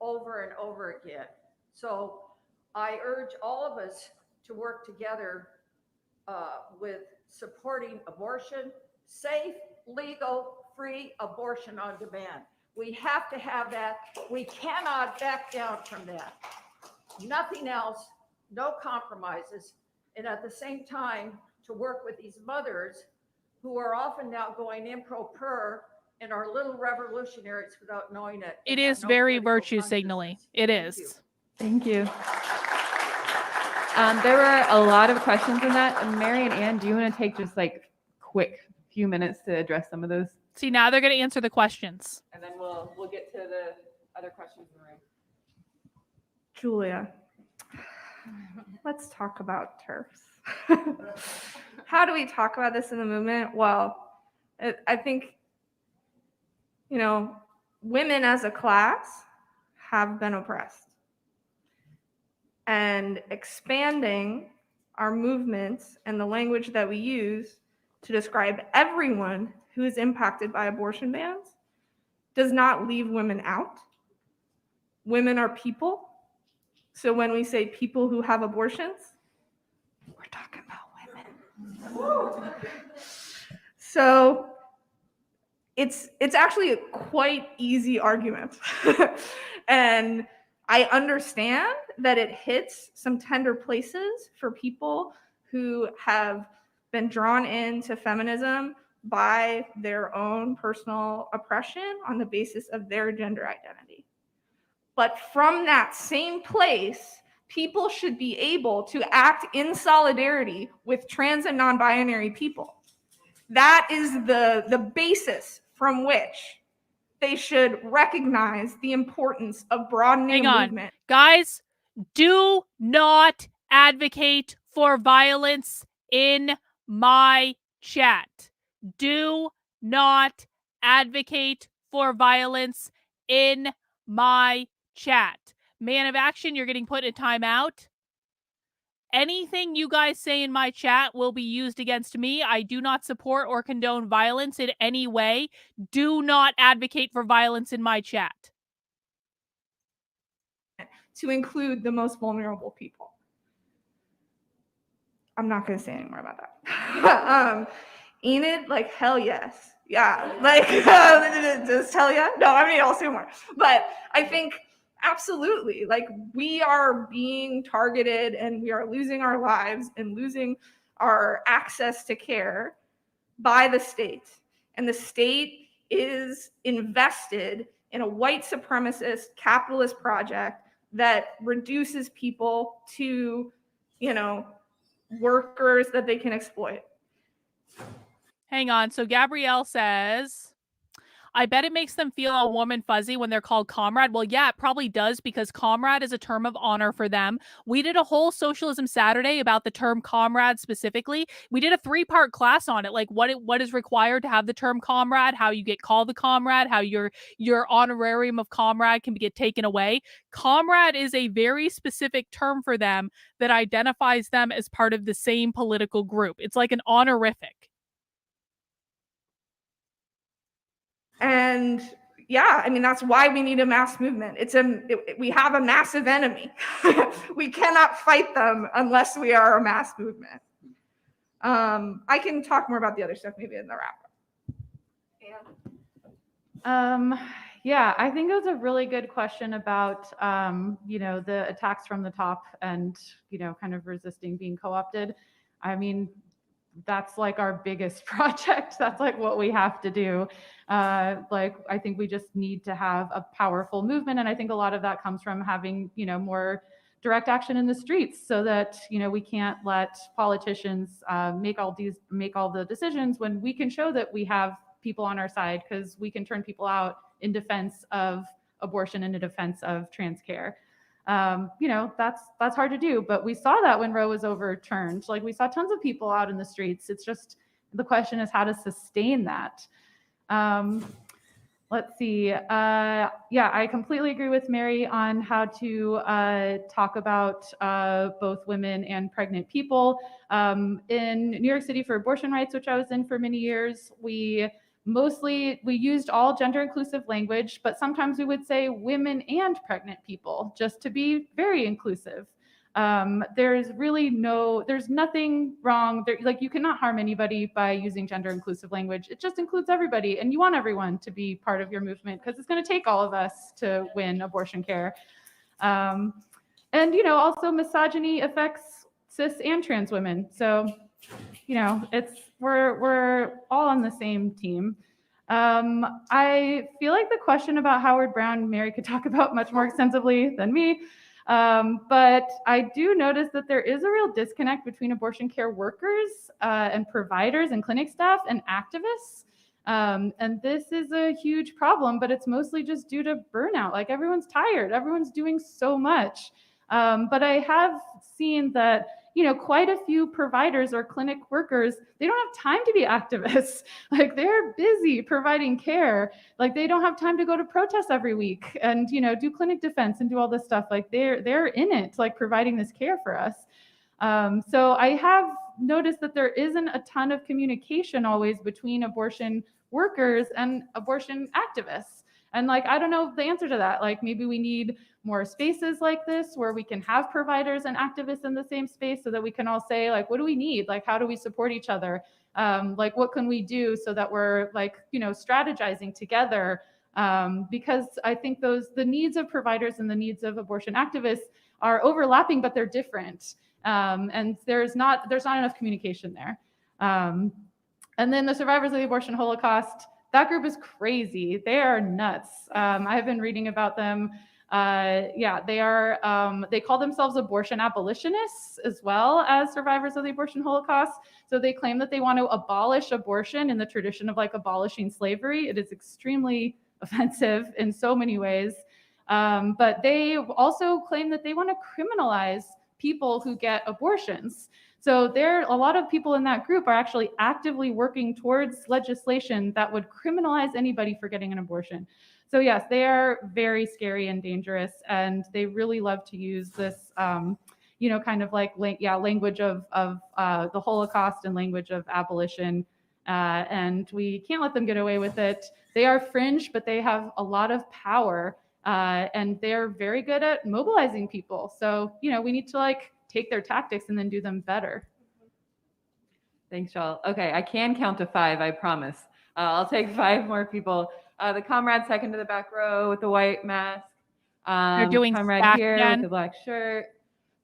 over and over again. So I urge all of us to work together with supporting abortion, safe, legal, free abortion on demand. We have to have that. We cannot back down from that. Nothing else, no compromises. And at the same time, to work with these mothers who are often now going improper and are little revolutionaries without knowing it. It is very virtue signaling. It is. Thank you. There were a lot of questions in that. And Mary and Ann, do you want to take just like quick few minutes to address some of those? See, now they're going to answer the questions. And then we'll get to the other questions in the room. Julia, let's talk about TERFs. How do we talk about this in the movement? Well, I think, women as a class have been oppressed. And expanding our movements and the language that we use to describe everyone who is impacted by abortion bans does not leave women out. Women are people. So when we say people who have abortions, we're talking about women. So it's actually a quite easy argument. And I understand that it hits some tender places for people who have been drawn into feminism by their own personal oppression on the basis of their gender identity. But from that same place, people should be able to act in solidarity with trans and non-binary people. That is the basis from which they should recognize the importance of broadening a movement. Guys, do not advocate for violence in my chat. Do not advocate for violence in my chat. Man of Action, you're getting put in timeout. Anything you guys say in my chat will be used against me. I do not support or condone violence in any way. Do not advocate for violence in my chat. To include the most vulnerable people. I'm not going to say any more about that. Enid, like, hell yes. Yeah, like, just hell yeah? No, I mean, I'll say more. But I think absolutely, like, we are being targeted and we are losing our lives and losing our access to care by the state. And the state is invested in a white supremacist capitalist project that reduces people to, workers that they can exploit. Hang on. So Gabrielle says, I bet it makes them feel all warm and fuzzy when they're called comrade. Well, yeah, it probably does, because comrade is a term of honor for them. We did a whole Socialism Saturday about the term comrade specifically. We did a 3-part class on it, like what is required to have the term comrade, how you get called the comrade, how your honorarium of comrade can get taken away. Comrade is a very specific term for them that identifies them as part of the same political group. It's like an honorific. And yeah, I mean, that's why we need a mass movement. We have a massive enemy. We cannot fight them unless we are a mass movement. I can talk more about the other stuff maybe in the wrap up. Yeah, I think it was a really good question about, the attacks from the top and, kind of resisting being co-opted. I mean, that's like our biggest project. That's like what we have to do. I think we just need to have a powerful movement. And I think a lot of that comes from having, more direct action in the streets, so that, we can't let politicians make all the decisions when we can show that we have people on our side, because we can turn people out in defense of abortion and in defense of trans care. That's hard to do, but we saw that when Roe was overturned. Like, we saw tons of people out in the streets. It's just, the question is how to sustain that. Let's see. Yeah, I completely agree with Mary on how to talk about both women and pregnant people. In New York City for abortion rights, which I was in for many years, we used all gender inclusive language, but sometimes we would say women and pregnant people just to be very inclusive. There's nothing wrong there, like you cannot harm anybody by using gender inclusive language. It just includes everybody, and you want everyone to be part of your movement because it's going to take all of us to win abortion care. And also misogyny affects cis and trans women, so we're all on the same team. I feel like the question about Howard Brown, Mary could talk about much more extensively than me. But I do notice that there is a real disconnect between abortion care workers and providers and clinic staff and activists. And this is a huge problem, but it's mostly just due to burnout. Like everyone's tired, everyone's doing so much. But I have seen that quite a few providers or clinic workers, they don't have time to be activists. Like they're busy providing care. Like they don't have time to go to protests every week and, do clinic defense and do all this stuff. Like they're in it, like providing this care for us. So I have noticed that there isn't a ton of communication always between abortion workers and abortion activists. And I don't know the answer to that. Like maybe we need more spaces like this where we can have providers and activists in the same space so that we can all say, what do we need? How do we support each other? What can we do so that we're strategizing together? Because I think the needs of providers and the needs of abortion activists are overlapping, but they're different. And there's not enough communication there. And then the survivors of the abortion Holocaust, that group is crazy. They are nuts. I have been reading about them. They call themselves abortion abolitionists as well as survivors of the abortion Holocaust. So they claim that they want to abolish abortion in the tradition of abolishing slavery. It is extremely offensive in so many ways. But they also claim that they want to criminalize people who get abortions. So a lot of people in that group are actually actively working towards legislation that would criminalize anybody for getting an abortion. So yes, they are very scary and dangerous, and they really love to use this, language of the Holocaust and language of abolition. And we can't let them get away with it. They are fringe, but they have a lot of power, and they're very good at mobilizing people. So, we need to take their tactics and then do them better. Thanks, y'all. Okay, I can count to 5, I promise. I'll take 5 more people. The comrade second to the back row with the white mask. They're doing comrade here again. with the black shirt.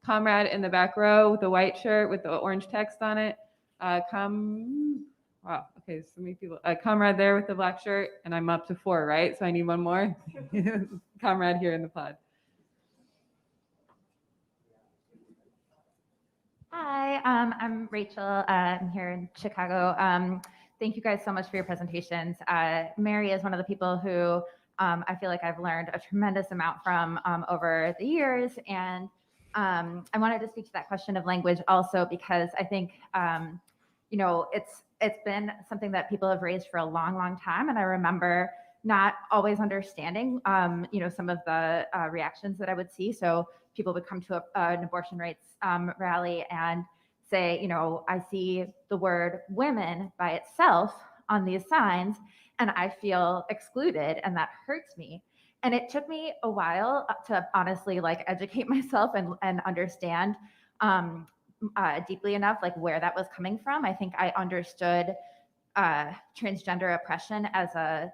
Comrade in the back row with the white shirt with the orange text on it. Wow, okay, so many people. Comrade there with the black shirt, and I'm up to 4, right? So I need one more. Comrade here in the pod. Hi, I'm Rachel. I'm here in Chicago. Thank you guys so much for your presentations. Mary is one of the people who I feel like I've learned a tremendous amount from over the years. And I wanted to speak to that question of language also because I think, it's been something that people have raised for a long, long time. And I remember not always understanding, some of the reactions that I would see. So people would come to an abortion rights rally and say, I see the word women by itself on these signs and I feel excluded and that hurts me. And it took me a while to honestly educate myself and understand deeply enough where that was coming from. I think I understood transgender oppression as a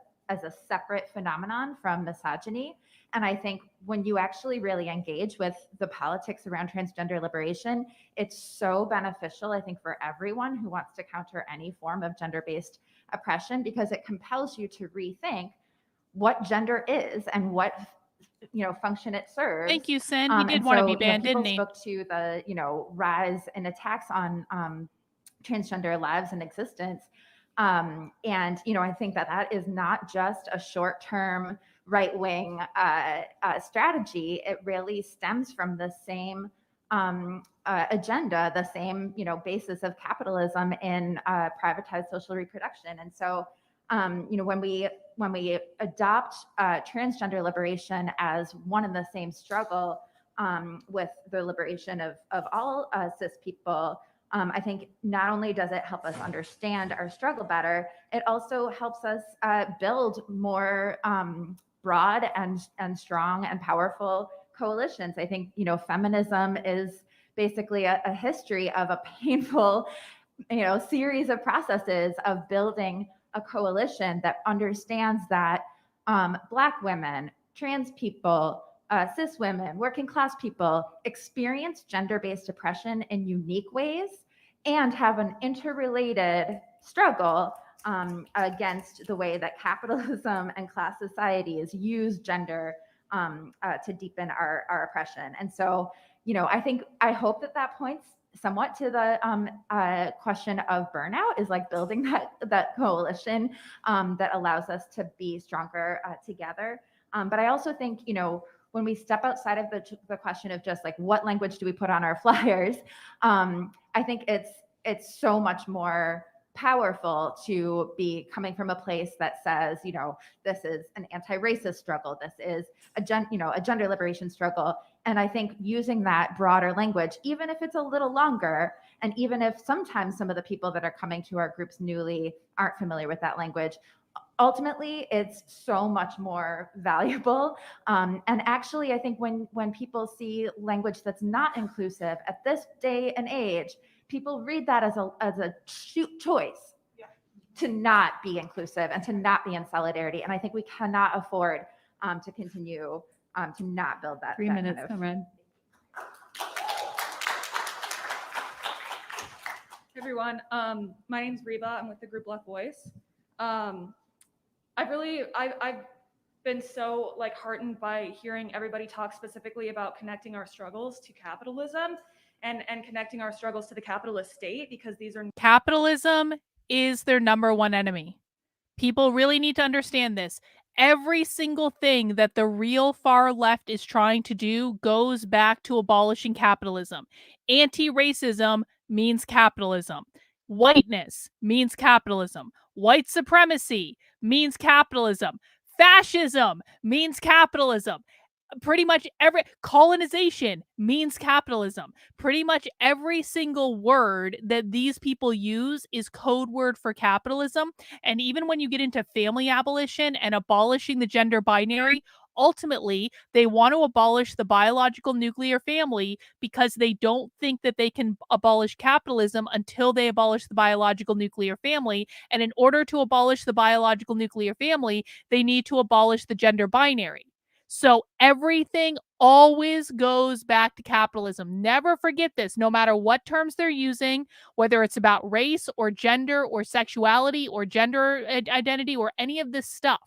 separate phenomenon from misogyny. And I think when you actually really engage with the politics around transgender liberation, it's so beneficial, I think, for everyone who wants to counter any form of gender-based oppression, because it compels you to rethink what gender is and what function it serves. Thank you, Sin. He did want to be banned, didn't he? People spoke to the rise in attacks on transgender lives and existence. And I think that is not just a short-term right-wing strategy. It really stems from the same agenda, the same basis of capitalism in privatized social reproduction. And so When we adopt transgender liberation as one and the same struggle with the liberation of all cis people, I think not only does it help us understand our struggle better, it also helps us build more broad and strong and powerful coalitions. I think, feminism is basically a history of a painful, series of processes of building a coalition that understands that Black women, trans people, cis women, working class people experience gender-based oppression in unique ways and have an interrelated struggle against the way that capitalism and class societies use gender to deepen our oppression. And so, I hope that points somewhat to the question of burnout, is like building that coalition that allows us to be stronger together. But I also think, when we step outside of the question of just like what language do we put on our flyers, I think it's so much more powerful to be coming from a place that says, this is an anti-racist struggle, this is a gender liberation struggle. And I think using that broader language, even if it's a little longer, and even if sometimes some of the people that are coming to our groups newly aren't familiar with that language, ultimately it's so much more valuable. And actually, I think when people see language that's not inclusive at this day and age, people read that as a choice to not be inclusive and to not be in solidarity. And I think we cannot afford to continue to not build that. 3 minutes, comrade. Hey everyone, my name's Reba. I'm with the group Left Voice. I've been so heartened by hearing everybody talk specifically about connecting our struggles to capitalism and connecting our struggles to the capitalist state, because these are Capitalism is their number one enemy. People really need to understand this. Every single thing that the real far left is trying to do goes back to abolishing capitalism. Anti-racism means capitalism. Whiteness means capitalism. White supremacy means capitalism. Fascism means capitalism. Pretty much every colonization means capitalism. Pretty much every single word that these people use is code word for capitalism. And even when you get into family abolition and abolishing the gender binary, ultimately they want to abolish the biological nuclear family because they don't think that they can abolish capitalism until they abolish the biological nuclear family. And in order to abolish the biological nuclear family, they need to abolish the gender binary. So everything always goes back to capitalism. Never forget this, no matter what terms they're using, whether it's about race or gender or sexuality or gender identity or any of this stuff.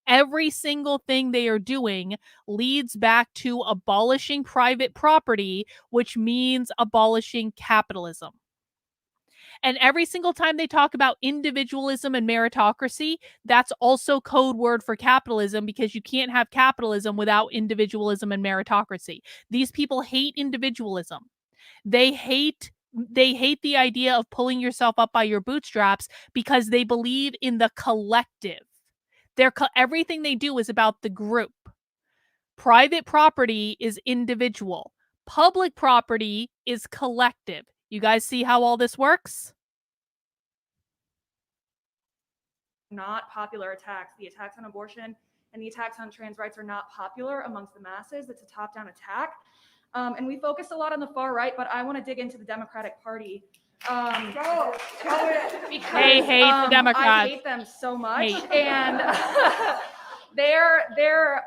Every single thing they are doing leads back to abolishing private property, which means abolishing capitalism. And every single time they talk about individualism and meritocracy, that's also code word for capitalism, because you can't have capitalism without individualism and meritocracy. These people hate individualism. They hate the idea of pulling yourself up by your bootstraps because they believe in the collective. Everything they do is about the group. Private property is individual. Public property is collective. You guys see how all this works? not popular attacks. The attacks on abortion and the attacks on trans rights are not popular amongst the masses. It's a top-down attack. And we focus a lot on the far right, but I want to dig into the Democratic Party. Go it. Because They hate the Democrats. I hate them so much. And they're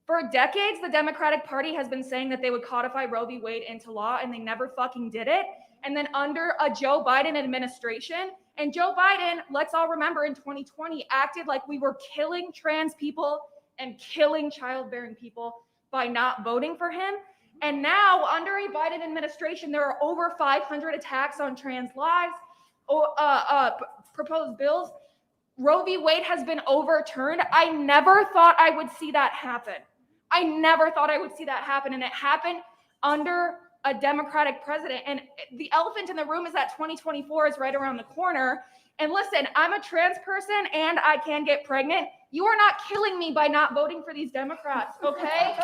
for decades, the Democratic Party has been saying that they would codify Roe v. Wade into law, and they never fucking did it. And then under a Joe Biden administration, and Joe Biden, let's all remember, in 2020, acted like we were killing trans people and killing childbearing people by not voting for him. And now, under a Biden administration, there are over 500 attacks on trans lives, proposed bills. Roe v. Wade has been overturned. I never thought I would see that happen. I never thought I would see that happen. And it happened under a Democratic president. And the elephant in the room is that 2024 is right around the corner. And listen, I'm a trans person and I can get pregnant. You are not killing me by not voting for these Democrats, okay?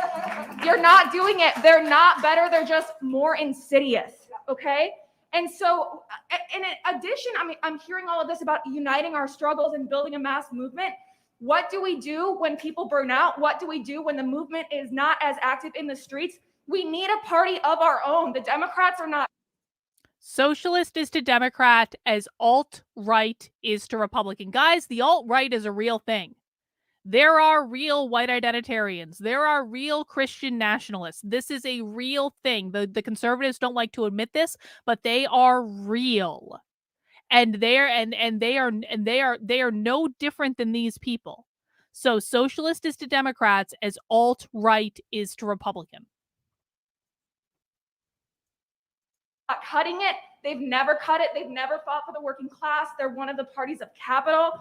You're not doing it. They're not better. They're just more insidious, okay? And so, in addition, I'm hearing all of this about uniting our struggles and building a mass movement. What do we do when people burn out? What do we do when the movement is not as active in the streets? We need a party of our own. The Democrats are not. Socialist is to Democrat as alt-right is to Republican. Guys, the alt-right is a real thing. There are real white identitarians. There are real Christian nationalists. This is a real thing. The conservatives don't like to admit this, but they are real. And they are no different than these people. So socialist is to Democrats as alt-right is to Republican. Cutting it. They've never cut it. They've never fought for the working class. They're one of the parties of capital.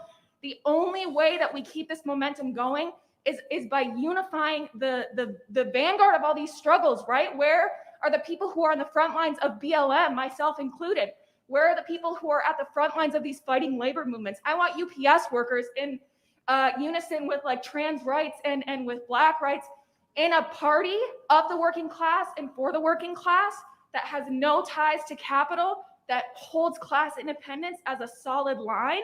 The only way that we keep this momentum going is by unifying the vanguard of all these struggles, right? Where are the people who are on the front lines of BLM, myself included? Where are the people who are at the front lines of these fighting labor movements? I want UPS workers in unison with like trans rights and with Black rights in a party of the working class and for the working class that has no ties to capital, that holds class independence as a solid line,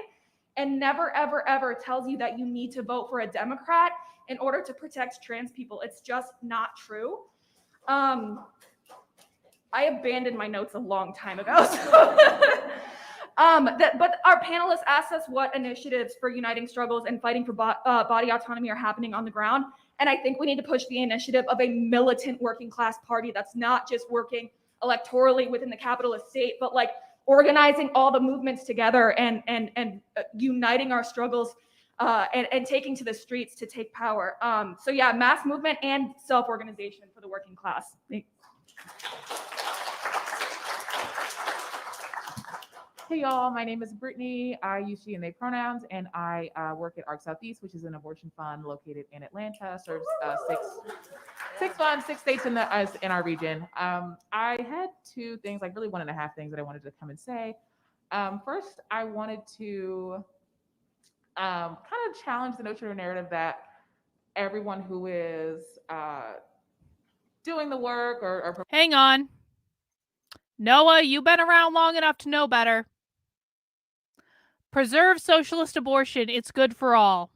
and never, ever, ever tells you that you need to vote for a Democrat in order to protect trans people. It's just not true. I abandoned my notes a long time ago. But our panelists asked us what initiatives for uniting struggles and fighting for body autonomy are happening on the ground. And I think we need to push the initiative of a militant working class party that's not just working electorally within the capitalist state, but like organizing all the movements together and uniting our struggles and taking to the streets to take power. So yeah, mass movement and self-organization for the working class. Hey y'all, my name is Brittany. I use she and they pronouns, and I work at ARC Southeast, which is an abortion fund located in Atlanta, serves six states in our region. I had two things, like really 1.5 things that I wanted to come and say. First, I wanted to kind of challenge the notion or narrative that everyone who is doing the work or hang on. Noah, you've been around long enough to know better. Preserve socialist abortion. It's good for all.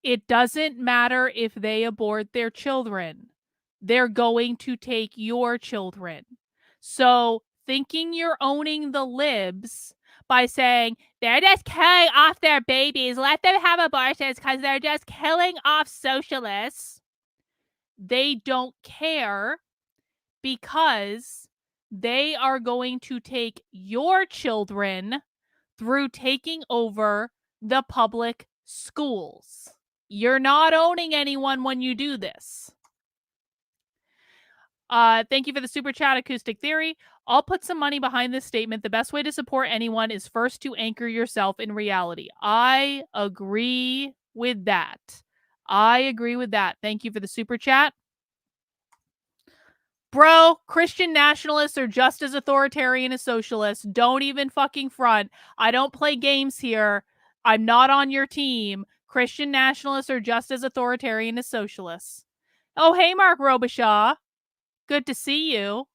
It doesn't matter if they abort their children. They're going to take your children. So thinking you're owning the libs by saying they're just killing off their babies, let them have abortions because they're just killing off socialists. They don't care because they are going to take your children through taking over the public schools. You're not owning anyone when you do this. Thank you for the super chat, Acoustic Theory. I'll put some money behind this statement. The best way to support anyone is first to anchor yourself in reality. I agree with that. Thank you for the super chat. Bro, Christian nationalists are just as authoritarian as socialists. Don't even fucking front. I don't play games here. I'm not on your team. Christian nationalists are just as authoritarian as socialists. Oh, hey, Mark Robichaud. Good to see you.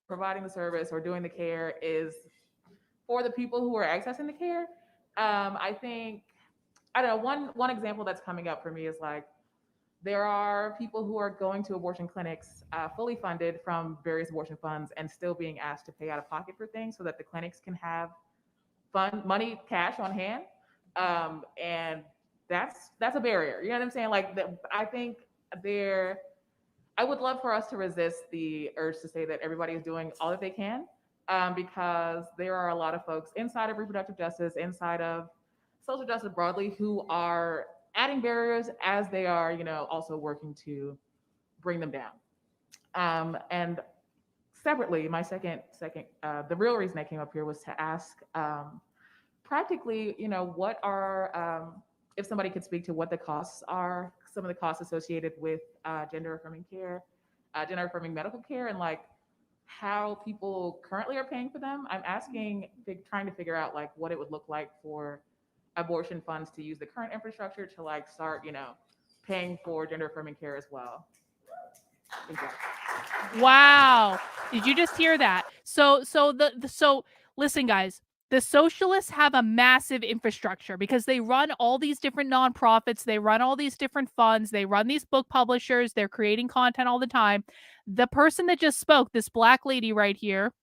Providing the service or doing the care is for the people who are accessing the care. I think, I don't know, one example that's coming up for me is like, there are people who are going to abortion clinics fully funded from various abortion funds and still being asked to pay out of pocket for things so that the clinics can have money, cash on hand. And that's a barrier. You know what I'm saying? Like, I think I would love for us to resist the urge to say that everybody is doing all that they can, because there are a lot of folks inside of reproductive justice, inside of social justice broadly, who are adding barriers as they are, also working to bring them down. And separately, my second, the real reason I came up here was to ask, practically, what are if somebody could speak to what the costs are, some of the costs associated with gender affirming care, gender affirming medical care, and like how people currently are paying for them. I'm trying to figure out like what it would look like for abortion funds to use the current infrastructure to like start, paying for gender affirming care as well. Thank you. Wow. Did you just hear that? So listen guys, the socialists have a massive infrastructure because they run all these different nonprofits, they run all these different funds, they run these book publishers, they're creating content all the time. The person that just spoke, this black lady right here,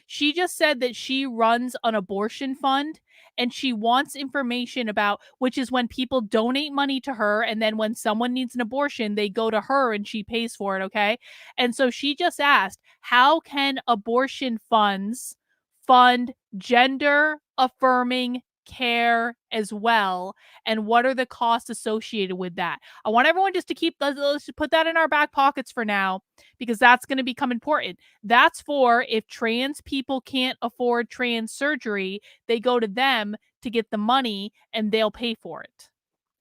she just said that she runs an abortion fund and she wants information about, which is when people donate money to her, and then when someone needs an abortion they go to her and she pays for it. Okay, and so she just asked, how can abortion funds fund gender affirming care as well, and what are the costs associated with that? I want everyone just to let's put that in our back pockets for now, because that's going to become important. That's for if trans people can't afford trans surgery, they go to them to get the money and they'll pay for it.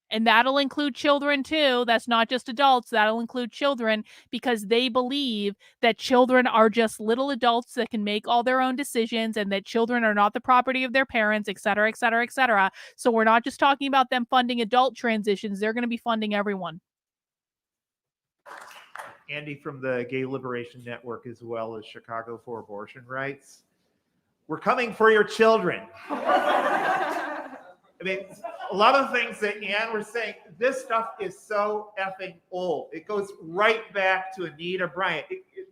And that'll include children too. That's not just adults. That'll include children, because they believe that children are just little adults that can make all their own decisions, and that children are not the property of their parents, et cetera, et cetera, et cetera. So we're not just talking about them funding adult transitions. They're going to be funding everyone. Andy from the Gay Liberation Network, as well as Chicago for Abortion Rights. We're coming for your children. I mean, a lot of things that Ann was saying, this stuff is so effing old. It goes right back to Anita Bryant.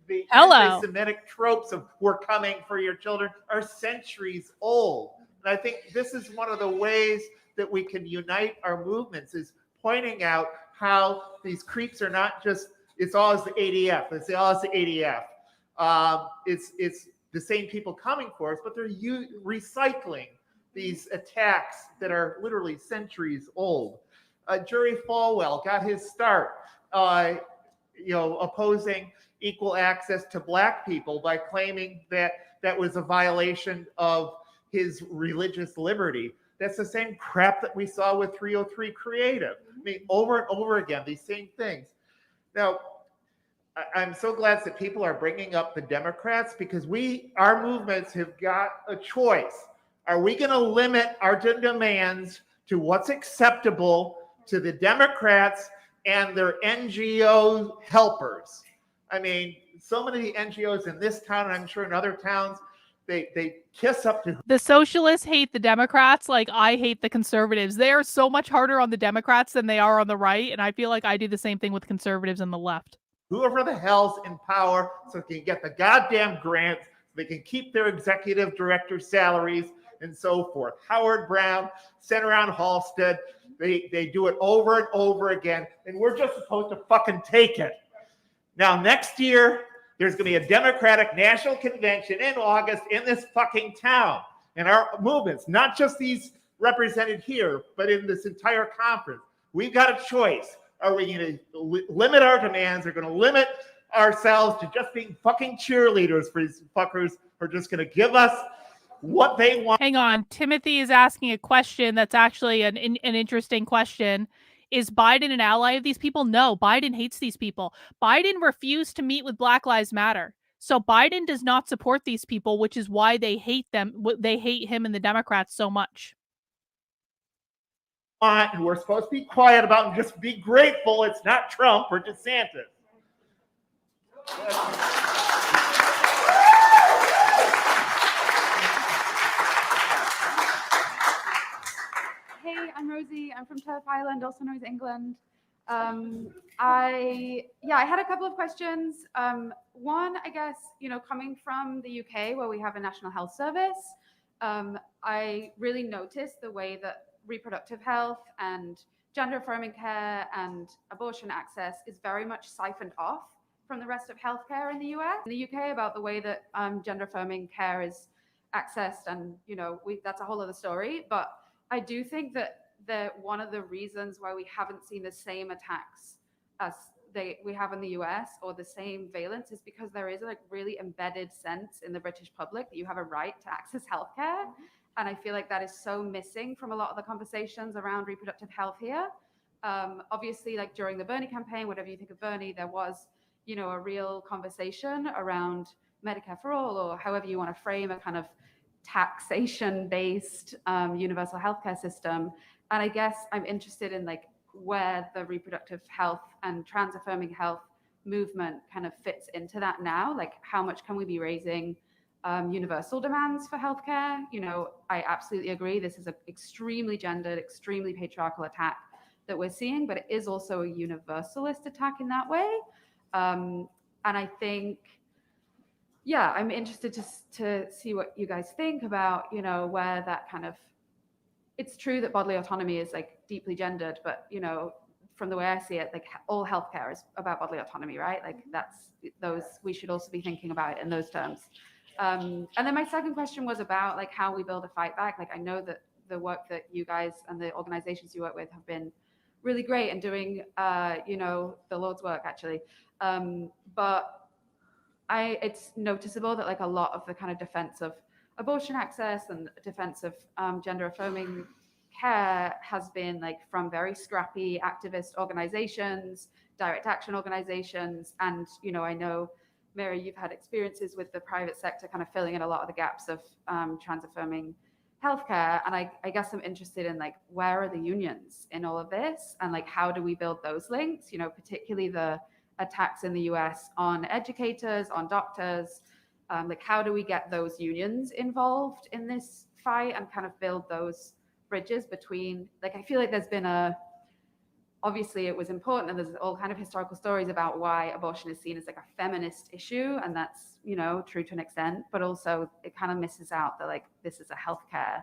The anti-Semitic tropes of "we're coming for your children" are centuries old. And I think this is one of the ways that we can unite our movements, is pointing out how these creeps are not just, it's always the ADF. It's always the ADF. It's the same people coming for us, but they're recycling these attacks that are literally centuries old. Jerry Falwell got his start, opposing equal access to Black people by claiming that that was a violation of his religious liberty. That's the same crap that we saw with 303 Creative. I mean, over and over again, these same things. Now, I'm so glad that people are bringing up the Democrats, because our movements have got a choice. Are we going to limit our demands to what's acceptable to the Democrats and their NGO helpers? I mean, so many NGOs in this town, and I'm sure in other towns, they kiss up to. The socialists hate the Democrats like I hate the conservatives. They are so much harder on the Democrats than they are on the right, and I feel like I do the same thing with conservatives and the left. Whoever the hell's in power, so they can get the goddamn grants, they can keep their executive director salaries and so forth. Howard Brown, Senator Halstead, they do it over and over again, and we're just supposed to fucking take it. Now, next year, there's going to be a Democratic National Convention in August in this fucking town. And our movements, not just these represented here, but in this entire conference, we've got a choice. Are we going to limit our demands? Are going to limit ourselves to just being fucking cheerleaders for these fuckers who are just going to give us what they want? Hang on. Timothy is asking a question that's actually an interesting question. Is Biden an ally of these people? No, Biden hates these people. Biden refused to meet with Black Lives Matter. So Biden does not support these people, which is why they hate them. They hate him and the Democrats so much. And we're supposed to be quiet about and just be grateful it's not Trump or DeSantis. Hey, I'm Rosie. I'm from Turf Island, also known as England. I had a couple of questions. One, I guess, coming from the UK where we have a National Health Service, I really noticed the way that reproductive health and gender affirming care and abortion access is very much siphoned off from the rest of healthcare in the US. In the UK, about the way that gender affirming care is accessed, and that's a whole other story. But I do think that one of the reasons why we haven't seen the same attacks as we have in the US, or the same valence, is because there is a really embedded sense in the British public that you have a right to access healthcare. And I feel like that is so missing from a lot of the conversations around reproductive health here. Obviously, like during the Bernie campaign, whatever you think of Bernie, there was, a real conversation around Medicare for all, or however you want to frame a kind of taxation-based universal healthcare system. And I guess I'm interested in like where the reproductive health and trans-affirming health movement kind of fits into that now. Like, how much can we be raising universal demands for healthcare? I absolutely agree. This is an extremely gendered, extremely patriarchal attack that we're seeing, but it is also a universalist attack in that way. And I think, yeah, I'm interested to see what you guys think about, where that kind of, it's true that bodily autonomy is like deeply gendered, but, from the way I see it, like all healthcare is about bodily autonomy, right? Like we should also be thinking about it in those terms. And then my second question was about like how we build a fight back. Like, I know that the work that you guys and the organizations you work with have been really great and doing, the Lord's work actually. But it's noticeable that like a lot of the kind of defense of abortion access and defense of gender affirming care has been like from very scrappy activist organizations, direct action organizations. And, I know, Mary, you've had experiences with the private sector kind of filling in a lot of the gaps of trans affirming healthcare. And I guess I'm interested in like, where are the unions in all of this? And like, how do we build those links? Particularly the attacks in the US on educators, on doctors, like how do we get those unions involved in this fight and kind of build those bridges between, like, I feel like there's been obviously it was important and there's all kind of historical stories about why abortion is seen as like a feminist issue, and that's, true to an extent, but also it kind of misses out that like this is a healthcare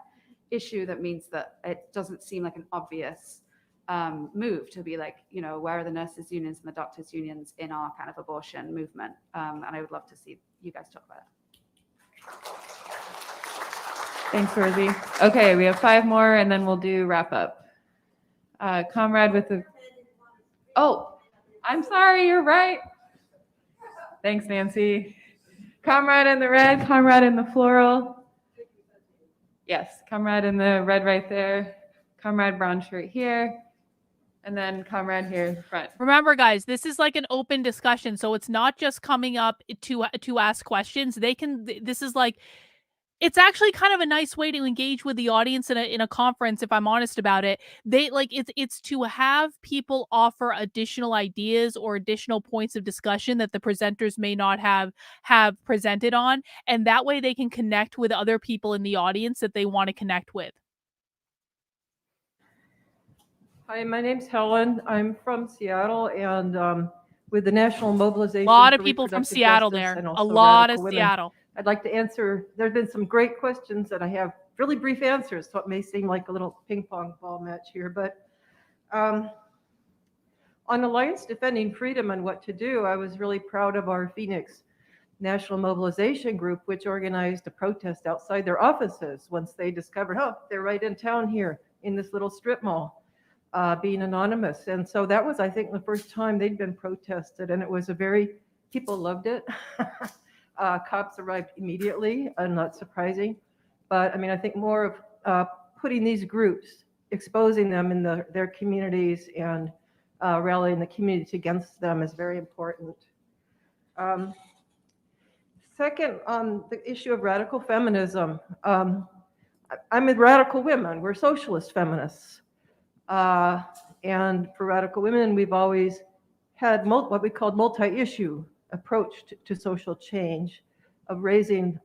issue. That means that it doesn't seem like an obvious move to be like, where are the nurses unions and the doctors unions in our kind of abortion movement? And I would love to see you guys talk about it. Thanks, Rosie. Okay, we have 5 more and then we'll do wrap up. Comrade with the, oh, I'm sorry, you're right. Thanks, Nancy. Comrade in the red, comrade in the floral. Yes, comrade in the red right there. Comrade brown shirt here. And then comrade here in front. Remember, guys, this is like an open discussion, so it's not just coming up to ask questions. This is like, it's actually kind of a nice way to engage with the audience in a conference, if I'm honest about it. It's to have people offer additional ideas or additional points of discussion that the presenters may not have presented on, and that way they can connect with other people in the audience that they want to connect with. Hi, my name's Helen. I'm from Seattle, and with the National Mobilization A lot of for people from Reproductive Seattle Justice there. and A also lot of Radical Women, Seattle. I'd like to answer. There have been some great questions that I have really brief answers, so it may seem like a little ping pong ball match here. But on Alliance Defending Freedom and what to do, I was really proud of our Phoenix National Mobilization Group, which organized a protest outside their offices once they discovered, oh, they're right in town here in this little strip mall. Being anonymous. And so that was, I think, the first time they'd been protested, and it was people loved it. Cops arrived immediately, not surprising. But I mean, I think more of putting these groups, exposing them in their communities and rallying the community against them is very important. Second, on the issue of radical feminism, I'm with Radical Women. We're socialist feminists. And for Radical Women, we've always had what we called multi-issue approach to social change, of raising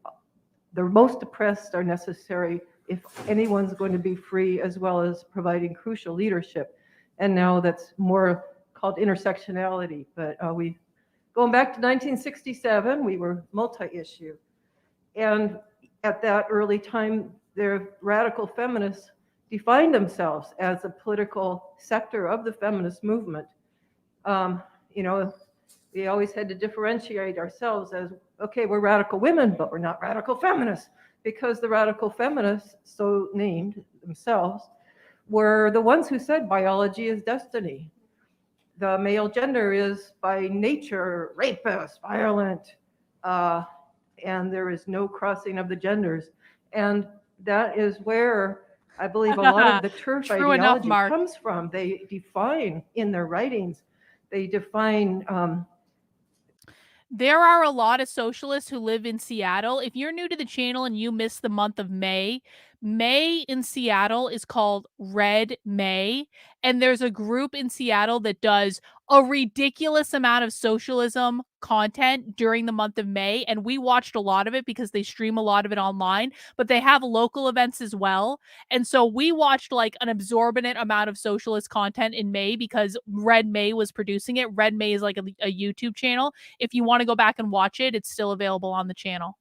the most oppressed are necessary if anyone's going to be free, as well as providing crucial leadership. And now that's more called intersectionality. But going back to 1967, we were multi-issue. And at that early time, the radical feminists defined themselves as a political sector of the feminist movement. We always had to differentiate ourselves as, okay, we're radical women, but we're not radical feminists, because the radical feminists, so named themselves, were the ones who said biology is destiny. The male gender is by nature rapist, violent, and there is no crossing of the genders. And that is where I believe a lot of the turf True enough, ideology Mark. comes from. They define in their writings, they define There are a lot of socialists who live in Seattle. If you're new to the channel and you missed the month of May, May in Seattle is called Red May. And there's a group in Seattle that does a ridiculous amount of socialism content during the month of May. And we watched a lot of it because they stream a lot of it online, but they have local events as well. And so we watched like an absorbent amount of socialist content in May because Red May was producing it. Red May is like a YouTube channel. If you want to go back and watch it, it's still available on the channel.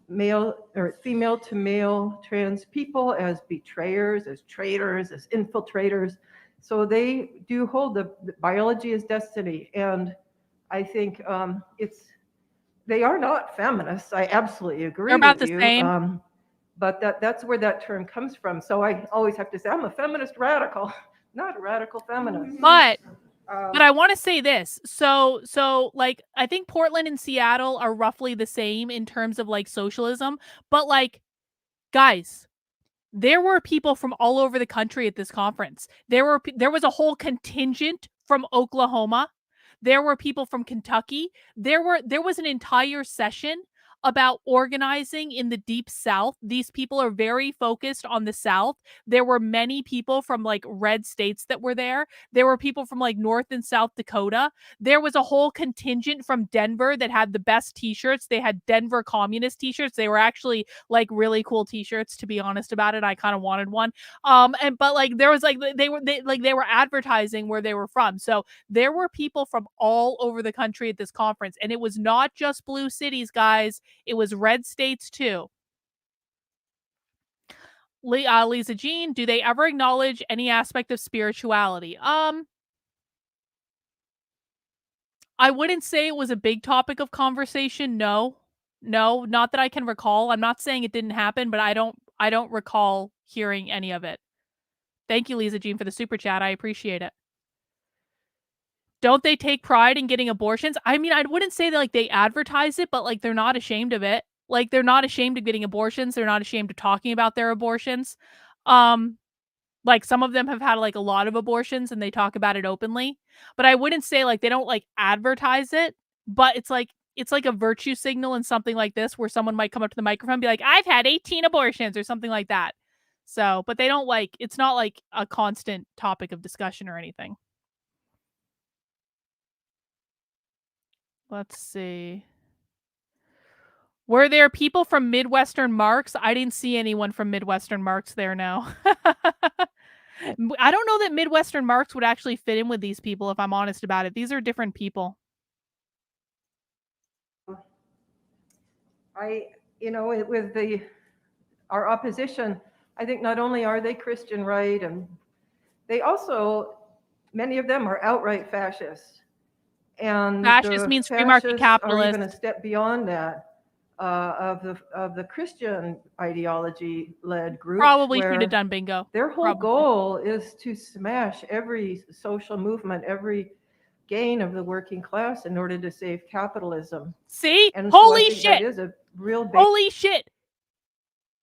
male or female to male trans people as betrayers, as traitors, as infiltrators. So they do hold the biology is destiny. And I think they are not feminists. I absolutely agree They're about with the you. same. But that's where that term comes from. So I always have to say, I'm a feminist radical, not a radical feminist. But I want to say this. So like I think Portland and Seattle are roughly the same in terms of like socialism, but like guys, there were people from all over the country at this conference. There was a whole contingent from Oklahoma. There were people from Kentucky. There was an entire session about organizing in the Deep South. These people are very focused on the South. There were many people from like red states that were there. There were people from like North and South Dakota. There was a whole contingent from Denver that had the best t-shirts. They had Denver communist t-shirts. They were actually like really cool t-shirts, to be honest about it. I kind of wanted one. But like there was like they were advertising where they were from. So there were people from all over the country at this conference, and it was not just blue cities, guys. It was red states too. Lisa Jean, do they ever acknowledge any aspect of spirituality? I wouldn't say it was a big topic of conversation. No, not that I can recall. I'm not saying it didn't happen, but I don't recall hearing any of it. Thank you, Lisa Jean, for the super chat. I appreciate it. Don't they take pride in getting abortions? I mean, I wouldn't say that like they advertise it, but like they're not ashamed of it. Like they're not ashamed of getting abortions. They're not ashamed of talking about their abortions. Like some of them have had like a lot of abortions and they talk about it openly. But I wouldn't say like they don't like advertise it, but it's like a virtue signal in something like this where someone might come up to the microphone and be like, I've had 18 abortions or something like that. So, but they don't like, it's not like a constant topic of discussion or anything. Let's see. Were there people from Midwestern Marks? I didn't see anyone from Midwestern Marks there, no. I don't know that Midwestern Marks would actually fit in with these people, if I'm honest about it. These are different people. With our opposition, I think not only are they Christian right, and they also, many of them are outright fascist. And fascist means free market capitalist. Are even a step beyond that of the Christian ideology-led group. Probably should have done bingo. Their whole goal is to smash every social movement, every gain of the working class in order to save capitalism. See? And holy so shit! That is a real big... Holy shit!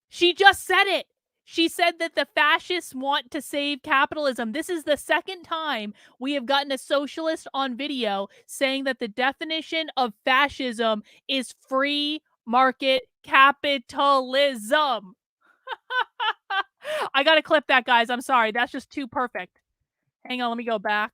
She just said it. She said that the fascists want to save capitalism. This is the second time we have gotten a socialist on video saying that the definition of fascism is free market capitalism. I gotta clip that, guys. I'm sorry. That's just too perfect. Hang on, let me go back.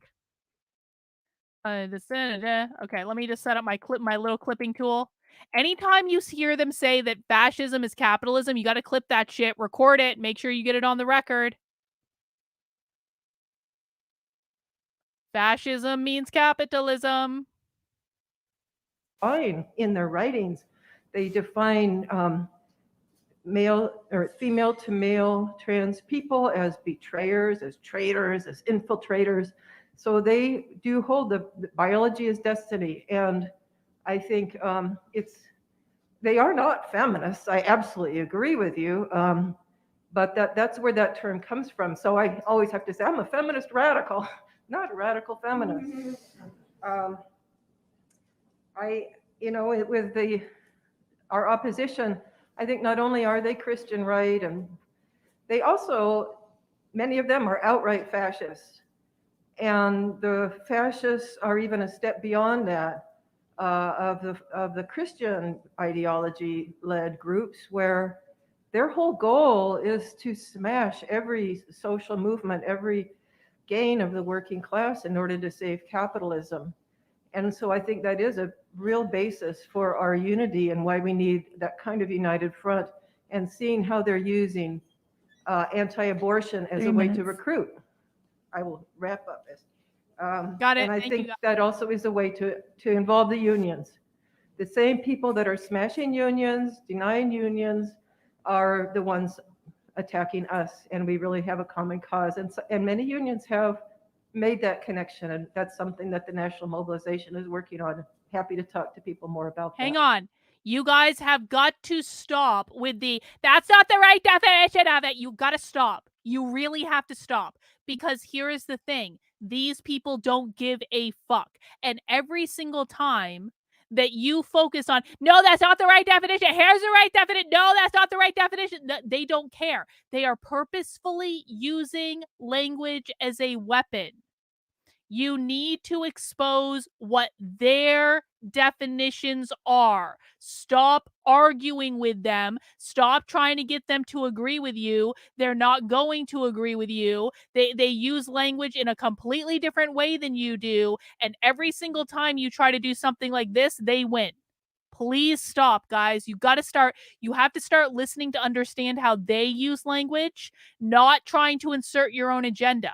Okay, let me just set up my little clipping tool. Anytime you hear them say that fascism is capitalism, you got to clip that shit, record it, make sure you get it on the record. Fascism means capitalism. Fine. In their writings, they define male or female to male trans people as betrayers, as traitors, as infiltrators. So they do hold the biology is destiny. And I think they are not feminists. I absolutely agree with you. But that's where that term comes from. So I always have to say, I'm a feminist radical, not a radical feminist. With our opposition, I think not only are they Christian right, and they also, many of them are outright fascists. And the fascists are even a step beyond that, of the Christian ideology-led groups, where their whole goal is to smash every social movement, every gain of the working class in order to save capitalism. And so I think that is a real basis for our unity and why we need that kind of united front, and seeing how they're using anti-abortion as 3 a way to minutes. recruit. I will wrap up this. Got it. And I Thank you, think guys. that also is a way to involve the unions. The same people that are smashing unions, denying unions, are the ones attacking us, and we really have a common cause. And many unions have made that connection, and that's something that the National Mobilization is working on. Happy to talk to people more about that. Hang on. You guys have got to stop with that's not the right definition of it. You got to stop. You really have to stop, because here is the thing. These people don't give a fuck. And every single time that you focus on, no, that's not the right definition. Here's the right definition. No, that's not the right definition. They don't care. They are purposefully using language as a weapon. You need to expose what their definitions are. Stop arguing with them. Stop trying to get them to agree with you. They're not going to agree with you. They use language in a completely different way than you do. And every single time you try to do something like this, they win. Please stop, guys. You have to start listening to understand how they use language, not trying to insert your own agenda.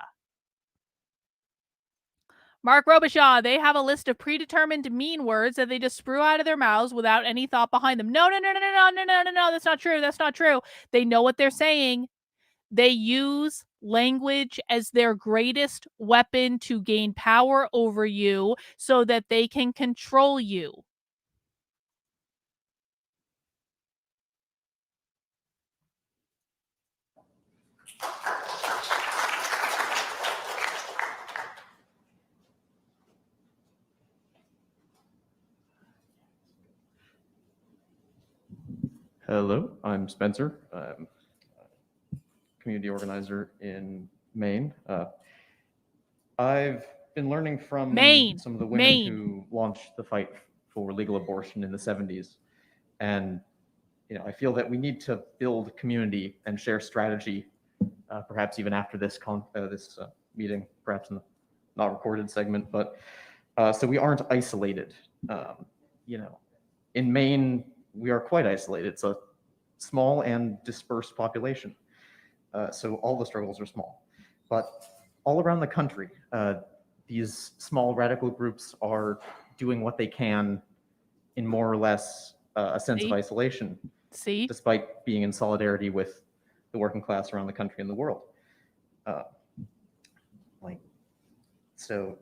Mark Robichaud, they have a list of predetermined mean words that they just sprue out of their mouths without any thought behind them. No, that's not true. That's not true. They know what they're saying. They use language as their greatest weapon to gain power over you so that they can control you. Hello, I'm Spencer. I'm a community organizer in Maine. I've been learning from some of the women who launched the fight for legal abortion in the 70s. And I feel that we need to build community and share strategy, perhaps even after this meeting, perhaps in the not recorded segment, but so we aren't isolated. In Maine, we are quite isolated. It's a small and dispersed population. So all the struggles are small. But all around the country, these small radical groups are doing what they can in more or less a sense of isolation, despite being in solidarity with the working class around the country and the world. So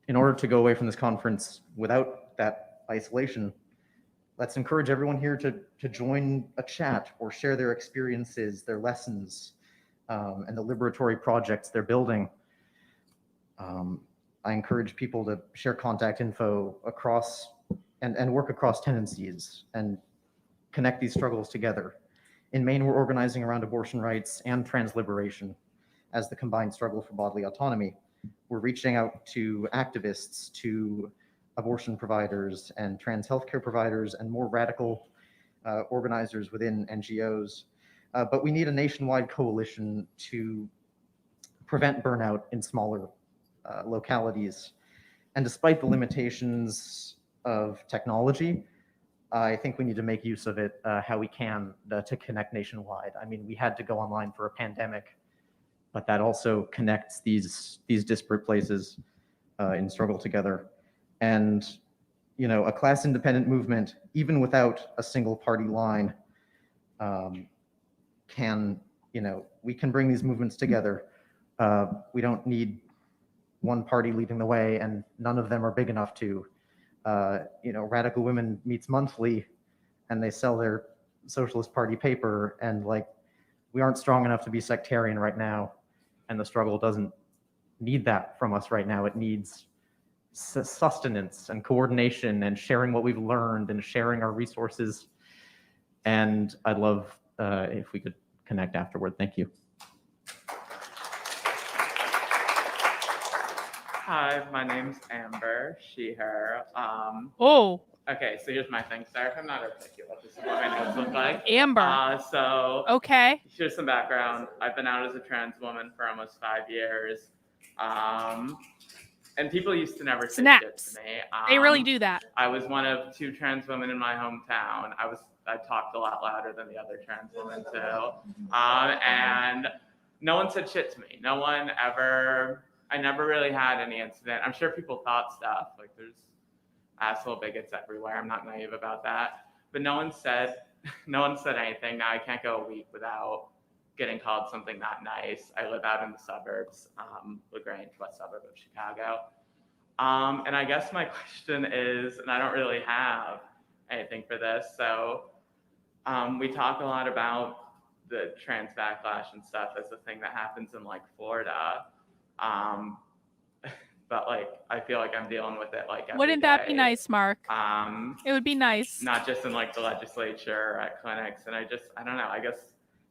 in order to go away from this conference without that isolation, let's encourage everyone here to join a chat or share their experiences, their lessons, and the liberatory projects they're building. I encourage people to share contact info across and work across tendencies and connect these struggles together. In Maine, we're organizing around abortion rights and trans liberation as the combined struggle for bodily autonomy. We're reaching out to activists, to abortion providers and trans healthcare providers and more radical organizers within NGOs. But we need a nationwide coalition to prevent burnout in smaller localities. And despite the limitations of technology, I think we need to make use of it how we can to connect nationwide. I mean, we had to go online for a pandemic, but that also connects these disparate places in struggle together. And a class independent movement, even without a single party line, we can bring these movements together. We don't need one party leading the way, and none of them are big enough to. Radical Women meets monthly, and they sell their Socialist Party paper, and we aren't strong enough to be sectarian right now, and the struggle doesn't need that from us right now. It needs sustenance and coordination and sharing what we've learned and sharing our resources. And I'd love if we could connect afterward. Thank you. Hi, my name's Amber, she, her. Oh. Okay, so here's my thing. Sorry if I'm not articulate. This is what my notes look like. Amber. So okay. Here's some background. I've been out as a trans woman for almost 5 years. And people used to never say shit Snaps. to me. They really do that. I was one of 2 trans women in my hometown. I talked a lot louder than the other trans women too. And no one said shit to me. No one ever, I never really had any incident. I'm sure people thought stuff, like there's asshole bigots everywhere. I'm not naive about that. But no one said anything. Now I can't go a week without getting called something not nice. I live out in the suburbs, LaGrange, west suburb of Chicago. And I guess my question is, and I don't really have anything for this, so we talk a lot about the trans backlash and stuff as a thing that happens in like Florida. But like, I feel like I'm dealing with it like every Wouldn't that be day. nice, Mark? It would be nice. Not just in like the legislature or at clinics. And I don't know, I guess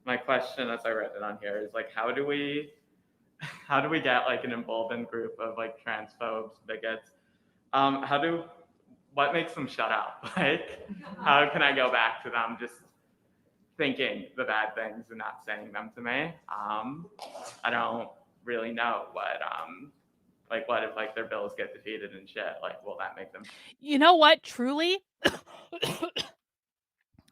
my question as I wrote it on here is like, how do we get like an emboldened group of like transphobes, bigots? What makes them shut up? Like, how can I go back to them just thinking the bad things and not saying them to me? I don't really know what if like their bills get defeated and shit, like will that make them? You know what? Truly,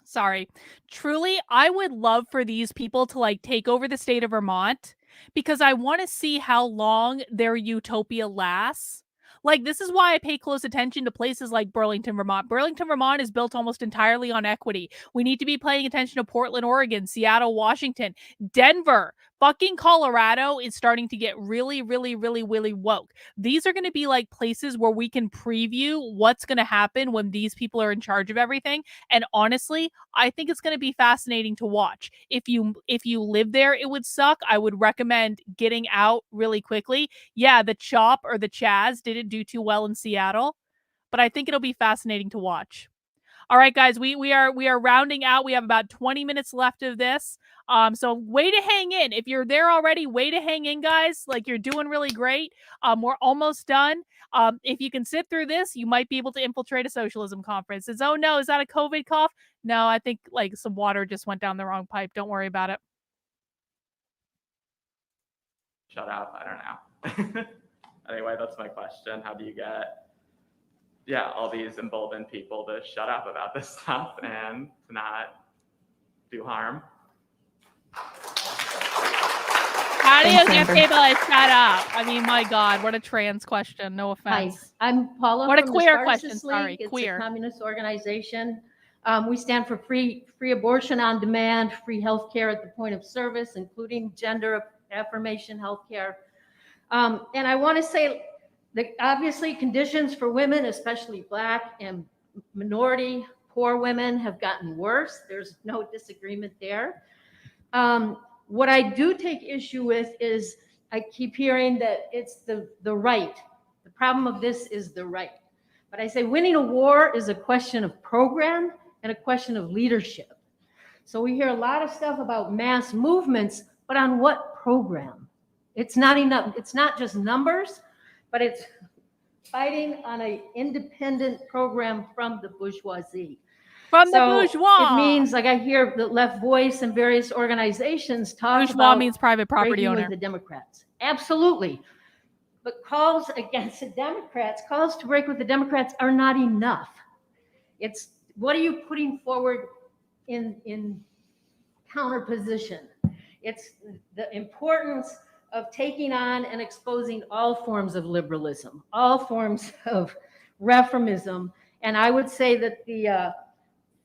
sorry. Truly, I would love for these people to like take over the state of Vermont because I want to see how long their utopia lasts. Like, this is why I pay close attention to places like Burlington, Vermont. Burlington, Vermont is built almost entirely on equity. We need to be paying attention to Portland, Oregon, Seattle, Washington, Denver. Fucking Colorado is starting to get really, really, really, really woke. These are going to be like places where we can preview what's going to happen when these people are in charge of everything. And honestly, I think it's going to be fascinating to watch. If you live there, it would suck. I would recommend getting out really quickly. Yeah, the Chop or the Chaz didn't do too well in Seattle, but I think it'll be fascinating to watch. All right, guys, we are rounding out. We have about 20 minutes left of this. So way to hang in. If you're there already, way to hang in, guys. Like, you're doing really great. We're almost done. If you can sit through this, you might be able to infiltrate a socialism conference. Oh no, is that a COVID cough? No, I think like some water just went down the wrong pipe. Don't worry about it. Shut up, I don't know. Anyway, that's my question. How do you get all these emboldened people to shut up about this stuff and to not do harm? How do you get people to shut up? I mean, my God, what a trans question. No offense. Hi, I'm Paula. What a from queer the question. Spartacus Sorry, League. It's queer. a communist organization. We stand for free abortion on demand, free healthcare at the point of service, including gender affirmation healthcare. And I want to say that obviously conditions for women, especially Black and minority poor women, have gotten worse. There's no disagreement there. What I do take issue with is I keep hearing that it's the right. The problem of this is the right. But I say winning a war is a question of program and a question of leadership. So we hear a lot of stuff about mass movements, but on what program? It's not enough. It's not just numbers, but it's fighting on an independent program from the bourgeoisie. From the bourgeois. It means, like I hear the Left Voice and various organizations talk Bourgeois about means private property breaking owner. with the Democrats. Absolutely. But calls against the Democrats, calls to break with the Democrats are not enough. It's what are you putting forward in counterposition? It's the importance of taking on and exposing all forms of liberalism, all forms of reformism. And I would say that the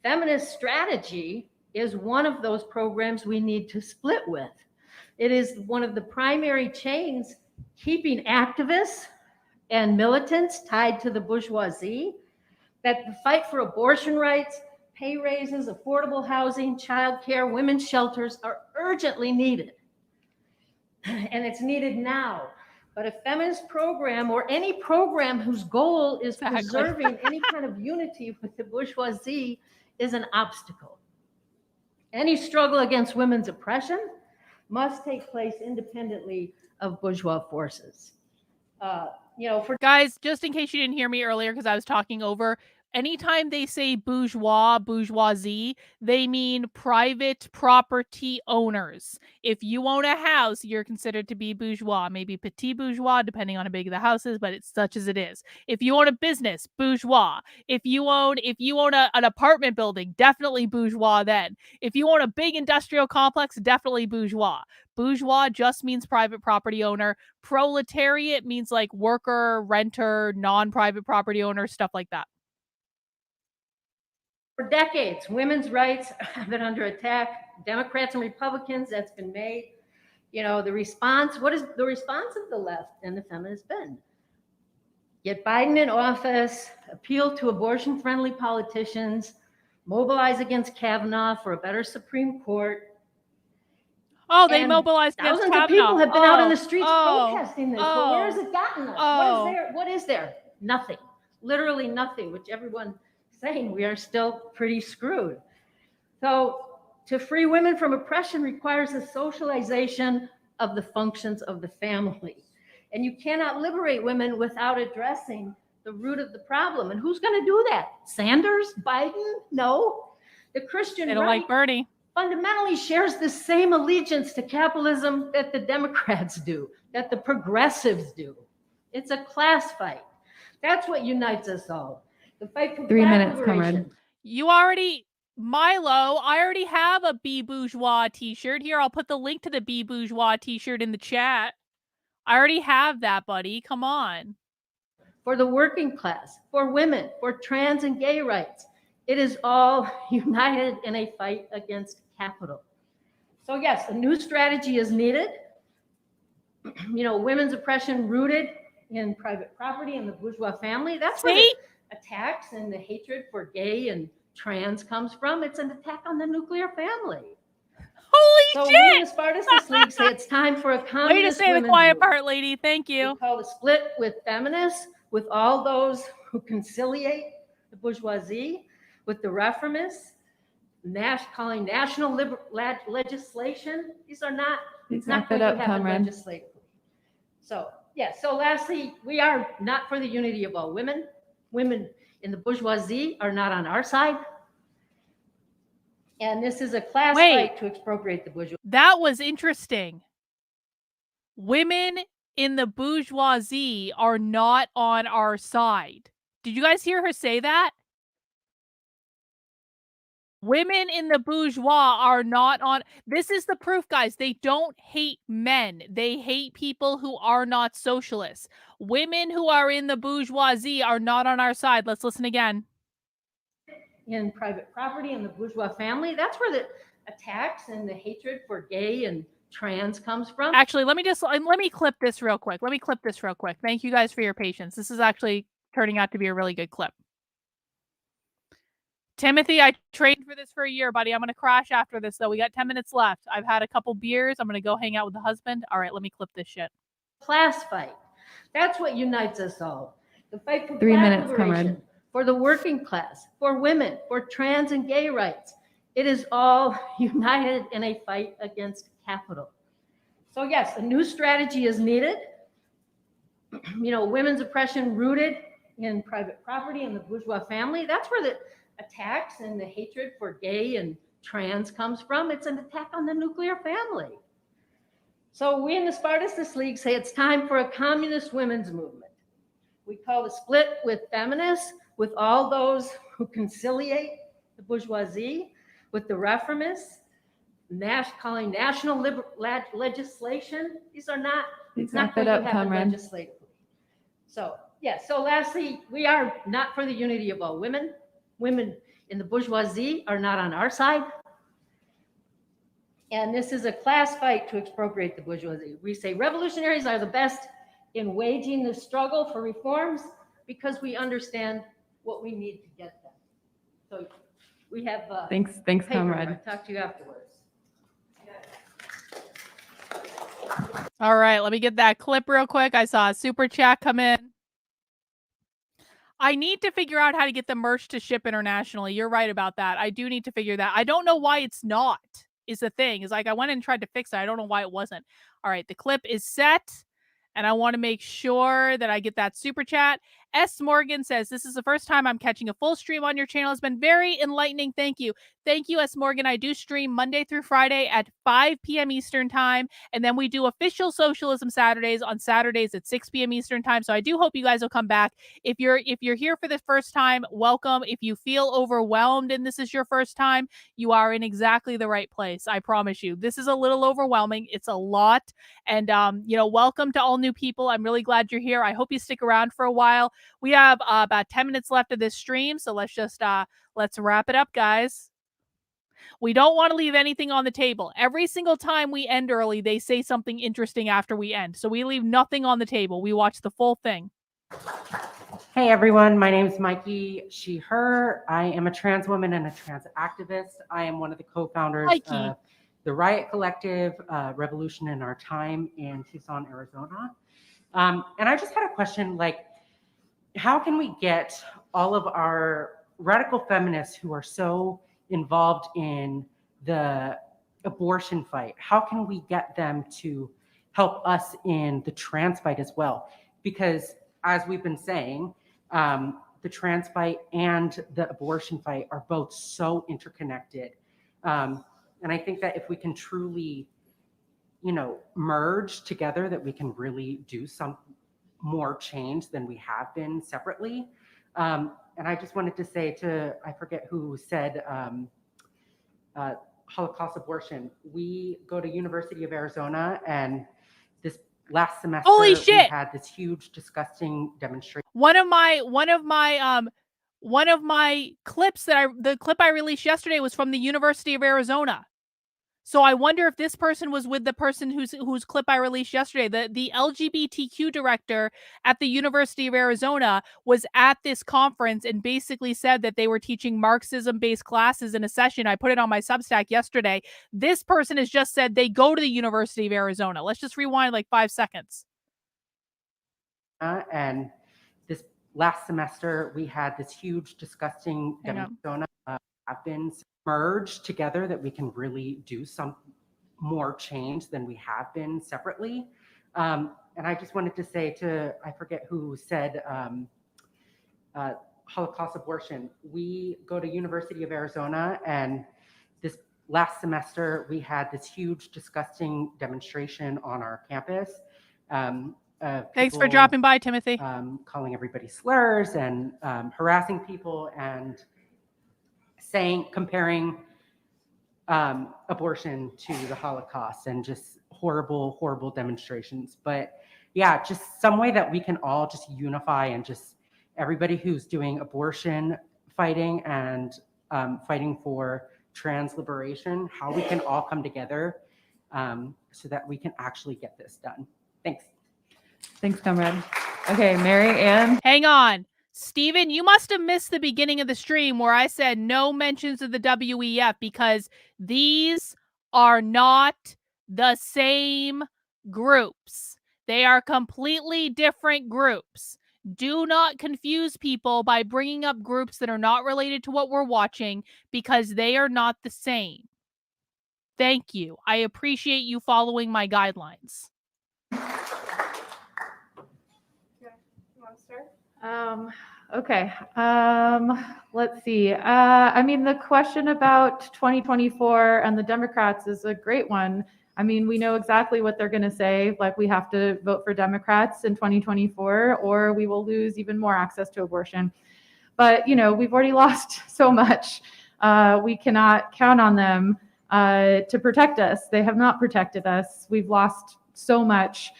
feminist strategy is one of those programs we need to split with. It is one of the primary chains keeping activists and militants tied to the bourgeoisie, that the fight for abortion rights, pay raises, affordable housing, childcare, women's shelters are urgently needed. And it's needed now. But a feminist program or any program whose goal is preserving any kind of unity with the bourgeoisie is an obstacle. Any struggle against women's oppression must take place independently of bourgeois forces. For guys, just in case you didn't hear me earlier because I was talking over, anytime they say bourgeois, bourgeoisie, they mean private property owners. If you own a house, you're considered to be bourgeois, maybe petit bourgeois, depending on how big the house is, but it's such as it is. If you own a business, bourgeois. If you own an apartment building, definitely bourgeois then. If you own a big industrial complex, definitely bourgeois. Bourgeois just means private property owner. Proletariat means like worker, renter, non-private property owner, stuff like that. For decades, women's rights have been under attack. Democrats and Republicans, that's been made. The response, what is the response of the left and the feminists been? Get Biden in office, appeal to abortion-friendly politicians, mobilize against Kavanaugh for a better Supreme Court. Oh, they mobilized against Thousands of Kavanaugh. people have been out on the streets protesting this. But where has Oh. it gotten us? Oh. What is there? Nothing. Literally nothing, which everyone's saying we are still pretty screwed. So to free women from oppression requires a socialization of the functions of the family. And you cannot liberate women without addressing the root of the problem. And who's going to do that? Sanders? Biden? No. The Christian They don't right like Bernie. Fundamentally shares the same allegiance to capitalism that the Democrats do, that the progressives do. It's a class fight. That's what unites us all. The fight for 3 Black minutes, liberation. comrade. Milo, I already have a Be Bourgeois t-shirt. Here, I'll put the link to the Be Bourgeois t-shirt in the chat. I already have that, buddy. Come on. For the working class, for women, for trans and gay rights. It is all united in a fight against capital. So yes, a new strategy is needed. Women's oppression rooted in private property and the bourgeois family. That's where the attacks and the hatred for gay and trans comes from. It's an attack on the nuclear family. Holy shit! We in the shit! Spartacist League say it's time for a communist Way to say the women's quiet movement. part, lady. Thank you. We call the split with feminists, with all those who conciliate the bourgeoisie, with the reformists, calling national legislation. These are not, it's not going to happen legislatively. So, so lastly, we are not for the unity of all women. Women in the bourgeoisie are not on our side. And this is a class fight to expropriate the bourgeoisie. That was interesting. Women in the bourgeoisie are not on our side. Did you guys hear her say that? Women in the bourgeois are not on. This is the proof, guys. They don't hate men. They hate people who are not socialists. Women who are in the bourgeoisie are not on our side. Let's listen again. In private property and the bourgeois family, that's where the attacks and the hatred for gay and trans comes from. Actually, let me clip this real quick. Thank you guys for your patience. This is actually turning out to be a really good clip. Timothy, I trained for this for a year, buddy. I'm going to crash after this, though. We got 10 minutes left. I've had a couple beers. I'm going to go hang out with the husband. All right, let me clip this shit. Class fight. That's what unites us all. The fight for 3 Black minutes, liberation, comrade. for the working class, for women, for trans and gay rights. It is all united in a fight against capital. So yes, a new strategy is needed. Women's oppression rooted in private property and the bourgeois family. That's where the attacks and the hatred for gay and trans comes from. It's an attack on the nuclear family. So we in the Spartacist League say it's time for a communist women's movement. We call the split with feminists, with all those who conciliate the bourgeoisie, with the reformists, calling national legislation. These are not, it's not going to happen legislatively. So so lastly, we are not for the unity of all women. Women in the bourgeoisie are not on our side. And this is a class fight to expropriate the bourgeoisie. We say revolutionaries are the best in waging the struggle for reforms because we understand what we need to get them. So we have Thanks, paper. comrade. I'll talk to you afterwards. All right, let me get that clip real quick. I saw a super chat come in. I need to figure out how to get the merch to ship internationally. You're right about that. I do need to figure that. I don't know why it's not, is the thing. Is like I went and tried to fix it. I don't know why it wasn't. All right, the clip is set. And I want to make sure that I get that super chat. S. Morgan says, this is the first time I'm catching a full stream on your channel. It's been very enlightening. Thank you. Thank you, S. Morgan. I do stream Monday through Friday at 5 p.m. Eastern time. And then we do official Socialism Saturdays on Saturdays at 6 p.m. Eastern time. So I do hope you guys will come back. If you're here for the first time, welcome. If you feel overwhelmed and this is your first time, you are in exactly the right place. I promise you. This is a little overwhelming. It's a lot. And welcome to all new people. I'm really glad you're here. I hope you stick around for a while. We have about 10 minutes left of this stream, so let's wrap it up, guys. We don't want to leave anything on the table. Every single time we end early, they say something interesting after we end. So we leave nothing on the table. We watch the full thing. Hey everyone, my name is Mikey, she, her. I am a trans woman and a trans activist. I am one of the co-founders of the Riot Collective, Revolution in Our Time in Tucson, Arizona. And I just had a question, like, how can we get all of our radical feminists who are so involved in the abortion fight, how can we get them to help us in the trans fight as well? Because as we've been saying, the trans fight and the abortion fight are both so interconnected. And I think that if we can truly, merge together, that we can really do some more change than we have been separately. And I just wanted to say I forget who said, Holocaust abortion. We go to University of Arizona, and this last semester, Holy shit! we had this huge, disgusting demonstration. One of my clips the clip I released yesterday was from the University of Arizona. So I wonder if this person was with the person whose clip I released yesterday. The LGBTQ director at the University of Arizona was at this conference and basically said that they were teaching Marxism-based classes in a session. I put it on my Substack yesterday. This person has just said they go to the University of Arizona. Let's just rewind like 5 seconds. And this last semester, we had this huge, disgusting demonstration. Have been merged together, that we can really do some more change than we have been separately. And I just wanted to say I forget who said, Holocaust abortion. We go to University of Arizona, and this last semester, we had this huge, disgusting demonstration on our campus. Thanks for dropping by, Timothy. Calling everybody slurs and harassing people and comparing abortion to the Holocaust, and just horrible, horrible demonstrations. But yeah, just some way that we can all just unify, and just everybody who's doing abortion fighting and fighting for trans liberation, how we can all come together so that we can actually get this done. Thanks. Thanks, comrade. Okay, Mary Ann. Hang on. Steven, you must have missed the beginning of the stream where I said no mentions of the WEF, because these are not the same groups. They are completely different groups. Do not confuse people by bringing up groups that are not related to what we're watching, because they are not the same. Thank you. I appreciate you following my guidelines. Okay. Let's see. I mean, the question about 2024 and the Democrats is a great one. I mean, we know exactly what they're going to say. Like, we have to vote for Democrats in 2024, or we will lose even more access to abortion. But, we've already lost so much. We cannot count on them to protect us. They have not protected us. We've lost so much.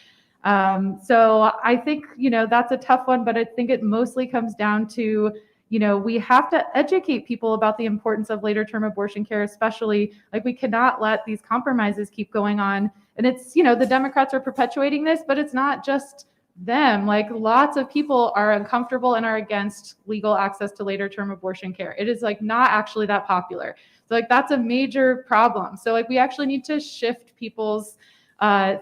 So I think, that's a tough one, but I think it mostly comes down to, we have to educate people about the importance of later term abortion care, especially, like, we cannot let these compromises keep going on. And it's, the Democrats are perpetuating this, but it's not just them. Like, lots of people are uncomfortable and are against legal access to later term abortion care. It is not actually that popular. So that's a major problem. So we actually need to shift people's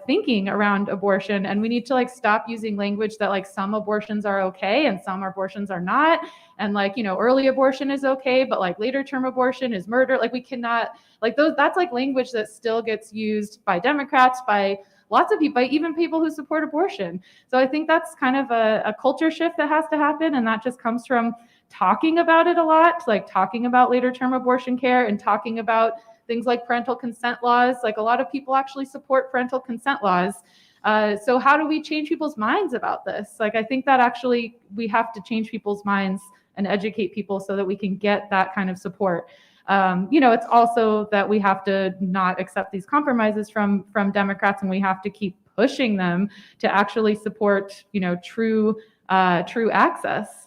thinking around abortion, and we need to like stop using language that like some abortions are okay and some abortions are not, and like, you know, early abortion is okay but like later term abortion is murder. Like we cannot, like those, that's like language that still gets used by Democrats, by lots of people, by even people who support abortion. So I think that's kind of a culture shift that has to happen, and that just comes from talking about it a lot, like talking about later term abortion care and talking about things like parental consent laws. Like a lot of people actually support parental consent laws. So how do we change people's minds about this? Like, I think that actually we have to change people's minds and educate people so that we can get that kind of support. You know, it's also that we have to not accept these compromises from Democrats, and we have to keep pushing them to actually support, you know, true access.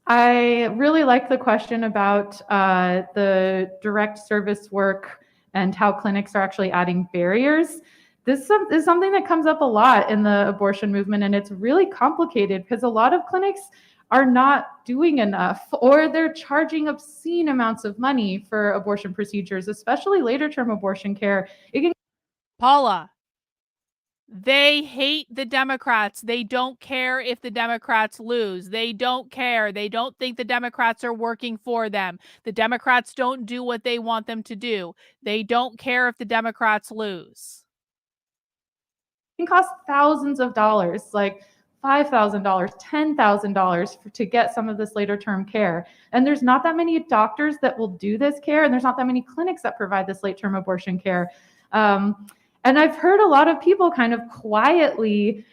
I really like the question about the direct service work and how clinics are actually adding barriers. This is something that comes up a lot in the abortion movement, and it's really complicated because a lot of clinics are not doing enough, or they're charging obscene amounts of money for abortion procedures, especially later term abortion care. It can Paula, they hate the Democrats. They don't care if the Democrats lose. They don't care. They don't think the Democrats are working for them. The Democrats don't do what they want them to do. They don't care if the Democrats lose. It can cost thousands of dollars, like $5,000, $10,000 to get some of this later term care. And there's not that many doctors that will do this care, and there's not that many clinics that provide this late term abortion care. And I've heard a lot of people kind of quietly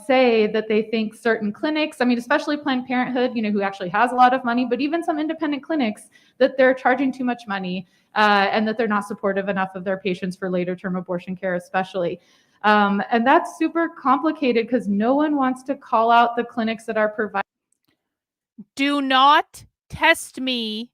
say that they think certain clinics, I mean, especially Planned Parenthood, you know, who actually has a lot of money, but even some independent clinics, that they're charging too much money and that they're not supportive enough of their patients for later term abortion care, especially. And that's super complicated because no one wants to call out the clinics that are providing. Do not test me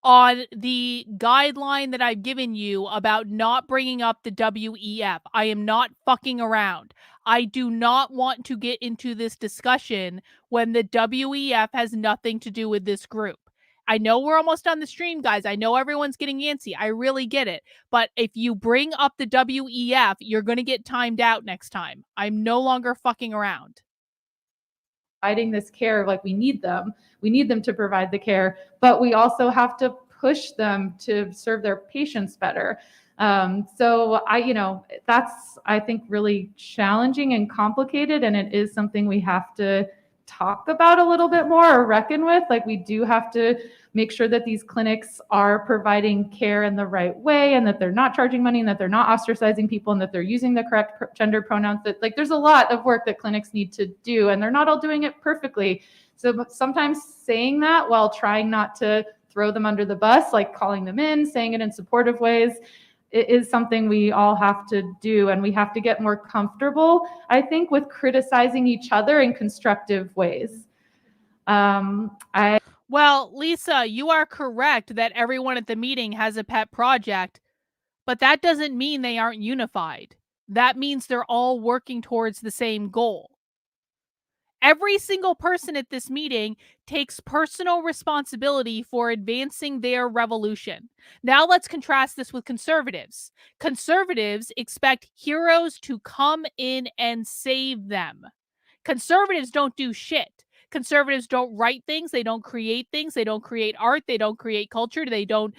on the guideline that I've given you about not bringing up the WEF. I am not fucking around. I do not want to get into this discussion when the WEF has nothing to do with this group. I know we're almost on the stream, guys. I know everyone's getting antsy. I really get it. But if you bring up the WEF, you're going to get timed out next time. I'm no longer fucking around. Providing this care, like we need them to provide the care, but we also have to push them to serve their patients better. So that's, I think, really challenging and complicated, and it is something we have to talk about a little bit more or reckon with. Like, we do have to make sure that these clinics are providing care in the right way, and that they're not charging money, and that they're not ostracizing people, and that they're using the correct gender pronouns. That, like, there's a lot of work that clinics need to do, and they're not all doing it perfectly. So sometimes saying that while trying not to throw them under the bus, like calling them in, saying it in supportive ways, it is something we all have to do, and we have to get more comfortable, I think, with criticizing each other in constructive ways. Well, Lisa, you are correct that everyone at the meeting has a pet project, but that doesn't mean they aren't unified. That means they're all working towards the same goal. Every single person at this meeting takes personal responsibility for advancing their revolution. Now let's contrast this with conservatives. Conservatives expect heroes to come in and save them. Conservatives don't do shit. Conservatives don't write things, they don't create things, they don't create art, they don't create culture, they don't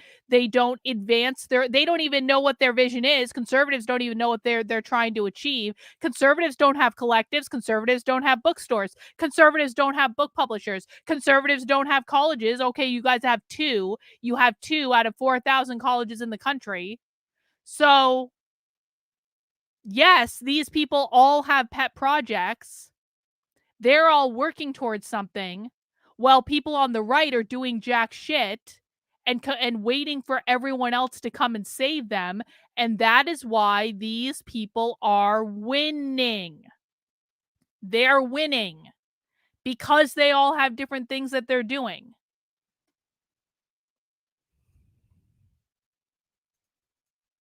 advance they don't even know what their vision is. Conservatives don't even know what they're trying to achieve. Conservatives don't have collectives, conservatives don't have bookstores, conservatives don't have book publishers, conservatives don't have colleges. Okay, you guys have two. You have 2 out of 4,000 colleges in the country. So, yes, these people all have pet projects. They're all working towards something, while people on the right are doing jack shit and waiting for everyone else to come and save them. And that is why these people are winning. They're winning because they all have different things that they're doing.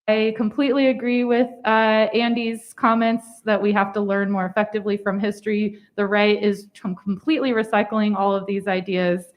I completely agree with Andy's comments that we have to learn more effectively from history. The right is completely recycling all of these ideas.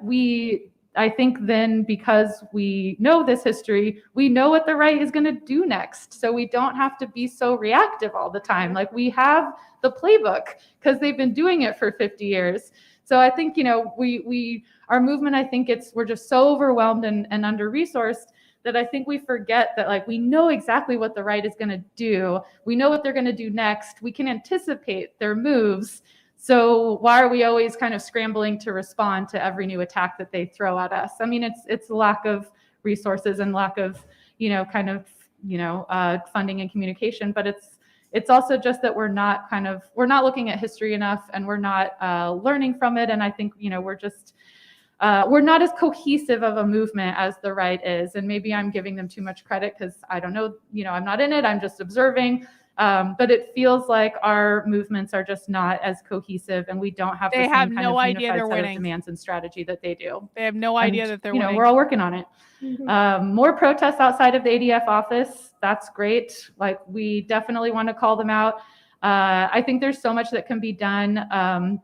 We I think then, because we know this history, we know what the right is going to do next. So we don't have to be so reactive all the time. Like, we have the playbook because they've been doing it for 50 years. So I think, our movement, I think we're just so overwhelmed and under-resourced that I think we forget that, like, we know exactly what the right is going to do. We know what they're going to do next. We can anticipate their moves. So why are we always kind of scrambling to respond to every new attack that they throw at us? I mean, it's lack of resources and lack of, funding and communication, but it's also just that we're not looking at history enough, and we're not learning from it. And I think, we're not as cohesive of a movement as the right is. And maybe I'm giving them too much credit because I don't know, I'm not in it, I'm just observing. But it feels like our movements are just not as cohesive, and we don't have the same kind of unified set of demands and strategy that they do. They have no idea that they're winning. We're all working on it. More protests outside of the ADF office. That's great. Like, we definitely want to call them out. I think there's so much that can be done.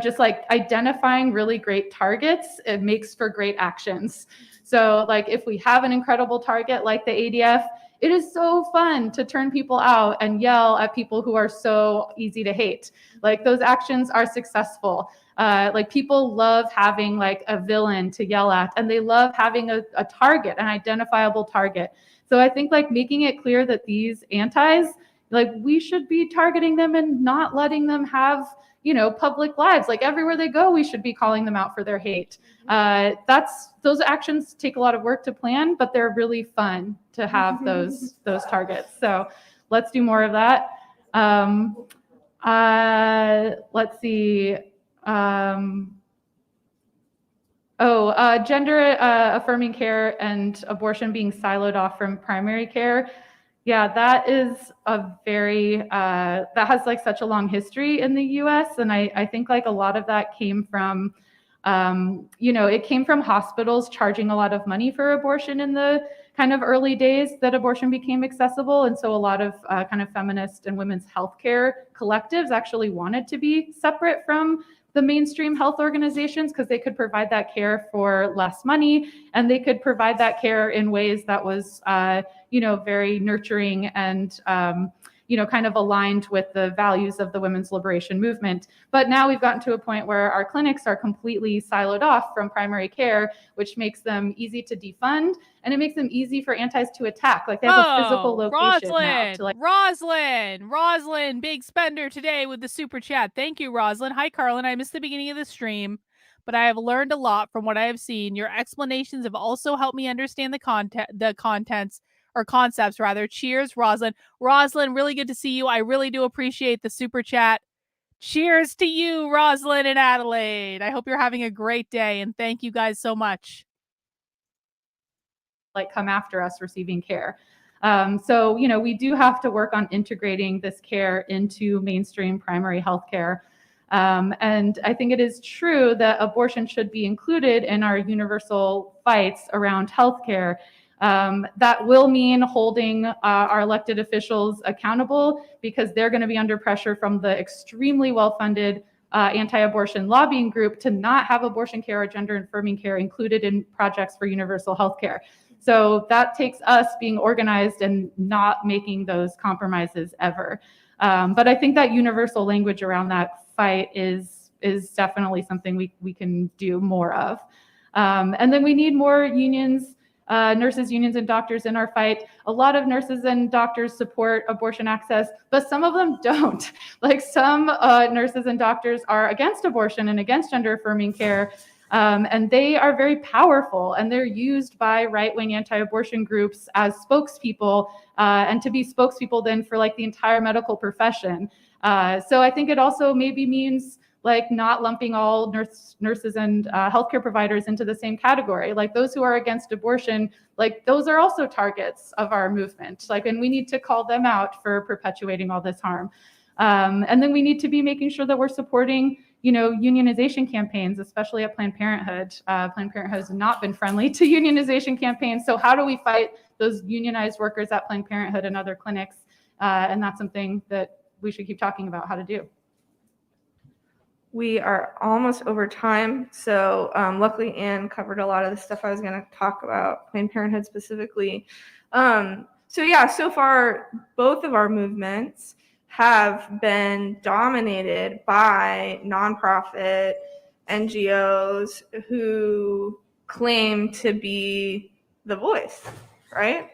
Just like identifying really great targets, it makes for great actions. So like, if we have an incredible target like the ADF, it is so fun to turn people out and yell at people who are so easy to hate. Like, those actions are successful. Like, people love having like a villain to yell at, and they love having a target, an identifiable target. So I think, like, making it clear that these antis, like, we should be targeting them and not letting them have, public lives. Like, everywhere they go, we should be calling them out for their hate. Those actions take a lot of work to plan, but they're really fun to have those targets. So let's do more of that. Let's see. Gender affirming care and abortion being siloed off from primary care. Yeah, that is that has like such a long history in the US. And I think like a lot of that came from, it came from hospitals charging a lot of money for abortion in the kind of early days that abortion became accessible. And so a lot of kind of feminist and women's healthcare collectives actually wanted to be separate from the mainstream health organizations because they could provide that care for less money, and they could provide that care in ways that was, very nurturing and, kind of aligned with the values of the women's liberation movement. But now we've gotten to a point where our clinics are completely siloed off from primary care, which makes them easy to defund, and it makes them easy for antis to attack. Like, they have a physical location now to like. Roslyn, big spender today with the super chat. Thank you, Roslyn. Hi, Carlin. I missed the beginning of the stream, but I have learned a lot from what I have seen. Your explanations have also helped me understand the concepts rather. Cheers, Roslyn. Roslyn, really good to see you. I really do appreciate the super chat. Cheers to you, Roslyn and Adelaide. I hope you're having a great day, and thank you guys so much. Like, come after us receiving care. So, we do have to work on integrating this care into mainstream primary health care. And I think it is true that abortion should be included in our universal fights around healthcare. That will mean holding our elected officials accountable, because they're going to be under pressure from the extremely well-funded anti-abortion lobbying group to not have abortion care or gender affirming care included in projects for universal health care. So that takes us being organized and not making those compromises ever. But I think that universal language around that fight is definitely something we can do more of. And then we need more unions, nurses, unions, and doctors in our fight. A lot of nurses and doctors support abortion access, but some of them don't. Like, some nurses and doctors are against abortion and against gender affirming care. And they are very powerful, and they're used by right-wing anti-abortion groups as spokespeople, and to be spokespeople then for like the entire medical profession. So I think it also maybe means like not lumping all nurses and healthcare providers into the same category. Like, those who are against abortion, like, those are also targets of our movement. Like, and we need to call them out for perpetuating all this harm. And then we need to be making sure that we're supporting, unionization campaigns, especially at Planned Parenthood. Planned Parenthood has not been friendly to unionization campaigns. So how do we fight those unionized workers at Planned Parenthood and other clinics? And that's something that we should keep talking about how to do. we are almost over time. So luckily Anne covered a lot of the stuff I was going to talk about, Planned Parenthood specifically. So yeah, so far, both of our movements have been dominated by nonprofit NGOs who claim to be the voice, right?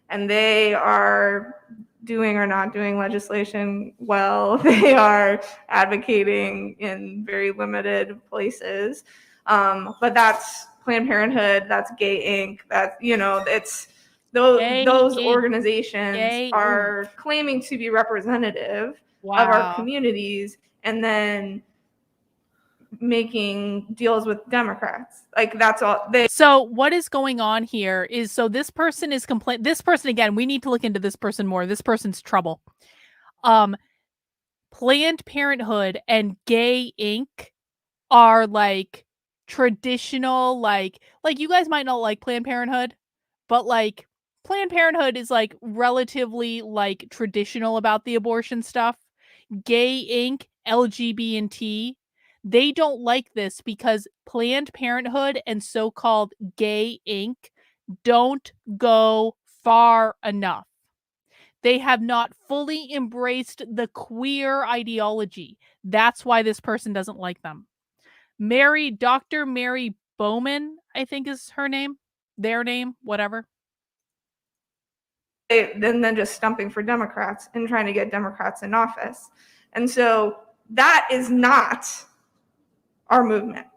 And they are doing or not doing legislation well. They are advocating in very limited places. But that's Planned Parenthood, that's Gay Inc., that's, it's those organizations are claiming to be representative of our communities and then making deals with Democrats. Like, that's all they. So what is going on here is, so this person is this person, again, we need to look into this person more. This person's trouble. Planned Parenthood and Gay Inc. are like traditional, like you guys might not like Planned Parenthood, but like Planned Parenthood is like relatively like traditional about the abortion stuff. Gay Inc., LGBT, they don't like this because Planned Parenthood and so-called Gay Inc. don't go far enough. They have not fully embraced the queer ideology. That's why this person doesn't like them. Dr. Mary Bowman, I think is her name, their name, whatever. Then just stumping for Democrats and trying to get Democrats in office. And so that is not our movement.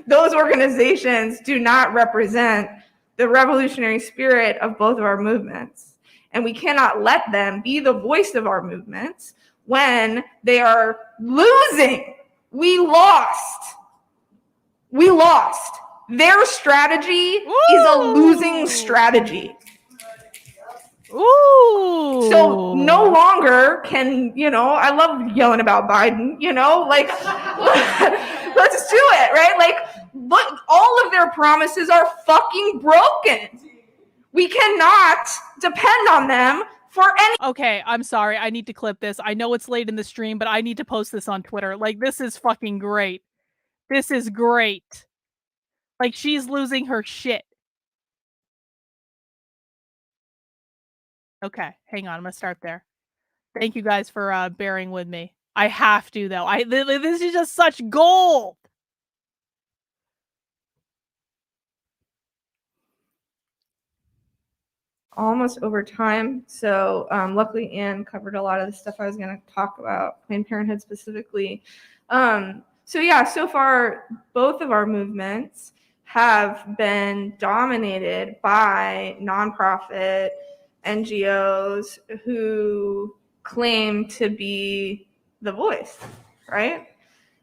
Those organizations do not represent the revolutionary spirit of both of our movements. And we cannot let them be the voice of our movements when they are losing. We lost. Their strategy is a losing strategy. Ooh. So no longer can, I love yelling about Biden, like, let's do it, right? Like, look, all of their promises are fucking broken. We cannot depend on them for any. Okay, I'm sorry. I need to clip this. I know it's late in the stream, but I need to post this on Twitter. Like, this is fucking great. This is great. Like, she's losing her shit. Okay, hang on. I'm gonna start there. Thank you guys for bearing with me. I have to, though. This is just such gold. Almost over time. So luckily Anne covered a lot of the stuff I was going to talk about, Planned Parenthood specifically. So yeah, so far, both of our movements have been dominated by nonprofit NGOs who claim to be the voice, right?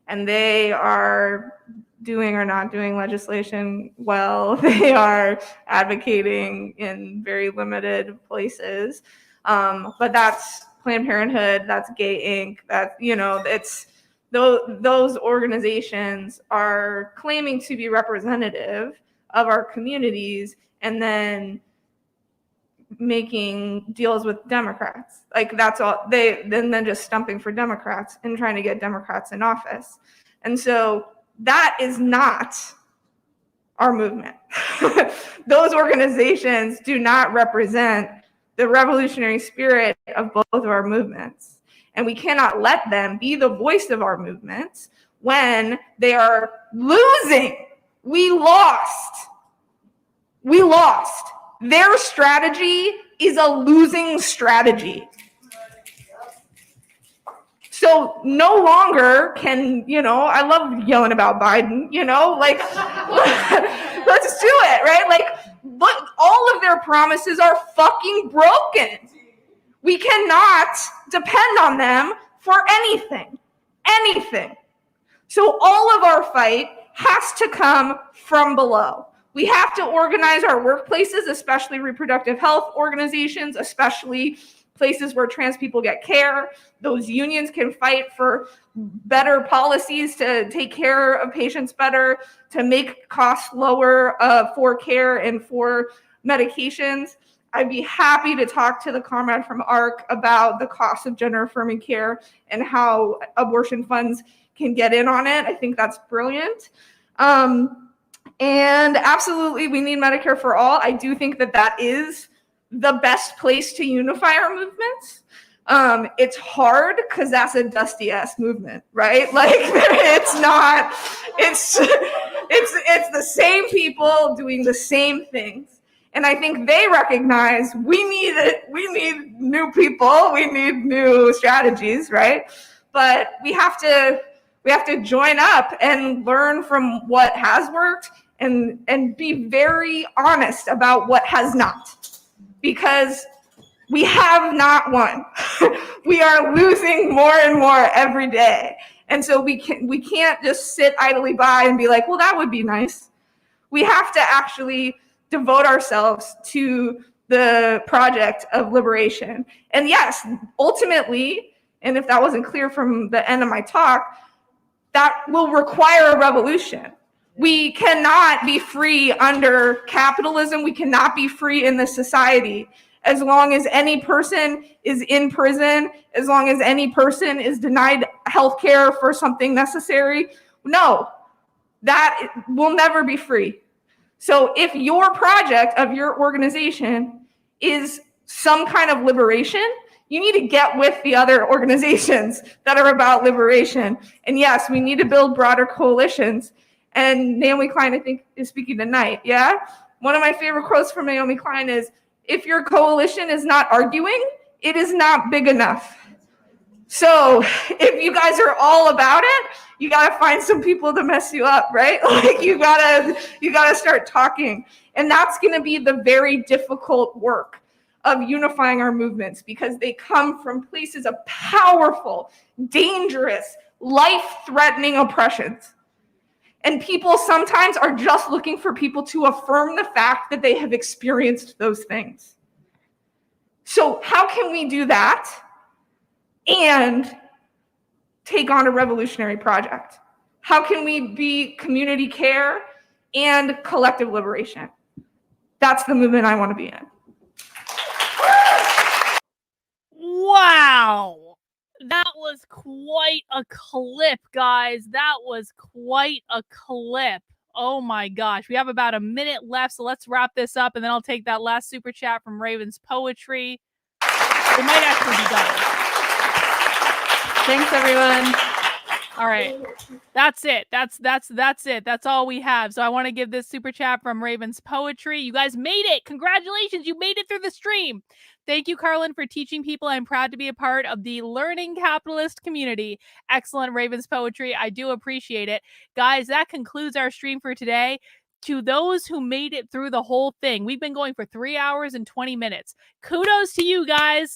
And they are doing or not doing legislation well. They are advocating in very limited places. But that's Planned Parenthood, that's Gay Inc., that's, it's those organizations are claiming to be representative of our communities and then making deals with Democrats. Like, that's all then just stumping for Democrats and trying to get Democrats in office. And so that is not our movement. Those organizations do not represent the revolutionary spirit of both of our movements. And we cannot let them be the voice of our movements when they are losing. We lost. Their strategy is a losing strategy. So no longer can, I love yelling about Biden, like, let's do it, right? Like, look, all of their promises are fucking broken. We cannot depend on them for anything. So all of our fight has to come from below. We have to organize our workplaces, especially reproductive health organizations, especially places where trans people get care. Those unions can fight for better policies to take care of patients better, to make costs lower for care and for medications. I'd be happy to talk to the comrade from ARC about the cost of gender affirming care and how abortion funds can get in on it. I think that's brilliant. And absolutely, we need Medicare for all. I do think that that is the best place to unify our movements. It's hard because that's a dusty ass movement, right? Like it's not, it's the same people doing the same things. And I think they recognize we need it. We need new people. We need new strategies, right? But we have to join up and learn from what has worked and be very honest about what has not, because we have not won. We are losing more and more every day. And so we can't just sit idly by and be like, well, that would be nice. We have to actually devote ourselves to the project of liberation. And yes, ultimately, and if that wasn't clear from the end of my talk, that will require a revolution. We cannot be free under capitalism. We cannot be free in this society as long as any person is in prison, as long as any person is denied health care for something necessary. No, that will never be free. So if your project of your organization is some kind of liberation, you need to get with the other organizations that are about liberation. And yes, we need to build broader coalitions. And Naomi Klein, I think, is speaking tonight. Yeah? One of my favorite quotes from Naomi Klein is, if your coalition is not arguing, it is not big enough. So if you guys are all about it, you got to find some people to mess you up, right? Like you gotta start talking. And that's going to be the very difficult work of unifying our movements, because they come from places of powerful, dangerous, life-threatening oppressions. And people sometimes are just looking for people to affirm the fact that they have experienced those things. So how can we do that and take on a revolutionary project? How can we be community care and collective liberation? That's the movement I want to be in. Wow. That was quite a clip, guys. That was quite a clip. Oh my gosh. We have about a minute left, so let's wrap this up, and then I'll take that last super chat from Raven's Poetry. We might actually be done. Thanks, everyone. All right. That's it. That's it. That's all we have. So I want to give this super chat from Raven's Poetry. You guys made it. Congratulations. You made it through the stream. Thank you, Carlin, for teaching people. I'm proud to be a part of the learning capitalist community. Excellent, Raven's Poetry. I do appreciate it. Guys, that concludes our stream for today. To those who made it through the whole thing, we've been going for 3 hours and 20 minutes. Kudos to you guys.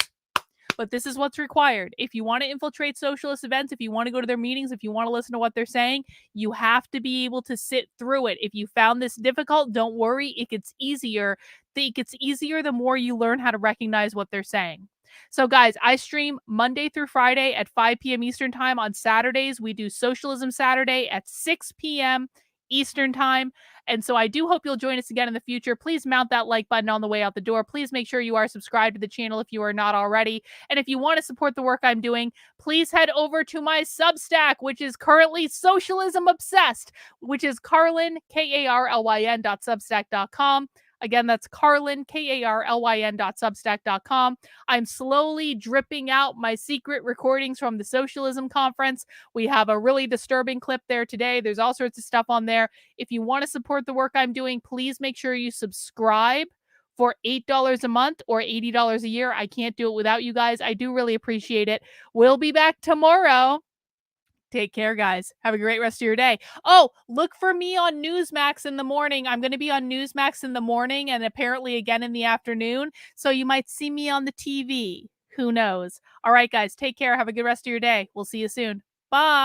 But this is what's required. If you want to infiltrate socialist events, if you want to go to their meetings, if you want to listen to what they're saying, you have to be able to sit through it. If you found this difficult, don't worry. It gets easier. It gets easier the more you learn how to recognize what they're saying. So guys, I stream Monday through Friday at 5 p.m. Eastern Time. On Saturdays, we do Socialism Saturday at 6 p.m. Eastern Time. And so I do hope you'll join us again in the future. Please mount that like button on the way out the door. Please make sure you are subscribed to the channel if you are not already. And if you want to support the work I'm doing, please head over to my Substack, which is currently Socialism Obsessed, which is Carlin, KARLYN.substack.com. Again, that's Carlin, KARLYN.substack.com. I'm slowly dripping out my secret recordings from the Socialism Conference. We have a really disturbing clip there today. There's all sorts of stuff on there. If you want to support the work I'm doing, please make sure you subscribe for $8 a month or $80 a year. I can't do it without you guys. I do really appreciate it. We'll be back tomorrow. Take care, guys. Have a great rest of your day. Oh, look for me on Newsmax in the morning. I'm going to be on Newsmax in the morning and apparently again in the afternoon. So you might see me on the TV. Who knows? All right, guys. Take care. Have a good rest of your day. We'll see you soon. Bye.